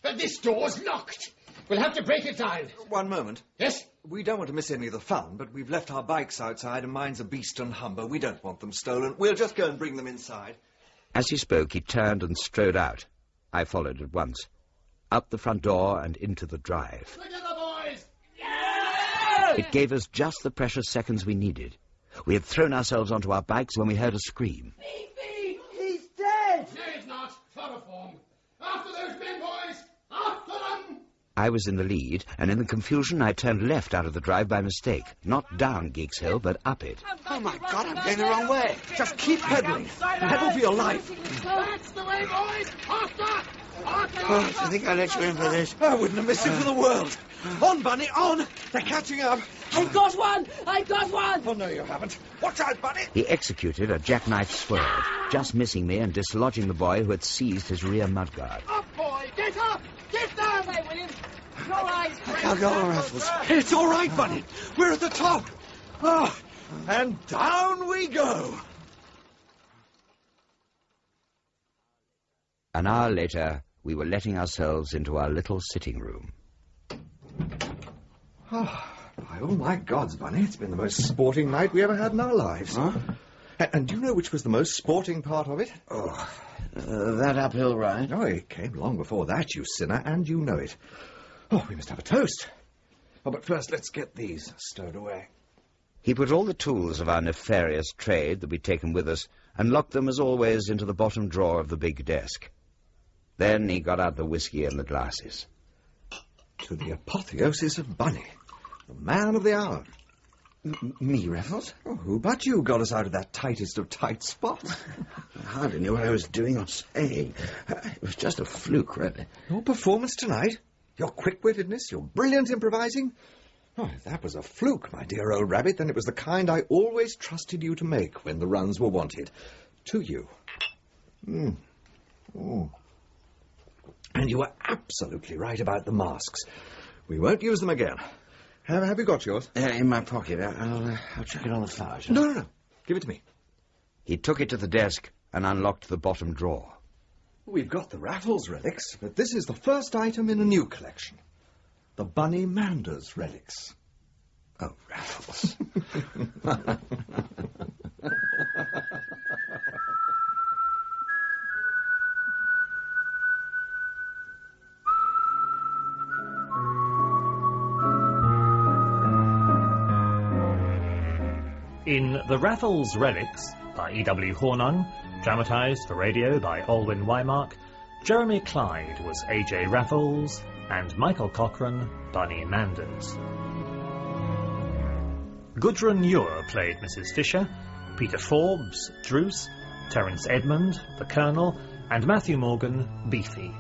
But this door's locked. We'll have to break it down. One moment. Yes? We don't want to miss any of the fun, but we've left our bikes outside, and mine's a beast and humber. We don't want them stolen. We'll just go and bring them inside. As he spoke, he turned and strode out. I followed at once. Up the front door and into the drive. Together, boys! Yeah! It gave us just the precious seconds we needed. We had thrown ourselves onto our bikes when we heard a scream. Beefy! He's dead! No, he's not. Chloroform. After those men, boys! After them! I was in the lead, and in the confusion I turned left out of the drive by mistake. Not down Geeks Hill, but up it. Oh, my God, I'm going the wrong way. Just keep pedaling. Pedal for your life. That's the way, boys! After! Oh, I think I let you in for this. I wouldn't have missed it for the world. On, Bunny, on! They're catching up. I've got one! I've got one! Oh, no, you haven't. Watch out, Bunny! He executed a jackknife swerve, just missing me and dislodging the boy who had seized his rear mudguard. Up, boy! Get up! Get down there, William! Your eyes, I'll go on, Raffles. It's all right, Bunny. We're at the top. Oh, and down we go. An hour later, we were letting ourselves into our little sitting room. Oh, by all my gods, Bunny, it's been the most sporting night we ever had in our lives. Huh? And do you know which was the most sporting part of it? Oh, that uphill ride? Oh, it came long before that, you sinner, and you know it. Oh, we must have a toast. Oh, but first, let's get these stowed away. He put all the tools of our nefarious trade that we'd taken with us and locked them, as always, into the bottom drawer of the big desk. Then he got out the whiskey and the glasses. To the apotheosis of Bunny, the man of the hour. Me, Raffles? Oh, who but you got us out of that tightest of tight spots? I hardly knew what I was doing or saying. It was just a fluke, really. Your performance tonight, your quick-wittedness, your brilliant improvising. Oh, if that was a fluke, my dear old rabbit, then it was the kind I always trusted you to make when the runs were wanted. To you. Oh. And you were absolutely right about the masks. We won't use them again. Have you got yours? In my pocket. I'll check it on the fire. No. Give it to me. He took it to the desk and unlocked the bottom drawer. We've got the Raffles relics, but this is the first item in a new collection. The Bunny Manders relics. Oh, Raffles. In The Raffles Relics, by E.W. Hornung, dramatised for radio by Alwyn Wymark, Jeremy Clyde was A.J. Raffles, and Michael Cochrane, Bunny Manders. Gudrun Ure played Mrs. Fisher, Peter Forbes, Druce, Terence Edmund, the Colonel, and Matthew Morgan, Beefy.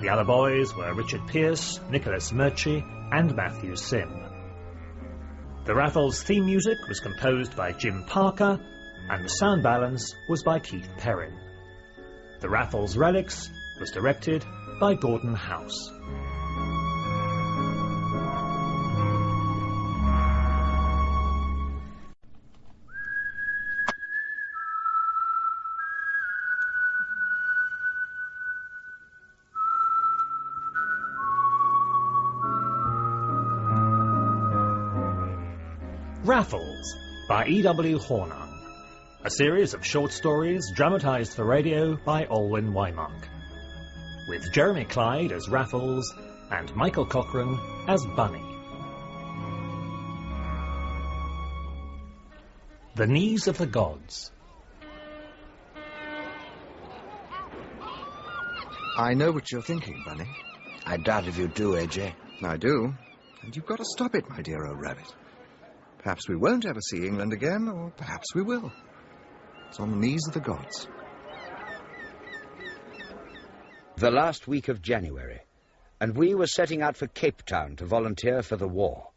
The other boys were Richard Pearce, Nicholas Murchie, and Matthew Sim. The Raffles theme music was composed by Jim Parker, and the sound balance was by Keith Perrin. The Raffles Relics was directed by Gordon House. Raffles by E.W. Hornung, a series of short stories dramatised for radio by Alwyn Wymark, with Jeremy Clyde as Raffles and Michael Cochrane as Bunny. The Knees of the Gods. I know what you're thinking, Bunny. I doubt if you do, AJ. I do. And you've got to stop it, my dear old rabbit. Perhaps we won't ever see England again, or perhaps we will. It's on the knees of the gods. The last week of January, and we were setting out for Cape Town to volunteer for the war.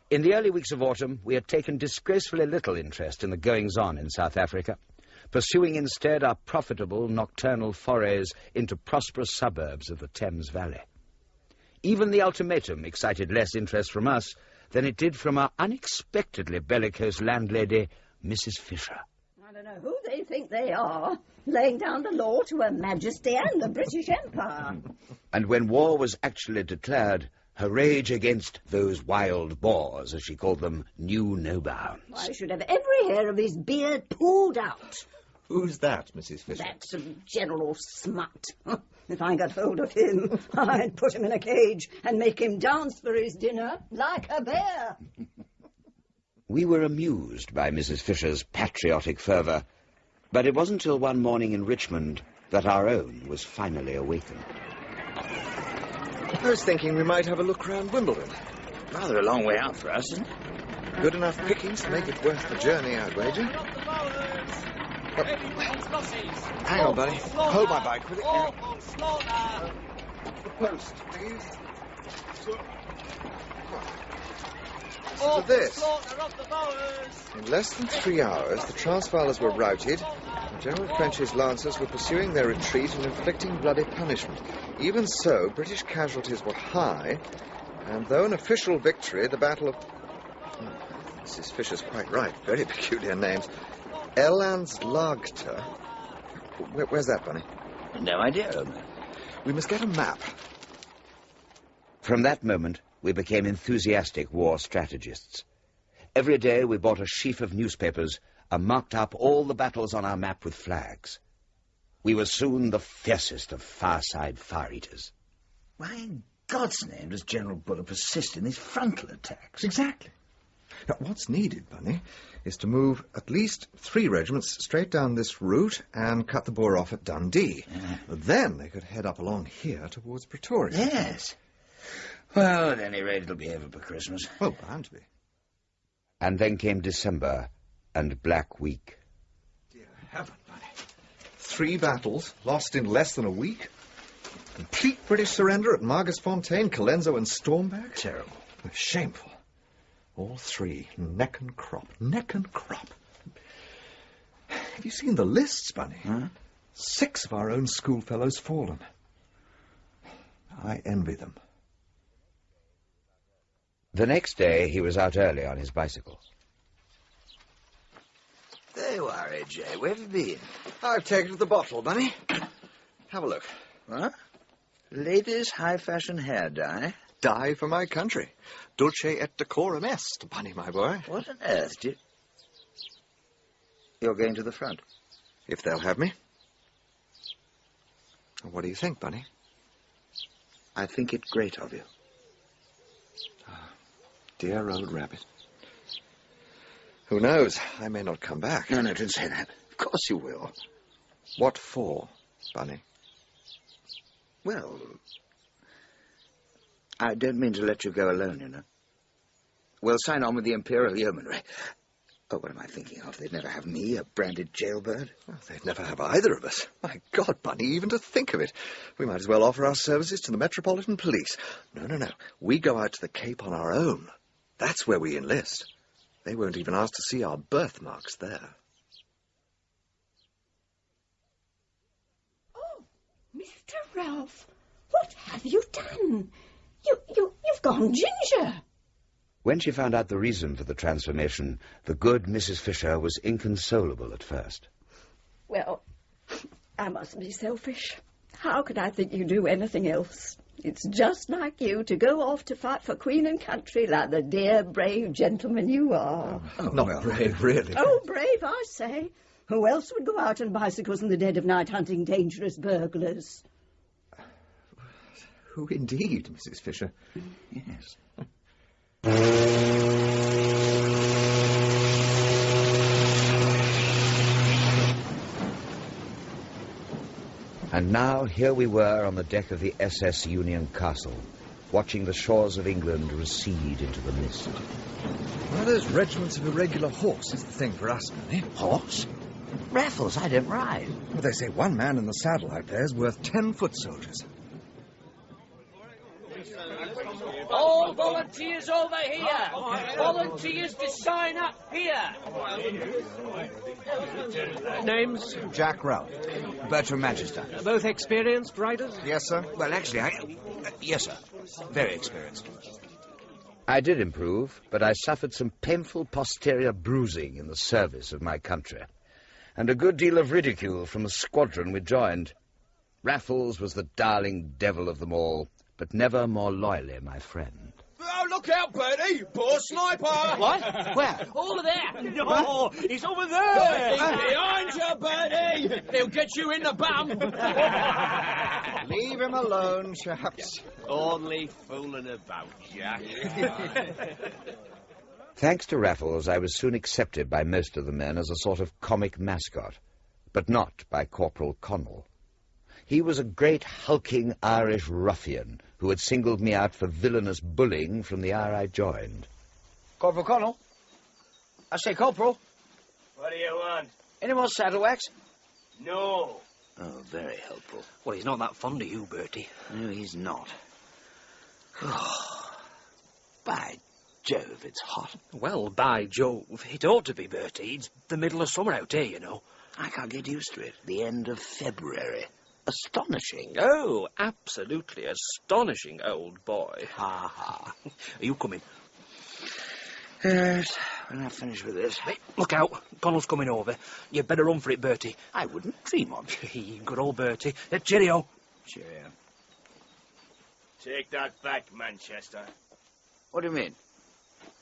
In the early weeks of autumn, we had taken disgracefully little interest in the goings-on in South Africa, pursuing instead our profitable nocturnal forays into prosperous suburbs of the Thames Valley. Even the ultimatum excited less interest from us than it did from our unexpectedly bellicose landlady, Mrs. Fisher. I don't know who they think they are, laying down the law to Her Majesty and the British Empire. And when war was actually declared, her rage against those wild boars, as she called them, knew no bounds. I should have every hair of his beard pulled out. Who's that, Mrs. Fisher? That's a General Smut. If I got hold of him, I'd put him in a cage and make him dance for his dinner like a bear. We were amused by Mrs. Fisher's patriotic fervour, but it wasn't till one morning in Richmond that our own was finally awakened. I was thinking we might have a look round Wimbledon. Rather a long way out for us, isn't it? Good enough pickings to make it worth the journey, I'd wager. Oh. Hang on, buddy. Hold my bike, will you? The post, please. For this. In less than 3 hours, the Transvaalers were routed, and General French's lancers were pursuing their retreat and inflicting bloody punishment. Even so, British casualties were high, and though an official victory, the Battle of... Mrs. Fisher's quite right. Very peculiar names. Elandslagte. Where's that, Bunny? No idea, Omer. We must get a map. From that moment, we became enthusiastic war strategists. Every day we bought a sheaf of newspapers and marked up all the battles on our map with flags. We were soon the fiercest of far-side far-eaters. Why in God's name does General Buller persist in these frontal attacks? Exactly. Now, what's needed, Bunny, is to move at least 3 regiments straight down this route and cut the Boer off at Dundee. Then they could head up along here towards Pretoria. Yes. Well, at any rate, it'll be over by Christmas. Oh, bound to be. And then came December and Black Week. Dear heaven, Bunny. 3 battles, lost in less than a week. Complete British surrender at Margesfontein, Colenso and Stormberg. Terrible. Shameful. All 3, neck and crop, neck and crop. Have you seen the lists, Bunny? Huh? 6 of our own schoolfellows fallen. I envy them. The next day, he was out early on his bicycle. There you are, AJ. Where have you been? I've taken to the bottle, Bunny. Have a look. What? Ladies' high-fashion hair dye? Dye for my country. Dulce et decorum est, Bunny, my boy. What on earth You're going to the front? If they'll have me. What do you think, Bunny? I think it great of you. Dear old rabbit. Who knows? I may not come back. No, don't say that. Of course you will. What for, Bunny? Well, I don't mean to let you go alone, you know. We'll sign on with the Imperial Yeomanry. Oh, what am I thinking of? They'd never have me, a branded jailbird. Well, they'd never have either of us. My God, Bunny, even to think of it. We might as well offer our services to the Metropolitan Police. No. We go out to the Cape on our own. That's where we enlist. They won't even ask to see our birthmarks there. Oh, Mr. Ralph, what have you done? You've gone ginger. When she found out the reason for the transformation, the good Mrs. Fisher was inconsolable at first. Well, I must be selfish. How could I think you'd do anything else? It's just like you to go off to fight for Queen and country like the dear, brave gentleman you are. Not brave, really. Oh, brave, I say. Who else would go out on bicycles in the dead of night hunting dangerous burglars? Who indeed, Mrs. Fisher? Yes. And now here we were on the deck of the SS Union Castle, watching the shores of England recede into the mist. One of those regiments of irregular horse is the thing for us, Bunny. Horse? Raffles, I don't ride. Well, they say one man in the saddle out there is worth 10 foot soldiers. All volunteers over here. Volunteers to sign up here. Names? Jack Ralph. Bertram Manchester. Both experienced riders? Yes, sir. Well, actually, yes, sir. Very experienced. I did improve, but I suffered some painful posterior bruising in the service of my country, and a good deal of ridicule from the squadron we joined. Raffles was the darling devil of them all, but never more loyally my friend. Oh, look out, Bertie! Poor sniper! What? Where? Over there! No, he's over there! Behind you, Bertie! He'll get you in the bum! Leave him alone, chaps. Only fooling about, Jack. Thanks to Raffles, I was soon accepted by most of the men as a sort of comic mascot, but not by Corporal Connell. He was a great hulking Irish ruffian who had singled me out for villainous bullying from the hour I joined. Corporal Connell? I say, Corporal. What do you want? Any more saddle wax? No. Oh, very helpful. Well, he's not that fond of you, Bertie. No, he's not. By Jove, it's hot. Well, by Jove, it ought to be, Bertie. It's the middle of summer out here, you know. I can't get used to it. The end of February. Astonishing. Oh, absolutely astonishing, old boy. Ha ha. Are you coming? Yes, when I've finished with this. Hey, look out. Connell's coming over. You'd better run for it, Bertie. I wouldn't dream of it. Good old Bertie. Cheerio. Cheerio. Take that back, Manchester. What do you mean?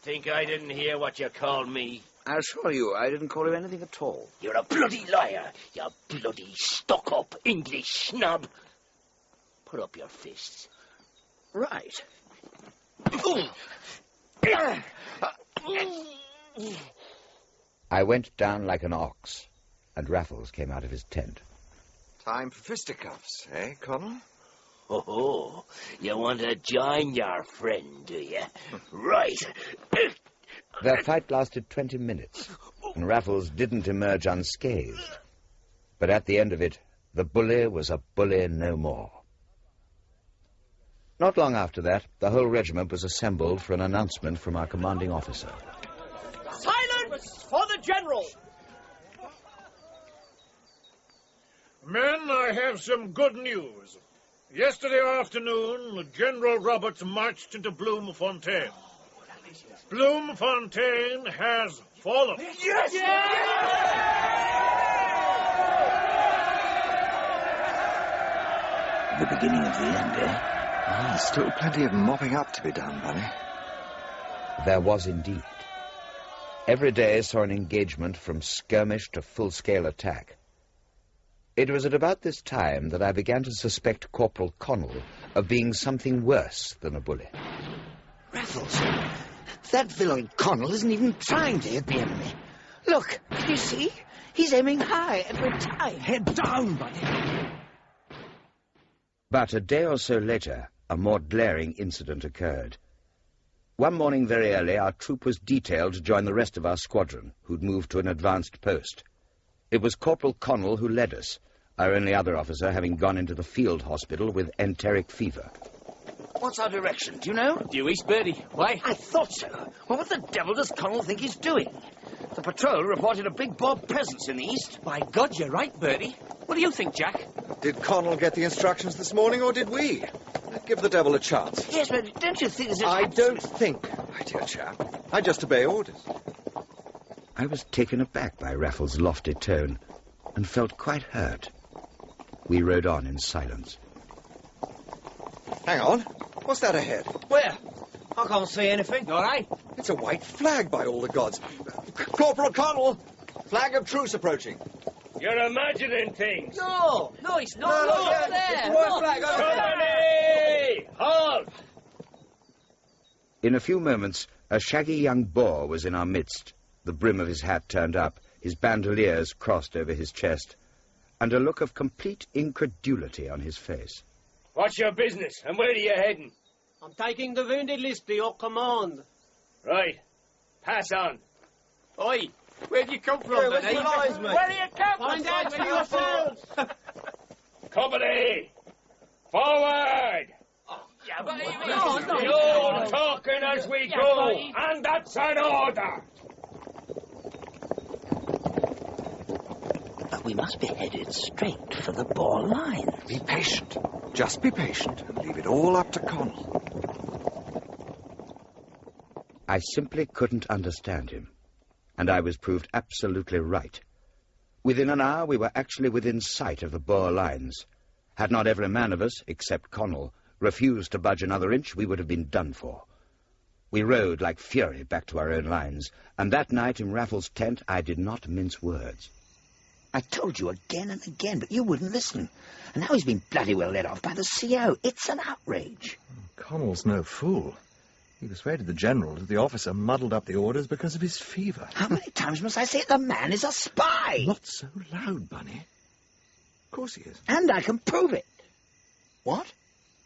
Think I didn't hear what you called me? I assure you, I didn't call you anything at all. You're a bloody liar, you bloody stuck-up English snub. Put up your fists. Right. I went down like an ox, and Raffles came out of his tent. Time for fisticuffs, eh, Connell? Oh, you want to join your friend, do you? Right. Their fight lasted 20 minutes, and Raffles didn't emerge unscathed. But at the end of it, the bully was a bully no more. Not long after that, the whole regiment was assembled for an announcement from our commanding officer. Silence for the General! Men, I have some good news. Yesterday afternoon, General Roberts marched into Bloemfontein. Bloemfontein has fallen. Yes! The beginning of the end, eh? Ah, still plenty of mopping up to be done, Bunny. There was indeed. Every day saw an engagement from skirmish to full-scale attack. It was at about this time that I began to suspect Corporal Connell of being something worse than a bully. Raffles, that villain Connell isn't even trying to hit the enemy. Look, can you see? He's aiming high every time. Head down, buddy. But a day or so later, a more glaring incident occurred. One morning very early, our troop was detailed to join the rest of our squadron, who'd moved to an advanced post. It was Corporal Connell who led us, our only other officer having gone into the field hospital with enteric fever. What's our direction, do you know? Due east, Birdie. Why? I thought so. Well, what the devil does Connell think he's doing? The patrol reported a big Bob presence in the east. My God, you're right, Birdie. What do you think, Jack? Did Connell get the instructions this morning, or did we? Give the devil a chance. Yes, but don't you think there's a... I don't think, my dear chap. I just obey orders. I was taken aback by Raffles' lofty tone and felt quite hurt. We rode on in silence. Hang on. What's that ahead? Where? I can't see anything. All right. It's a white flag, by all the gods. Corporal Connell! Flag of truce approaching. You're imagining things. No, it's not. No, Look there. It's the white flag. Company! Halt! In a few moments, a shaggy young Boer was in our midst, the brim of his hat turned up, his bandoliers crossed over his chest, and a look of complete incredulity on his face. What's your business, and where are you heading? I'm taking the wounded list to your command. Right. Pass on. Oi, where'd you come from, where's your eyes, mate? Where do you come from? Find out for yourselves. Company! Forward! No talking as we go, and that's an order! But we must be headed straight for the Boer line. Be patient. Just be patient and leave it all up to Connell. I simply couldn't understand him, and I was proved absolutely right. Within an hour, we were actually within sight of the Boer lines. Had not every man of us, except Connell, refused to budge another inch, we would have been done for. We rode like fury back to our own lines, and that night in Raffles' tent I did not mince words. I told you again and again, but you wouldn't listen. And now he's been bloody well let off by the CO. It's an outrage. Connell's no fool. He persuaded the general that the officer muddled up the orders because of his fever. How many times must I say it? The man is a spy? Not so loud, Bunny. Of course he is. And I can prove it. What?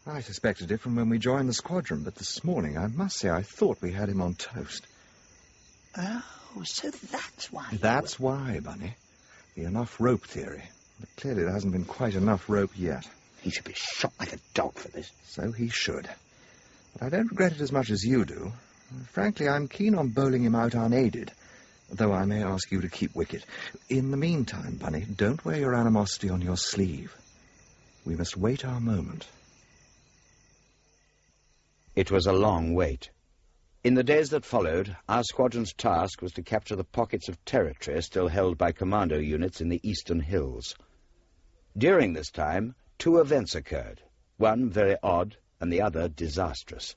I suspected it from when we joined the squadron, but this morning I must say I thought we had him on toast. Oh, so that's why... That's why, Bunny. The enough rope theory. But clearly there hasn't been quite enough rope yet. He should be shot like a dog for this. So he should. But I don't regret it as much as you do. Frankly, I'm keen on bowling him out unaided, though I may ask you to keep wicket. In the meantime, Bunny, don't wear your animosity on your sleeve. We must wait our moment. It was a long wait. In the days that followed, our squadron's task was to capture the pockets of territory still held by commando units in the eastern hills. During this time, 2 events occurred, one very odd and the other disastrous.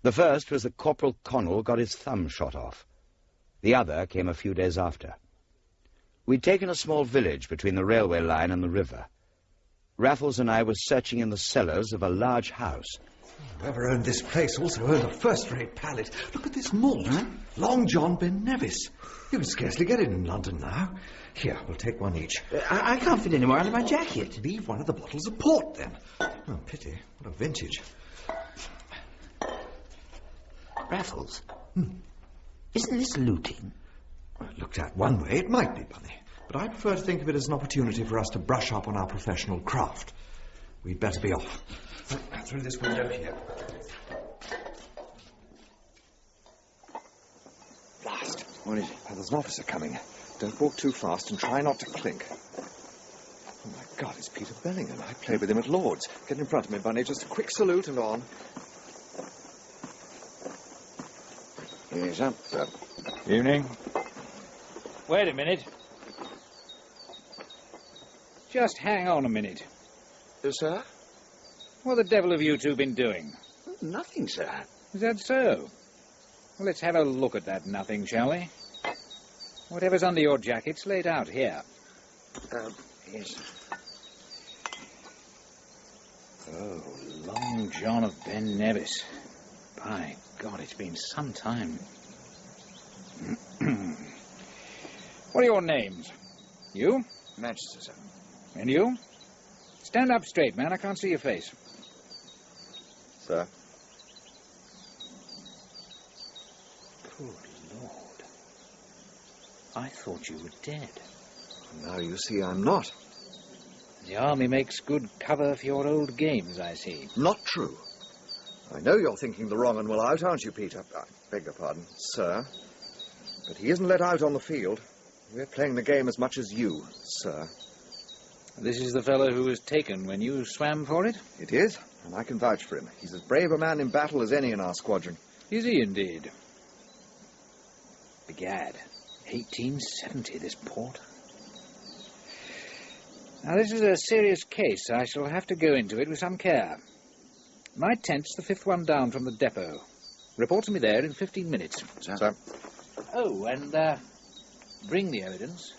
The first was that Corporal Connell got his thumb shot off. The other came a few days after. We'd taken a small village between the railway line and the river. Raffles and I were searching in the cellars of a large house. Whoever owned this place also owned a first-rate pallet. Look at this malt. Long John Ben Nevis. You can scarcely get it in London now. Here, we'll take one each. I can't fit any more out of my jacket. Leave one of the bottles of port, then. Oh, pity. What a vintage. Raffles, isn't this looting? Well, looked at one way, it might be, Bunny. But I prefer to think of it as an opportunity for us to brush up on our professional craft. We'd better be off. Through this window here. Blast. What is it? Oh, there's an officer coming. Don't walk too fast and try not to clink. Oh, my God, it's Peter Bellingham. I played with him at Lord's. Get in front of me, Bunny. Just a quick salute and on. He's up, sir. Evening. Wait a minute. Just hang on a minute. Sir? What the devil have you two been doing? Nothing, sir. Is that so? Well, let's have a look at that nothing, shall we? Whatever's under your jacket's laid out here. Yes. Oh, Long John of Ben Nevis. By God, it's been some time. What are your names? You? Manchester, sir. And you? Stand up straight, man. I can't see your face. Sir? Good Lord. I thought you were dead. Now you see I'm not. The army makes good cover for your old games, I see. Not true. I know you're thinking the wrong and will out, aren't you, Peter? I beg your pardon, sir. But he isn't let out on the field. We're playing the game as much as you, sir. This is the fellow who was taken when you swam for it? It is, and I can vouch for him. He's as brave a man in battle as any in our squadron. Is he indeed? Begad, 1870, this port. Now, this is a serious case. I shall have to go into it with some care. My tent's the 5th one down from the depot. Report to me there in 15 minutes. Sir. Oh, and, bring the evidence.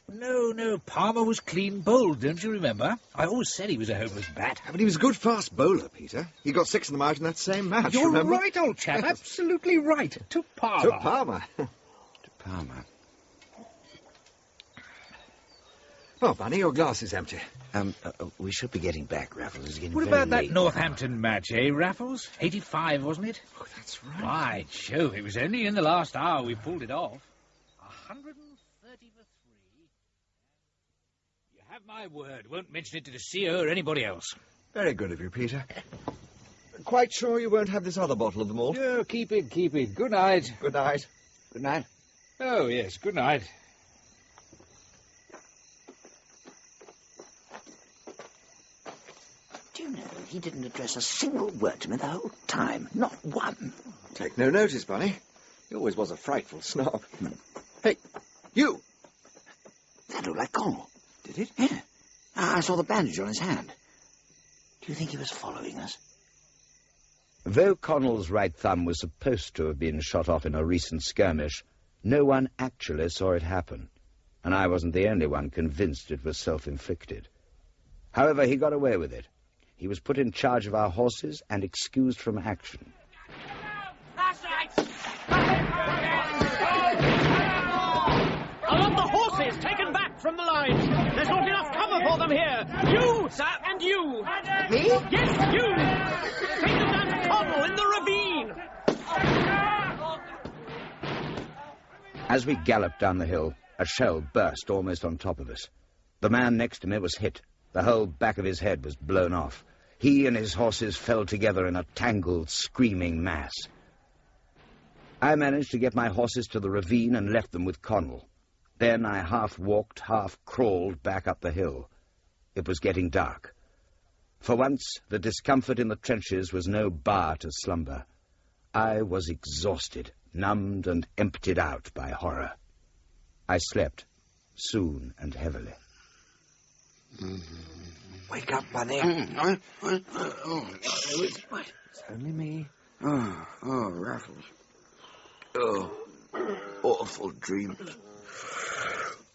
No, Palmer was clean bowled, don't you remember? I always said he was a hopeless bat. But he was a good fast bowler, Peter. He got 6 of them out in that same match, You're remember? right, old chap, absolutely right. To Palmer. To Palmer. To Palmer. Oh, Bunny, your glass is empty. We should be getting back, Raffles. It's getting What very about that late Northampton match, Raffles? 85, wasn't it? Oh, that's right. By Jove, it was only in the last hour we pulled it off. 130 for 3. You have my word. Won't mention it to the CEO or anybody else. Very good of you, Peter. Quite sure you won't have this other bottle of the malt? No, keep it. Good night. Good night. Good night. Oh, yes, good night. Do you know, he didn't address a single word to me the whole time. Not one. Take no notice, Bunny. He always was a frightful snob. Hey, you! That looked like Connell. Did it? Yeah. I saw the bandage on his hand. Do you think he was following us? Though Connell's right thumb was supposed to have been shot off in a recent skirmish, no one actually saw it happen, and I wasn't the only one convinced it was self-inflicted. However, he got away with it. He was put in charge of our horses and excused from action. That's right! I want the horses taken back from the lines. There's not enough cover for them here. You, sir, and you. Me? Yes, you. Take them down to Connell in the ravine. As we galloped down the hill, a shell burst almost on top of us. The man next to me was hit. The whole back of his head was blown off. He and his horses fell together in a tangled, screaming mass. I managed to get my horses to the ravine and left them with Connell. Then I half walked, half crawled back up the hill. It was getting dark. For once, the discomfort in the trenches was no bar to slumber. I was exhausted, numbed and emptied out by horror. I slept, soon and heavily. Wake up, Bunny. It's only me. Oh, Raffles. Oh, awful dreams.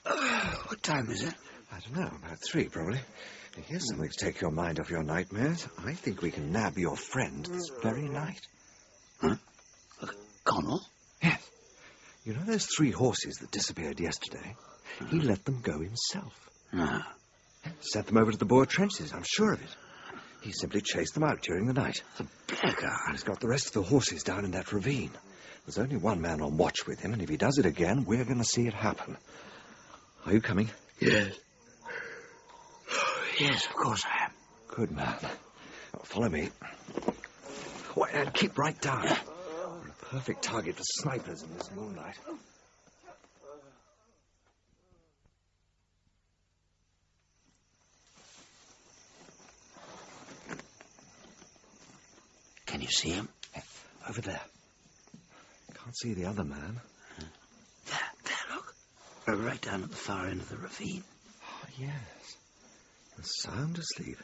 What time is it? I don't know, about 3 probably. Here's something to take your mind off your nightmares. I think we can nab your friend this very night. Huh? Connell? Yes. You know those 3 horses that disappeared yesterday? He let them go himself. No. Sent them over to the Boer trenches, I'm sure of it. He simply chased them out during the night. The blackguard. He's got the rest of the horses down in that ravine. There's only one man on watch with him, and if he does it again, we're going to see it happen. Are you coming? Yes. Yes, of course I am. Good man. Follow me. Oh, and keep right down. We're a perfect target for snipers in this moonlight. Can you see him? Over there. Can't see the other man. There, look. Right down at the far end of the ravine. Oh, yes. Sound asleep.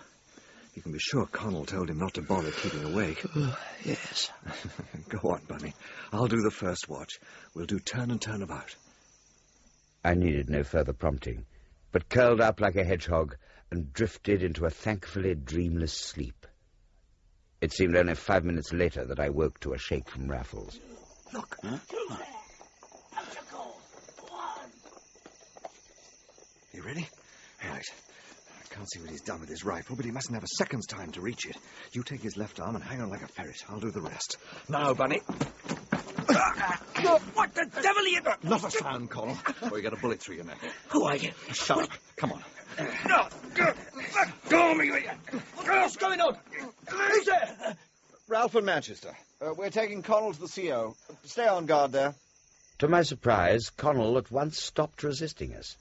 You can be sure Connell told him not to bother keeping awake. Yes. Go on, Bunny. I'll do the first watch. We'll do turn and turn about. I needed no further prompting, but curled up like a hedgehog and drifted into a thankfully dreamless sleep. It seemed only 5 minutes later that I woke to a shake from Raffles. Look, huh? You ready? Right. I can't see what he's done with his rifle, but he mustn't have a second's time to reach it. You take his left arm and hang on like a ferret. I'll do the rest. Now, Bunny. What the devil are you... Not a sound, Connell, or you get a bullet through your neck. Who are you? Shut up. Come on. No! Let go of me! What's going on? Who's there? Ralph and Manchester. We're taking Connell to the CO. Stay on guard there. To my surprise, Connell at once stopped resisting us.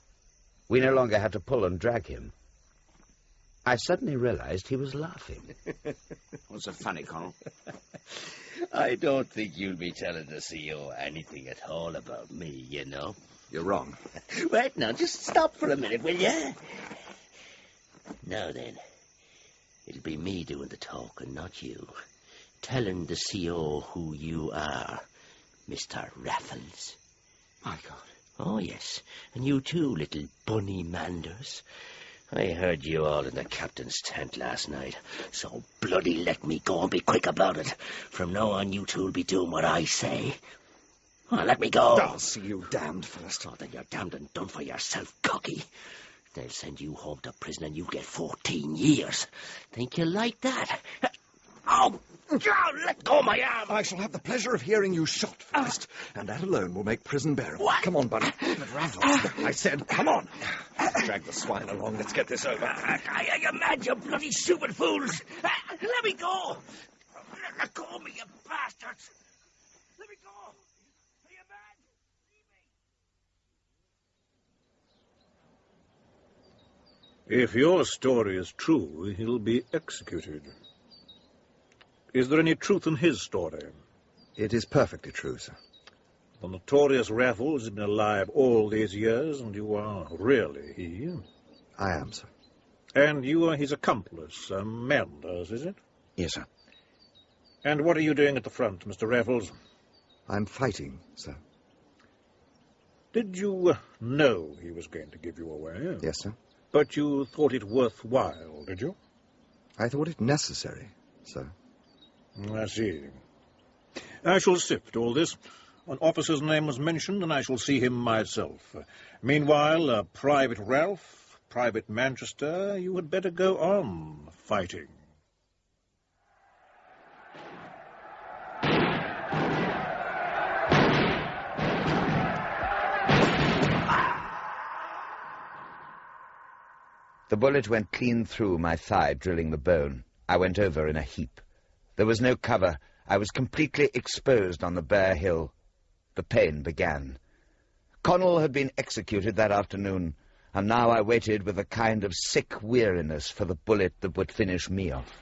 We no longer had to pull and drag him. I suddenly realized he was laughing. What's so funny, Connell? I don't think you'll be telling the CEO anything at all about me, you know. You're wrong. Right, now, just stop for a minute, will you? Now then, it'll be me doing the talking, not you. Telling the CEO who you are, Mr. Raffles. My God. Oh, yes, and you too, little bunny Manders. I heard you all in the captain's tent last night, so bloody let me go and be quick about it. From now on, you two'll be doing what I say. Oh, let me go. I'll see you damned first. Oh, then you're damned and done for yourself, cocky. They'll send you home to prison and you get 14 years. Think you like that? Oh, let go of my arm. I shall have the pleasure of hearing you shot first, and that alone will make prison bearable. What? Come on, Bunny. But Raffles, I said, come on. Drag the swine along. Let's get this over. Are you mad, you bloody stupid fools? Let me go. Let go of me, you bastards. Let me go. Are you mad? Leave me. If your story is true, he'll be executed. Is there any truth in his story? It is perfectly true, sir. The notorious Raffles has been alive all these years, and you are really he? I am, sir. And you are his accomplice, Manders, is it? Yes, sir. And what are you doing at the front, Mr. Raffles? I'm fighting, sir. Did you know he was going to give you away? Yes, sir. But you thought it worthwhile, did you? I thought it necessary, sir. I see. I shall sift all this. An officer's name was mentioned, and I shall see him myself. Meanwhile, Private Ralph, Private Manchester, you had better go on fighting. The bullet went clean through my thigh, drilling the bone. I went over in a heap. There was no cover. I was completely exposed on the bare hill. The pain began. Connell had been executed that afternoon, and now I waited with a kind of sick weariness for the bullet that would finish me off.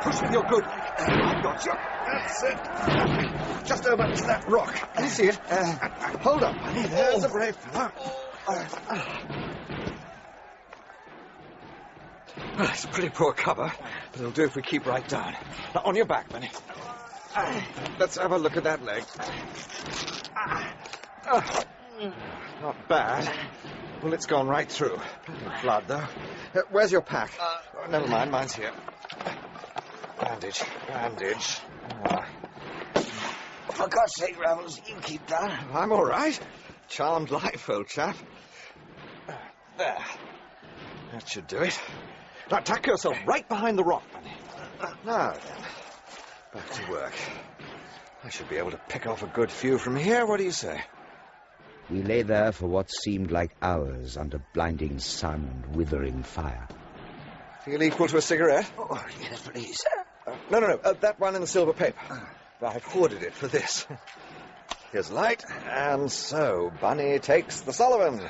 Push with your good. I've got you. That's it. Just over to that rock. Can you see it? Hold up. There's a brave fellow. Well, it's pretty poor cover, but it'll do if we keep right down. Now, on your back, Benny. Let's have a look at that leg. Not bad. Bullet's gone right through. Plenty of blood, though. Where's your pack? Never mind, mine's here. Bandage. For God's sake, Raffles, you keep down. I'm all right. Charmed life, old chap. There. That should do it. Now, tuck yourself right behind the rock, Bunny. Now, then. Back to work. I should be able to pick off a good few from here. What do you say? We lay there for what seemed like hours under blinding sun and withering fire. Feel equal to a cigarette? Oh, yes, please. No. That one in the silver paper. I've hoarded it for this. Here's a light. And so, Bunny takes the Sullivan.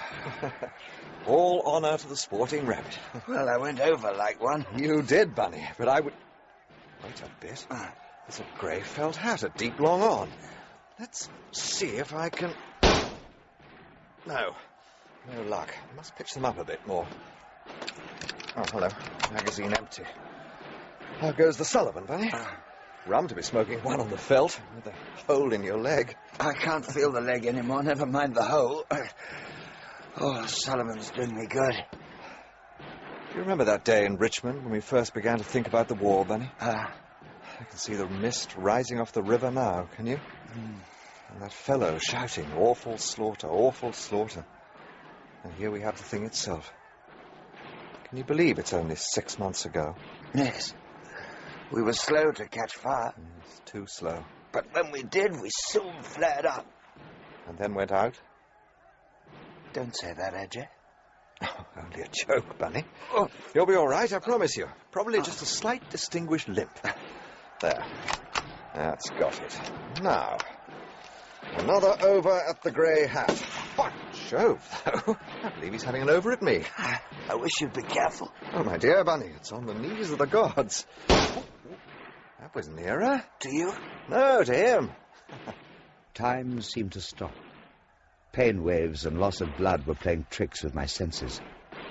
All honour to the sporting rabbit. Well, I went over like one. You did, Bunny, but I would... Wait a bit. There's a grey felt hat, a deep long on. Let's see if I can... No. No luck. Must pitch them up a bit more. Oh, hello. Magazine empty. How goes the Sullivan, Bunny? Rum to be smoking one on the veldt, with a hole in your leg. I can't feel the leg anymore, never mind the hole. Oh, Sullivan's doing me good. Do you remember that day in Richmond when we first began to think about the war, Bunny? I can see the mist rising off the river now, can you? And that fellow shouting, awful slaughter, awful slaughter. And here we have the thing itself. Can you believe it's only 6 months ago? Yes. We were slow to catch fire. It's too slow. But when we did, we soon flared up. And then went out? Don't say that, AJ. Oh, only a joke, Bunny. Oh. You'll be all right, I promise you. Probably just a slight distinguished limp. There. That's got it. Now, another over at the Grey Hat. By Jove, though. I believe he's having an over at me. I wish you'd be careful. Oh, my dear Bunny, it's on the knees of the gods. That was nearer. To you? No, to him. Time seemed to stop. Pain waves and loss of blood were playing tricks with my senses.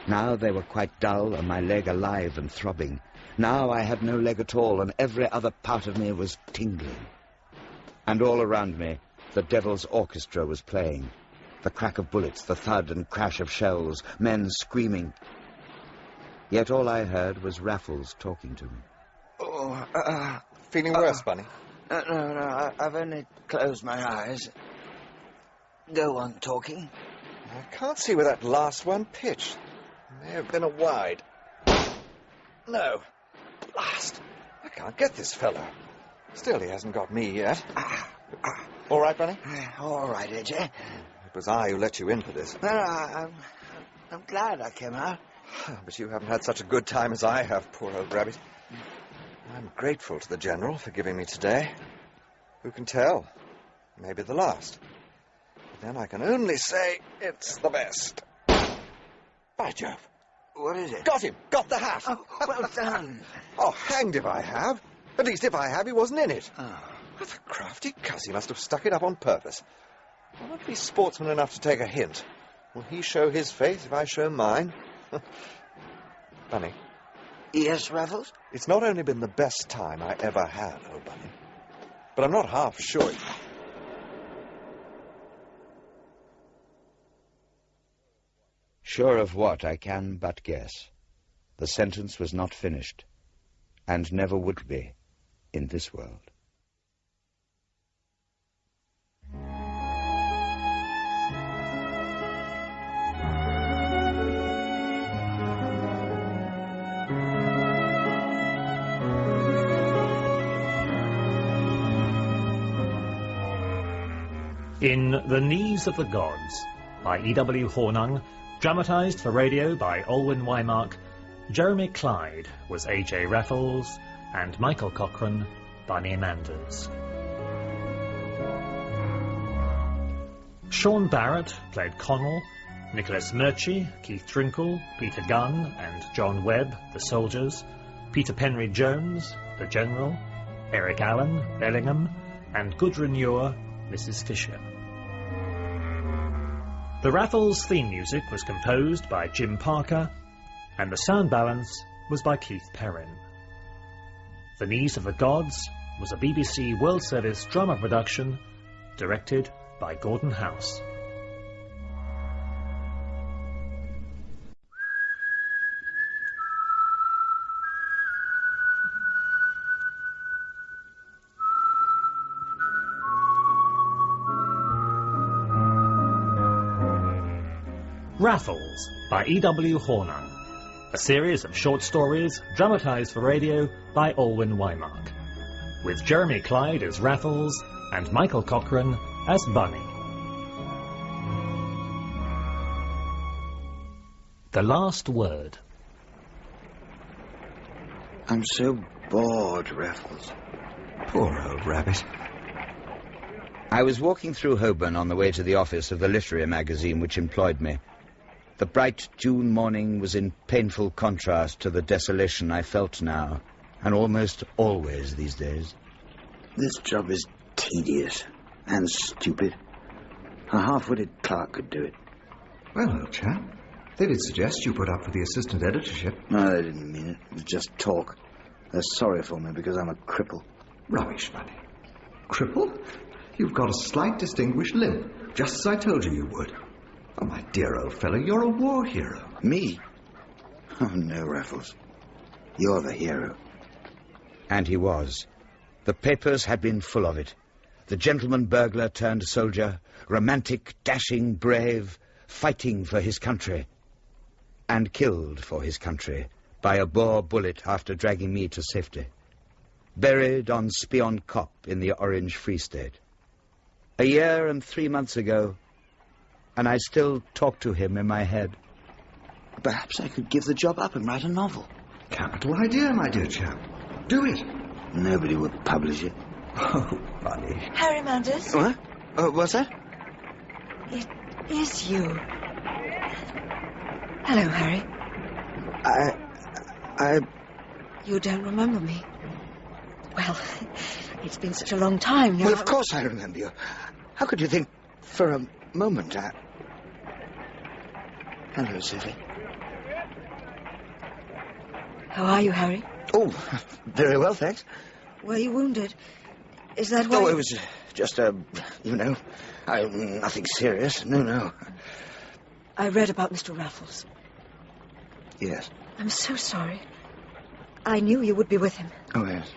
Now they were quite dull and my leg alive and throbbing. Now I had no leg at all and every other part of me was tingling. And all around me, the devil's orchestra was playing. The crack of bullets, the thud and crash of shells, men screaming. Yet all I heard was Raffles talking to me. Oh, feeling worse, Bunny? No, I've only closed my eyes. Go on talking. I can't see where that last one pitched. It may have been a wide. No. Blast. I can't get this fellow. Still, he hasn't got me yet. All right, Bunny? All right, AJ. It was I who let you in for this. No, I'm glad I came out. But you haven't had such a good time as I have, poor old rabbit. I'm grateful to the General for giving me today. Who can tell? Maybe the last. But then I can only say it's the best. By Jove. What is it? Got him! Got the hat! Oh, well done. Oh, hanged if I have. At least if I have, he wasn't in it. Oh. What a crafty cuss. He must have stuck it up on purpose. I won't be sportsman enough to take a hint. Will he show his face if I show mine? Bunny. Yes, Raffles? It's not only been the best time I ever had, old Bunny, but I'm not half sure. Sure of what, I can but guess. The sentence was not finished, and never would be in this world. In The Knees of the Gods, by E.W. Hornung, dramatised for radio by Olwen Wymark, Jeremy Clyde was A.J. Raffles, and Michael Cochrane, Bunny Manders. Seán Barrett played Connell, Nicholas Murchie, Keith Drinkle, Peter Gunn and John Webb, the soldiers, Peter Penry-Jones, the General, Eric Allen, Bellingham, and Gudrun, Mrs. Fisher. The Raffles theme music was composed by Jim Parker, and the sound balance was by Keith Perrin. The Knees of the Gods was a BBC World Service drama production, directed by Gordon House. Raffles by E.W. Hornung, a series of short stories dramatised for radio by Olwen Wymark, with Jeremy Clyde as Raffles and Michael Cochrane as Bunny. The Last Word. I'm so bored, Raffles. Poor old rabbit. I was walking through Holborn on the way to the office of the literary magazine which employed me. The bright June morning was in painful contrast to the desolation I felt now, and almost always these days. This job is tedious and stupid. A half-witted clerk could do it. Well, old chap, they did suggest you put up for the assistant editorship. No, they didn't mean it. It was just talk. They're sorry for me because I'm a cripple. Rubbish, Bunny. Cripple? You've got a slight distinguished limp, just as I told you you would. Oh, my dear old fellow, you're a war hero. Me? Oh, no, Raffles. You're the hero. And he was. The papers had been full of it. The gentleman burglar turned soldier, romantic, dashing, brave, fighting for his country. And killed for his country by a Boer bullet after dragging me to safety. Buried on Spion Kop in the Orange Free State. 1 year and 3 months ago, and I still talk to him in my head. Perhaps I could give the job up and write a novel. Capital idea, my dear chap. Do it. Nobody would publish it. Oh, Bunny. Harry Manders? What? What's that? It is you. Hello, Harry. You don't remember me? Well, it's been such a long time now. Well, of course I remember you. How could you think for a moment Hello, Sophie. How are you, Harry? Oh, very well, thanks. Were you wounded? Is that why... Oh, it was just nothing serious. No. I read about Mr. Raffles. Yes. I'm so sorry. I knew you would be with him. Oh, yes.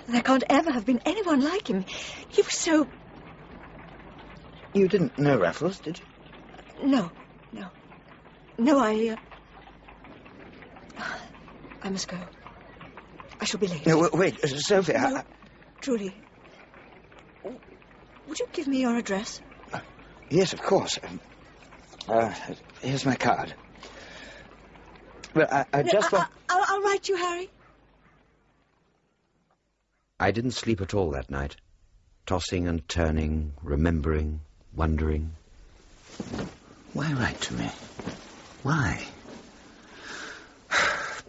There can't ever have been anyone like him. He was so... You didn't know Raffles, did you? No. No, I must go. I shall be late. No, wait, Sophie, no, truly. Would you give me your address? Yes, of course. Here's my card. Well, I just want... I'll write you, Harry. I didn't sleep at all that night. Tossing and turning, remembering, wondering. Why write to me? Why?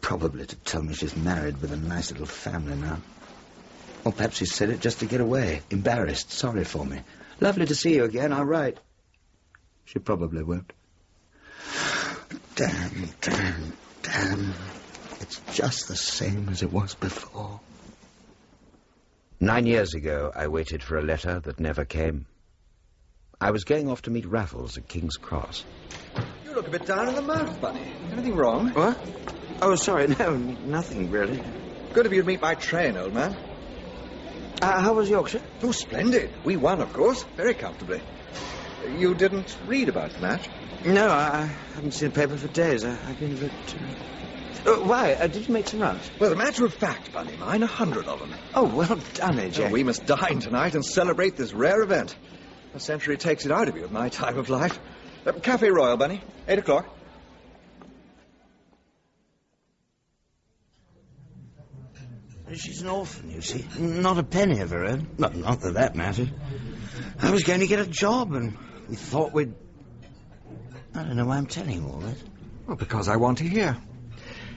Probably to tell me she's married with a nice little family now. Or perhaps she said it just to get away. Embarrassed, sorry for me. Lovely to see you again, I'll write. She probably won't. Damn. It's just the same as it was before. 9 years ago, I waited for a letter that never came. I was going off to meet Raffles at King's Cross. You look a bit down in the mouth, Bunny. Anything wrong? What? Oh, sorry, no, nothing really. Good of you to meet by train, old man. How was Yorkshire? Oh, splendid. We won, of course, very comfortably. You didn't read about the match? No, I haven't seen a paper for days. I've been a bit... why? Did you make some runs? Well, as a matter of fact, Bunny mine, 100 of them. Oh, well done, Jacques. We must dine tonight and celebrate this rare event. A century takes it out of you at my time of life. Café Royal, Bunny. 8 o'clock. She's an orphan, you see. Not a penny of her own. Not that mattered. I was going to get a job, and we thought we'd... I don't know why I'm telling you all this. Well, because I want to hear.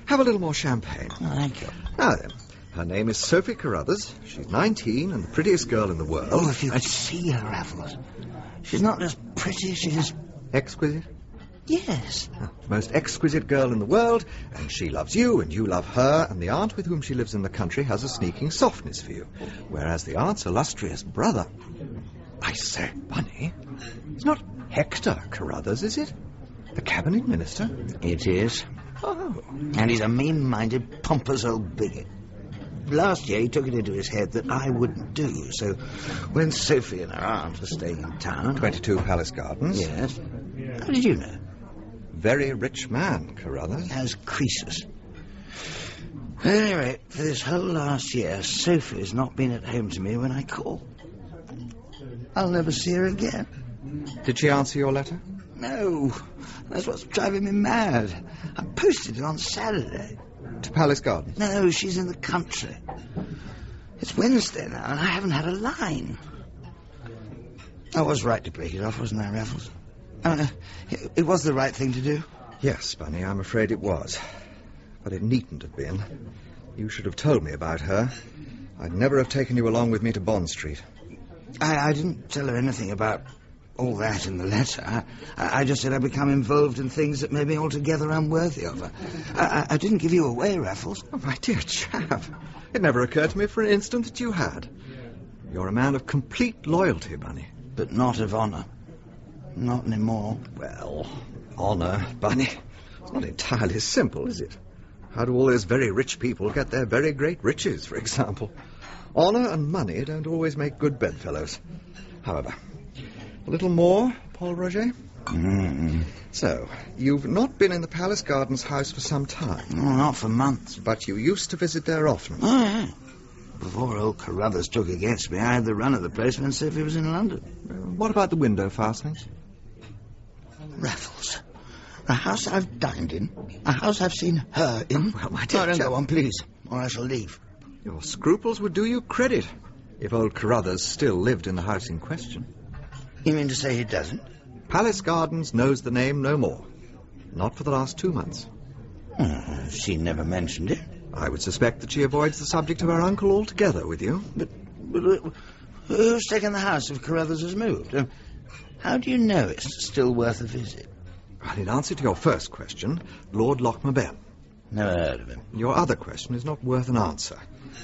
Have a little more champagne. Oh, thank you. Now then, her name is Sophie Carruthers. She's 19 and the prettiest girl in the world. Oh, if you could see her, Raffles. She's not just pretty, she's... Exquisite? Yes. Most exquisite girl in the world, and she loves you, and you love her, and the aunt with whom she lives in the country has a sneaking softness for you, whereas the aunt's illustrious brother... I say, Bunny, it's not Hector Carruthers, is it? The cabinet minister? It is. Oh. And he's a mean-minded, pompous old bigot. Last year he took it into his head that I wouldn't do, so when Sophie and her aunt were staying in town... 22 Palace Gardens? Yes. How did you know? Very rich man, Carruthers. Has Croesus. At any rate, for this whole last year, Sophie has not been at home to me when I call. I'll never see her again. Did she answer your letter? No. That's what's driving me mad. I posted it on Saturday. To Palace Gardens? No, she's in the country. It's Wednesday now, and I haven't had a line. I was right to break it off, wasn't I, Raffles? It was the right thing to do. Yes, Bunny, I'm afraid it was. But it needn't have been. You should have told me about her. I'd never have taken you along with me to Bond Street. I didn't tell her anything about all that in the letter. I just said I'd become involved in things that made me altogether unworthy of her. I didn't give you away, Raffles. Oh, my dear chap. It never occurred to me for an instant that you had. You're a man of complete loyalty, Bunny. But not of honour. Not anymore. Well, honour, Bunny. It's not entirely simple, is it? How do all those very rich people get their very great riches, for example? Honour and money don't always make good bedfellows. However, a little more, Paul Roger? So, you've not been in the Palace Gardens house for some time? No, not for months. But you used to visit there often? Oh, yeah. Before old Carruthers took against me, I had the run of the place when Sophie was in London. What about the window fastenings? Raffles. A house I've dined in. A house I've seen her in. Well, my dear don't go on, please, or I shall leave. Your scruples would do you credit if old Carruthers still lived in the house in question. You mean to say he doesn't? Palace Gardens knows the name no more. Not for the last 2 months. She never mentioned it. I would suspect that she avoids the subject of her uncle altogether with you. But who's taken the house if Carruthers has moved? How do you know it's still worth a visit? Well, in answer to your first question, Lord Lochmaben. Never heard of him. Your other question is not worth an answer.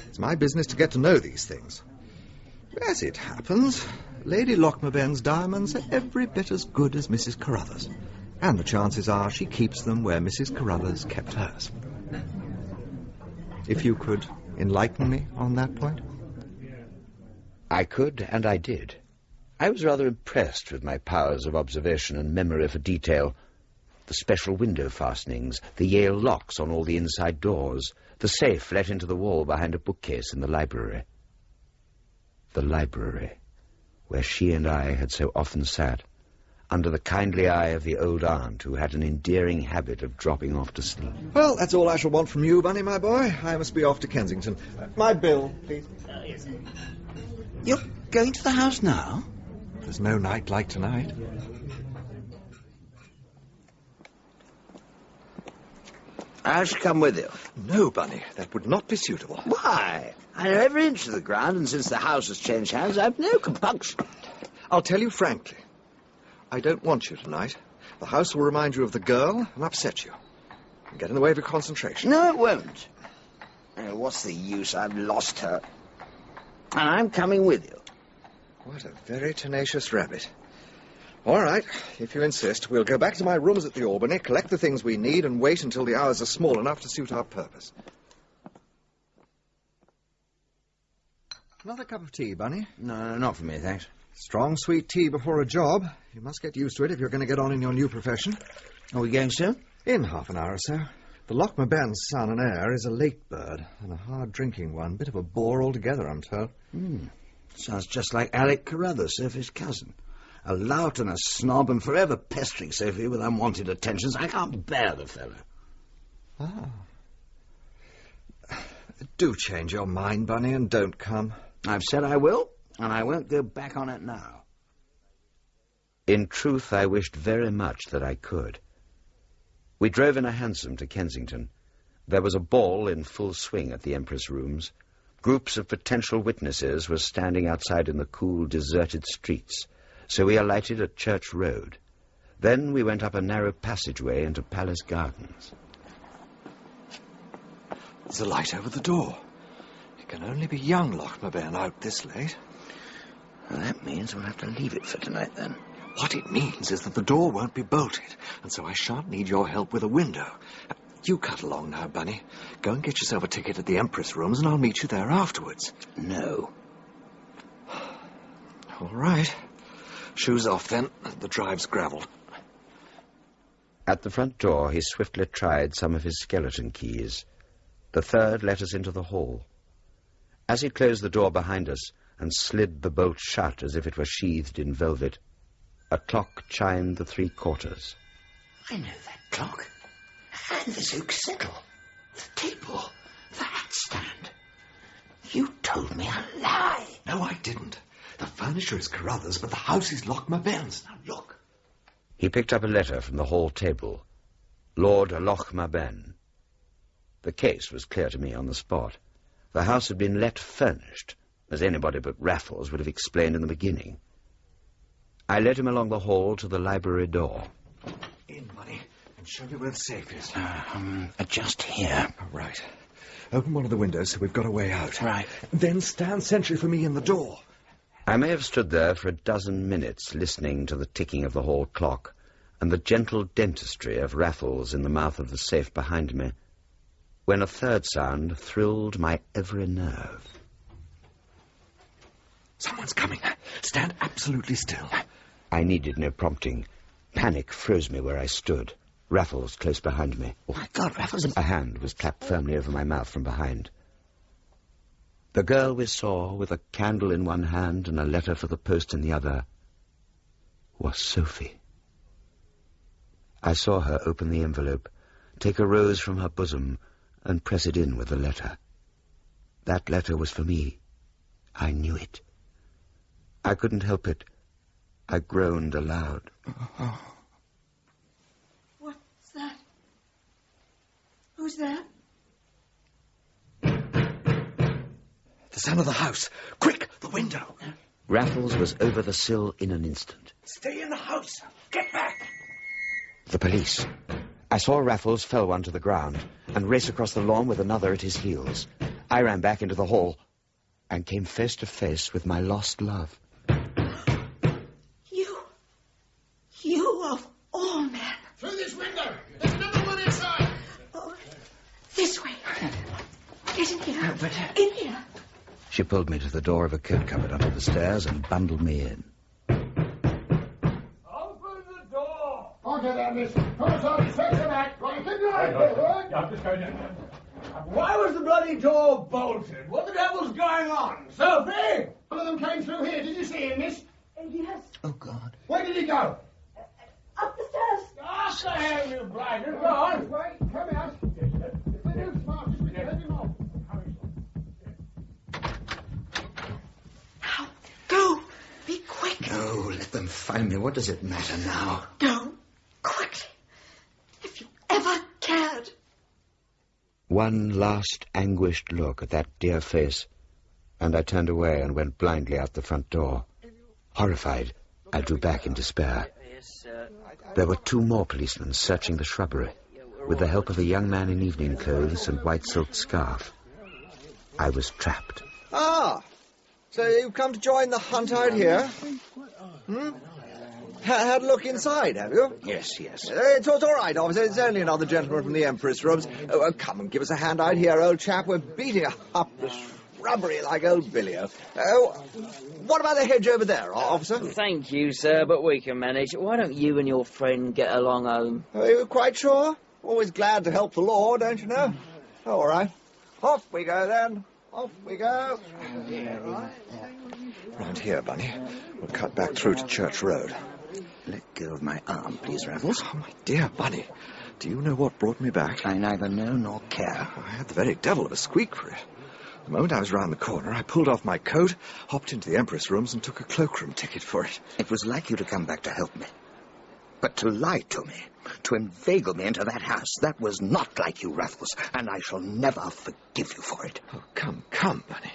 It's my business to get to know these things. As it happens, Lady Lochmaben's diamonds are every bit as good as Mrs. Carruthers. And the chances are she keeps them where Mrs. Carruthers kept hers. If you could enlighten me on that point? I could, and I did. I was rather impressed with my powers of observation and memory for detail. The special window fastenings, the Yale locks on all the inside doors, the safe let into the wall behind a bookcase in the library. The library, where she and I had so often sat, under the kindly eye of the old aunt who had an endearing habit of dropping off to sleep. Well, that's all I shall want from you, Bunny, my boy. I must be off to Kensington. My bill, please. Yes. You're going to the house now? There's no night like tonight. I shall come with you. No, Bunny, that would not be suitable. Why? I know every inch of the ground, and since the house has changed hands, I've no compunction. I'll tell you frankly. I don't want you tonight. The house will remind you of the girl and upset you. And get in the way of your concentration. No, it won't. What's the use? I've lost her. And I'm coming with you. What a very tenacious rabbit. All right, if you insist, we'll go back to my rooms at the Albany, collect the things we need, and wait until the hours are small enough to suit our purpose. Another cup of tea, Bunny? No, not for me, thanks. Strong, sweet tea before a job. You must get used to it if you're going to get on in your new profession. Are we going soon? In half an hour or so. The Lochmaben's son and heir is a late bird, and a hard-drinking one. Bit of a bore altogether, I'm told. Sounds just like Alec Carruthers, Sophie's cousin. A lout and a snob, and forever pestering Sophie with unwanted attentions. I can't bear the fellow. Do change your mind, Bunny, and don't come. I've said I will, and I won't go back on it now. In truth, I wished very much that I could. We drove in a hansom to Kensington. There was a ball in full swing at the Empress Rooms. Groups of potential witnesses were standing outside in the cool, deserted streets, so we alighted at Church Road. Then we went up a narrow passageway into Palace Gardens. There's a light over the door. It can only be young Lochmaben out this late. Well, that means we'll have to leave it for tonight, then. What it means is that the door won't be bolted, and so I shan't need your help with a window. You cut along now, Bunny. Go and get yourself a ticket at the Empress Rooms, and I'll meet you there afterwards. No. All right. Shoes off, then. The drive's gravelled. At the front door, he swiftly tried some of his skeleton keys. The third let us into the hall. As he closed the door behind us and slid the bolt shut as if it were sheathed in velvet, a clock chimed the 3 quarters. I know that clock. And the zouk settle. The table. The hat stand. You told me a lie. No, I didn't. The furniture is Carruthers, but the house is Lochmaben's. Now, look. He picked up a letter from the hall table. Lord Lochmaben. The case was clear to me on the spot. The house had been let furnished, as anybody but Raffles would have explained in the beginning. I led him along the hall to the library door. In, Bunny, and show me where the safe is. Just here. Oh, right. Open one of the windows so we've got a way out. Right. Then stand sentry for me in the door. I may have stood there for a dozen minutes listening to the ticking of the hall clock and the gentle dentistry of Raffles in the mouth of the safe behind me, when a third sound thrilled my every nerve. Someone's coming. Stand absolutely still. I needed no prompting. Panic froze me where I stood, Raffles close behind me. Oh, my God, Raffles... A hand was clapped firmly over my mouth from behind. The girl we saw, with a candle in one hand and a letter for the post in the other, was Sophie. I saw her open the envelope, take a rose from her bosom, and press it in with the letter. That letter was for me. I knew it. I couldn't help it. I groaned aloud. What's that? Who's that? The son of the house. Quick, the window. Raffles was over the sill in an instant. Stay in the house. Get back. The police. I saw Raffles fell one to the ground and race across the lawn with another at his heels. I ran back into the hall and came face to face with my lost love. You of all men. Through this window. There's another one inside. Oh, this way. Get in here. In here. She pulled me to the door of a coat cupboard under the stairs and bundled me in. Open the door. I'll get out of this. Come on, search the back. Right, keep your eyes open. I'm just going down. Why was the bloody door bolted? What the devil's going on? Sophie! One of them came through here. Did you see him, miss? Yes. Oh, God. Where did he go? Up the stairs. Off the hell, you blighter. Go on. Wait, come out. If they do smart, just let him off. Now, go. Be quick. No, let them find me. What does it matter now? Go. Quickly. If you ever cared. One last anguished look at that dear face, and I turned away and went blindly out the front door. Horrified, I drew back in despair. There were two more policemen searching the shrubbery, with the help of a young man in evening clothes and white silk scarf. I was trapped. Ah, so you've come to join the hunt out here? Had a look inside, have you? Yes. It's all right, officer. It's only another gentleman from the Empress rooms. Oh, come and give us a hand out here, old chap. We're beating up the shrubbery like old Billy-o. What about the hedge over there, officer? Thank you, sir, but we can manage. Why don't you and your friend get along home? Are you quite sure? Always glad to help the law, don't you know? All right. Off we go, then. Off we go. Round here, Bunny. We'll cut back through to Church Road. Let go of my arm, please, Raffles. Oh, my dear Bunny. Do you know what brought me back? I neither know nor care. I had the very devil of a squeak for it. The moment I was round the corner, I pulled off my coat, hopped into the Empress rooms, and took a cloakroom ticket for it. It was like you to come back to help me. But to lie to me, to inveigle me into that house, that was not like you, Raffles, and I shall never forgive you for it. Oh, come, Bunny.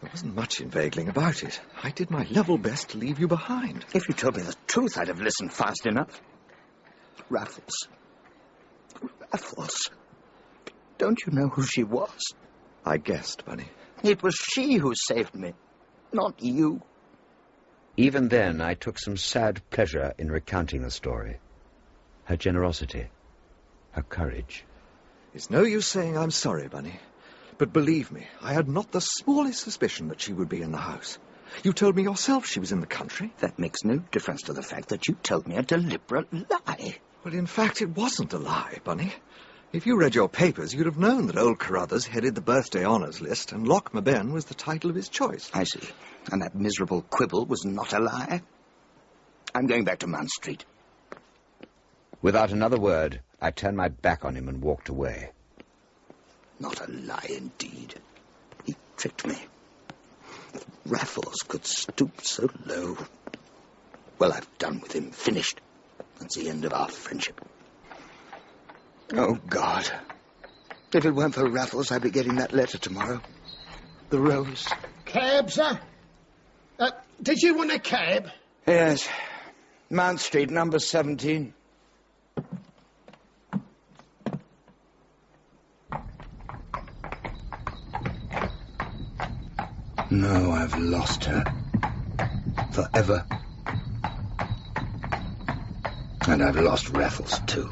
There wasn't much inveigling about it. I did my level best to leave you behind. If you told me the truth, I'd have listened fast enough. Raffles. Don't you know who she was? I guessed, Bunny. It was she who saved me, not you. Even then, I took some sad pleasure in recounting the story. Her generosity, her courage. It's no use saying I'm sorry, Bunny. But believe me, I had not the smallest suspicion that she would be in the house. You told me yourself she was in the country. That makes no difference to the fact that you told me a deliberate lie. Well, in fact, it wasn't a lie, Bunny. If you read your papers, you'd have known that old Carruthers headed the birthday honours list, and Loch Maben was the title of his choice. I see. And that miserable quibble was not a lie? I'm going back to Mount Street. Without another word, I turned my back on him and walked away. Not a lie, indeed. He tricked me. If Raffles could stoop so low. Well, I've done with him. Finished. That's the end of our friendship. Oh, God. If it weren't for Raffles, I'd be getting that letter tomorrow. The rose. Cab, sir? Did you want a cab? Yes. Mount Street, number 17. No, I've lost her. Forever. And I've lost Raffles, too.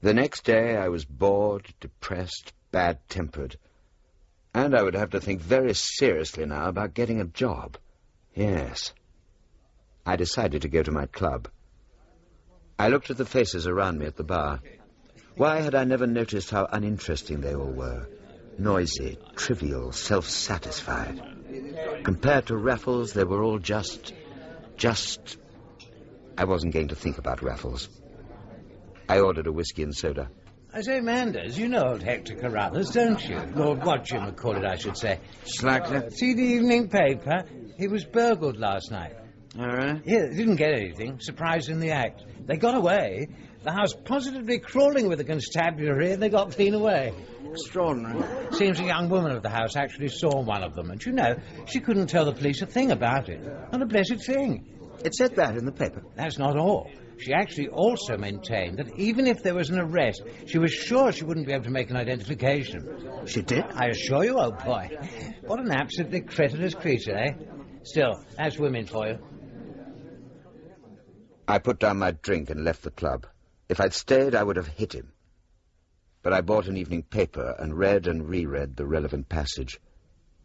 The next day I was bored, depressed, bad-tempered. And I would have to think very seriously now about getting a job. Yes. I decided to go to my club. I looked at the faces around me at the bar. Why had I never noticed how uninteresting they all were? Noisy, trivial, self-satisfied. Compared to Raffles, they were all just... I wasn't going to think about Raffles. I ordered a whiskey and soda. I say, Manders, you know old Hector Carruthers, don't you? Lord Whatchamacallit, I should say. Slacker? See the evening paper? He was burgled last night. All right. Yeah, they didn't get anything. Surprised in the act. They got away. The house positively crawling with the constabulary, and they got clean away. Extraordinary. Seems a young woman of the house actually saw one of them, and you know, she couldn't tell the police a thing about it. Not a blessed thing. It said that in the paper. That's not all. She actually also maintained that even if there was an arrest, she was sure she wouldn't be able to make an identification. She did? I assure you, old boy. What an absolutely cretinous creature, eh? Still, that's women for you. I put down my drink and left the club. If I'd stayed, I would have hit him. But I bought an evening paper and read and reread the relevant passage.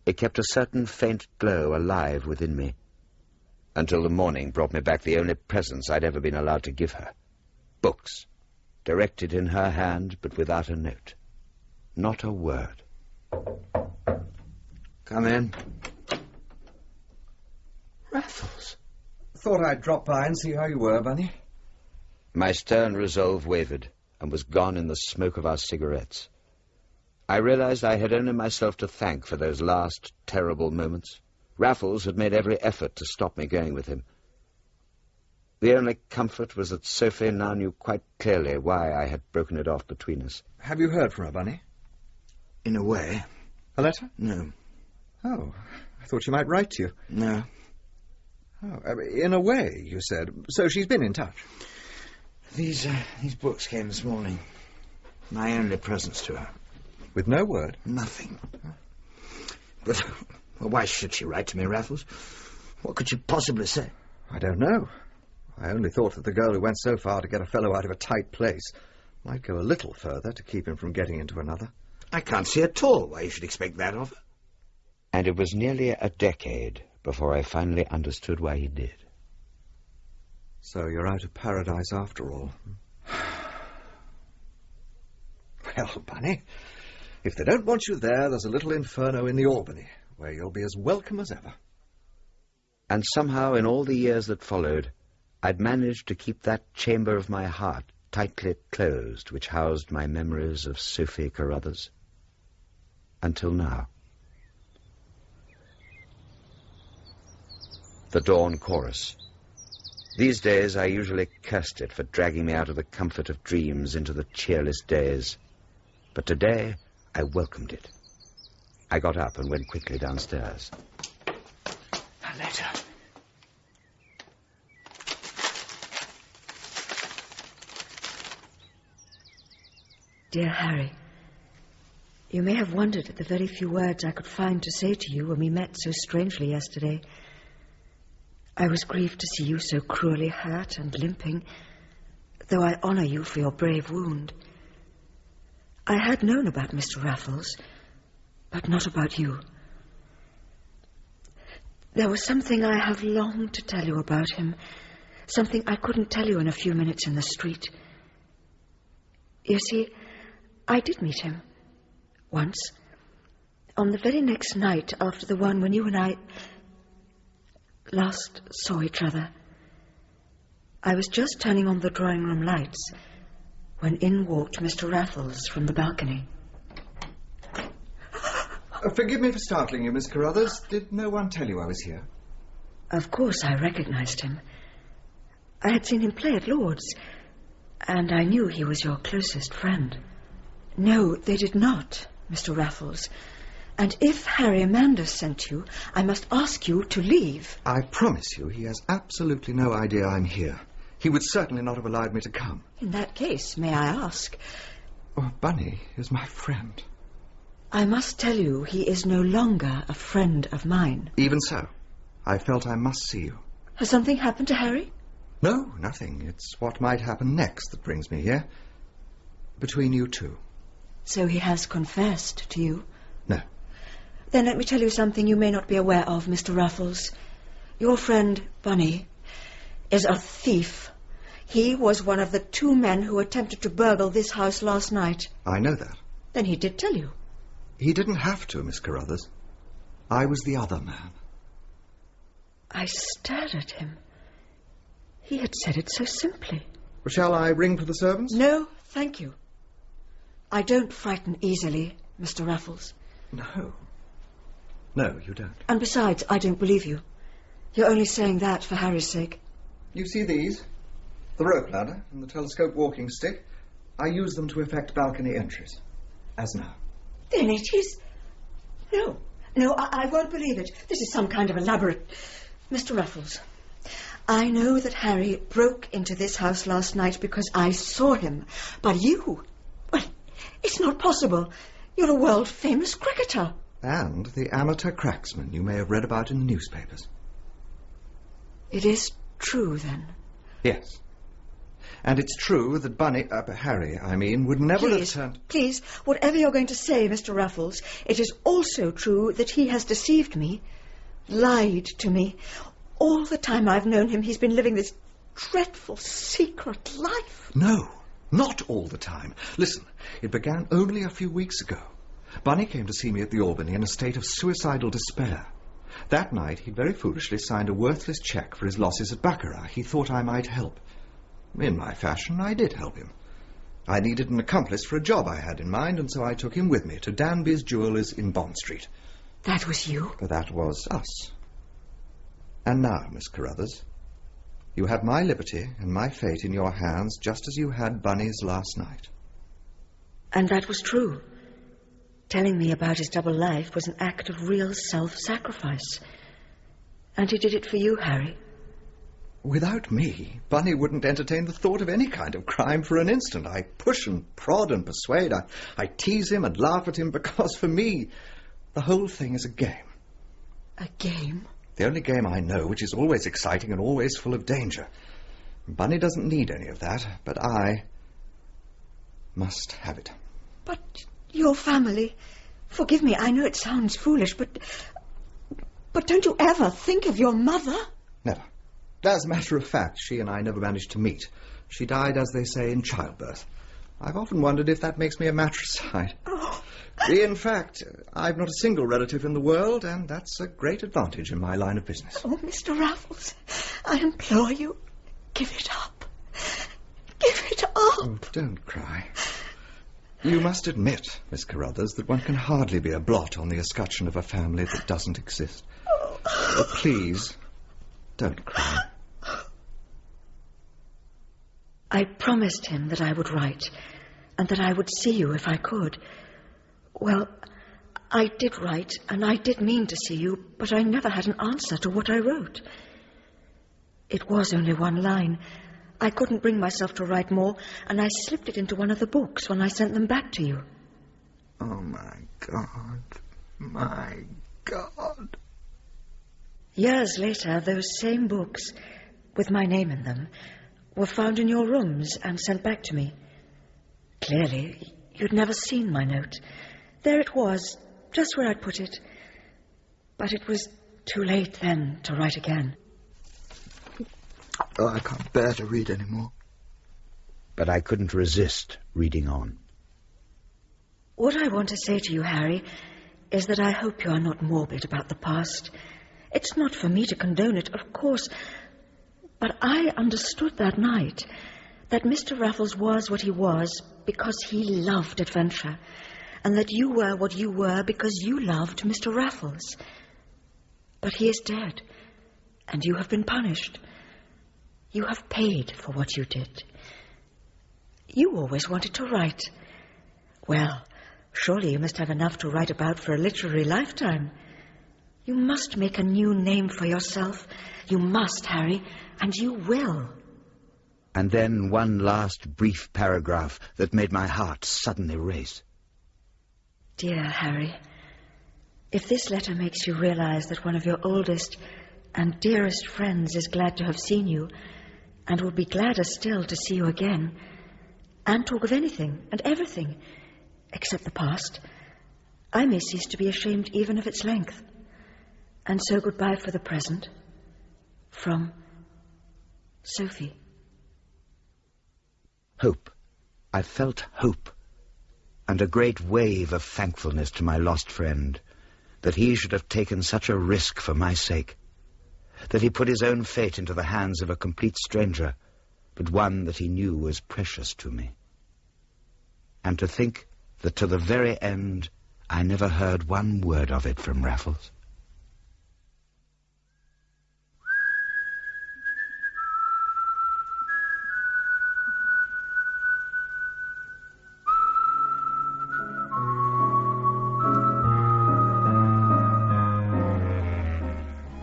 It kept a certain faint glow alive within me, until the morning brought me back the only presents I'd ever been allowed to give her. Books, directed in her hand, but without a note. Not a word. Come in. Raffles. Thought I'd drop by and see how you were, Bunny. My stern resolve wavered and was gone in the smoke of our cigarettes. I realized I had only myself to thank for those last terrible moments. Raffles had made every effort to stop me going with him. The only comfort was that Sophie now knew quite clearly why I had broken it off between us. Have you heard from her, Bunny? In a way. A letter? No. Oh, I thought she might write to you. No. Oh, in a way, you said. So she's been in touch. These books came this morning. My only presents to her. With no word? Nothing. But well, why should she write to me, Raffles? What could she possibly say? I don't know. I only thought that the girl who went so far to get a fellow out of a tight place might go a little further to keep him from getting into another. I can't see at all why you should expect that of her. And it was nearly a decade before I finally understood why he did. So you're out of paradise after all. Well, Bunny, if they don't want you there's a little inferno in the Albany, where you'll be as welcome as ever. And somehow, in all the years that followed, I'd managed to keep that chamber of my heart tightly closed, which housed my memories of Sophie Carruthers. Until now. The dawn chorus. These days I usually cursed it for dragging me out of the comfort of dreams into the cheerless days. But today I welcomed it. I got up and went quickly downstairs. A letter. Dear Harry, you may have wondered at the very few words I could find to say to you when we met so strangely yesterday. I was grieved to see you so cruelly hurt and limping, though I honour you for your brave wound. I had known about Mr. Raffles, but not about you. There was something I have longed to tell you about him, something I couldn't tell you in a few minutes in the street. You see, I did meet him, once, on the very next night after the one when you and I last saw each other. I was just turning on the drawing-room lights when in walked Mr. Raffles from the balcony. Forgive me for startling you, Miss Carruthers. Did no one tell you I was here? Of course I recognized him. I had seen him play at Lord's, and I knew he was your closest friend. No, they did not, Mr. Raffles. And if Harry Manders sent you, I must ask you to leave. I promise you he has absolutely no idea I'm here. He would certainly not have allowed me to come. In that case, may I ask? Oh, Bunny is my friend. I must tell you, he is no longer a friend of mine. Even so, I felt I must see you. Has something happened to Harry? No, nothing. It's what might happen next that brings me here. Between you two. So he has confessed to you? No. Then let me tell you something you may not be aware of, Mr. Raffles. Your friend, Bunny, is a thief. He was one of the 2 men who attempted to burgle this house last night. I know that. Then he did tell you. He didn't have to, Miss Carruthers. I was the other man. I stared at him. He had said it so simply. Shall I ring for the servants? No, thank you. I don't frighten easily, Mr. Raffles. No. No, you don't. And besides, I don't believe you. You're only saying that for Harry's sake. You see these? The rope ladder and the telescope walking stick. I use them to effect balcony entries. As now. Then it is... No, I won't believe it. This is some kind of elaborate... Mr. Raffles, I know that Harry broke into this house last night because I saw him. But you... Well, it's not possible. You're a world-famous cricketer. And the amateur cracksman you may have read about in the newspapers. It is true, then? Yes. And it's true that Harry, would never have turned... Please, whatever you're going to say, Mr. Raffles, it is also true that he has deceived me, lied to me. All the time I've known him, he's been living this dreadful secret life. No, not all the time. Listen, it began only a few weeks ago. Bunny came to see me at the Albany in a state of suicidal despair. That night, he very foolishly signed a worthless cheque for his losses at Baccarat. He thought I might help. In my fashion, I did help him. I needed an accomplice for a job I had in mind, and so I took him with me to Danby's Jewellers in Bond Street. That was you? That was us. And now, Miss Carruthers, you have my liberty and my fate in your hands just as you had Bunny's last night. And that was true. Telling me about his double life was an act of real self-sacrifice. And he did it for you, Harry. Without me, Bunny wouldn't entertain the thought of any kind of crime for an instant. I push and prod and persuade. I tease him and laugh at him because, for me, the whole thing is a game. A game? The only game I know, which is always exciting and always full of danger. Bunny doesn't need any of that, but I must have it. But your family... Forgive me, I know it sounds foolish, but don't you ever think of your mother? Never. As a matter of fact, she and I never managed to meet. She died, as they say, in childbirth. I've often wondered if that makes me a matricide. Oh. In fact, I've not a single relative in the world, and that's a great advantage in my line of business. Oh, Mr. Raffles, I implore you, give it up. Give it up. Oh, don't cry. You must admit, Miss Carruthers, that one can hardly be a blot on the escutcheon of a family that doesn't exist. Oh, please, don't cry. I promised him that I would write, and that I would see you if I could. Well, I did write, and I did mean to see you, but I never had an answer to what I wrote. It was only one line. I couldn't bring myself to write more, and I slipped it into one of the books when I sent them back to you. Oh, my God. My God. Years later, those same books, with my name in them, were found in your rooms and sent back to me. Clearly, you'd never seen my note. There it was, just where I'd put it. But it was too late then to write again. Oh, I can't bear to read any more. But I couldn't resist reading on. What I want to say to you, Harry, is that I hope you are not morbid about the past. It's not for me to condone it, of course, but I understood that night that Mr. Raffles was what he was because he loved adventure, and that you were what you were because you loved Mr. Raffles. But he is dead, and you have been punished. You have paid for what you did. You always wanted to write. Well, Surely you must have enough to write about for a literary lifetime. You must make a new name for yourself. You must, Harry, and you will. And then one last brief paragraph that made my heart suddenly race. Dear Harry, if this letter makes you realize that one of your oldest and dearest friends is glad to have seen you, and will be gladder still to see you again, and talk of anything and everything, except the past, I may cease to be ashamed even of its length. And so goodbye for the present. From Sophie. Hope. I felt hope, and a great wave of thankfulness to my lost friend, that he should have taken such a risk for my sake, that he put his own fate into the hands of a complete stranger, but one that he knew was precious to me. And to think that to the very end I never heard one word of it from Raffles.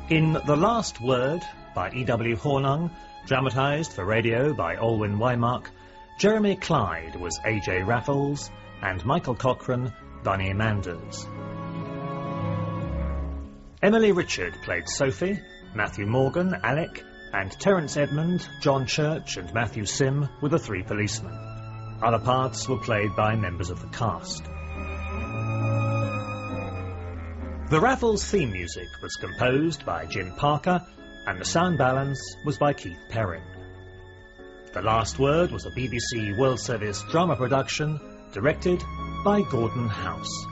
In The Last Word, by E.W. Hornung, dramatised for radio by Olwyn Wymark, Jeremy Clyde was A.J. Raffles, and Michael Cochrane, Bunny Manders. Emily Richard played Sophie, Matthew Morgan, Alec, and Terence Edmund, John Church and Matthew Sim were the three policemen. Other parts were played by members of the cast. The Raffles theme music was composed by Jim Parker, and the sound balance was by Keith Perrin. The Last Word was a BBC World Service drama production, directed by Gordon House.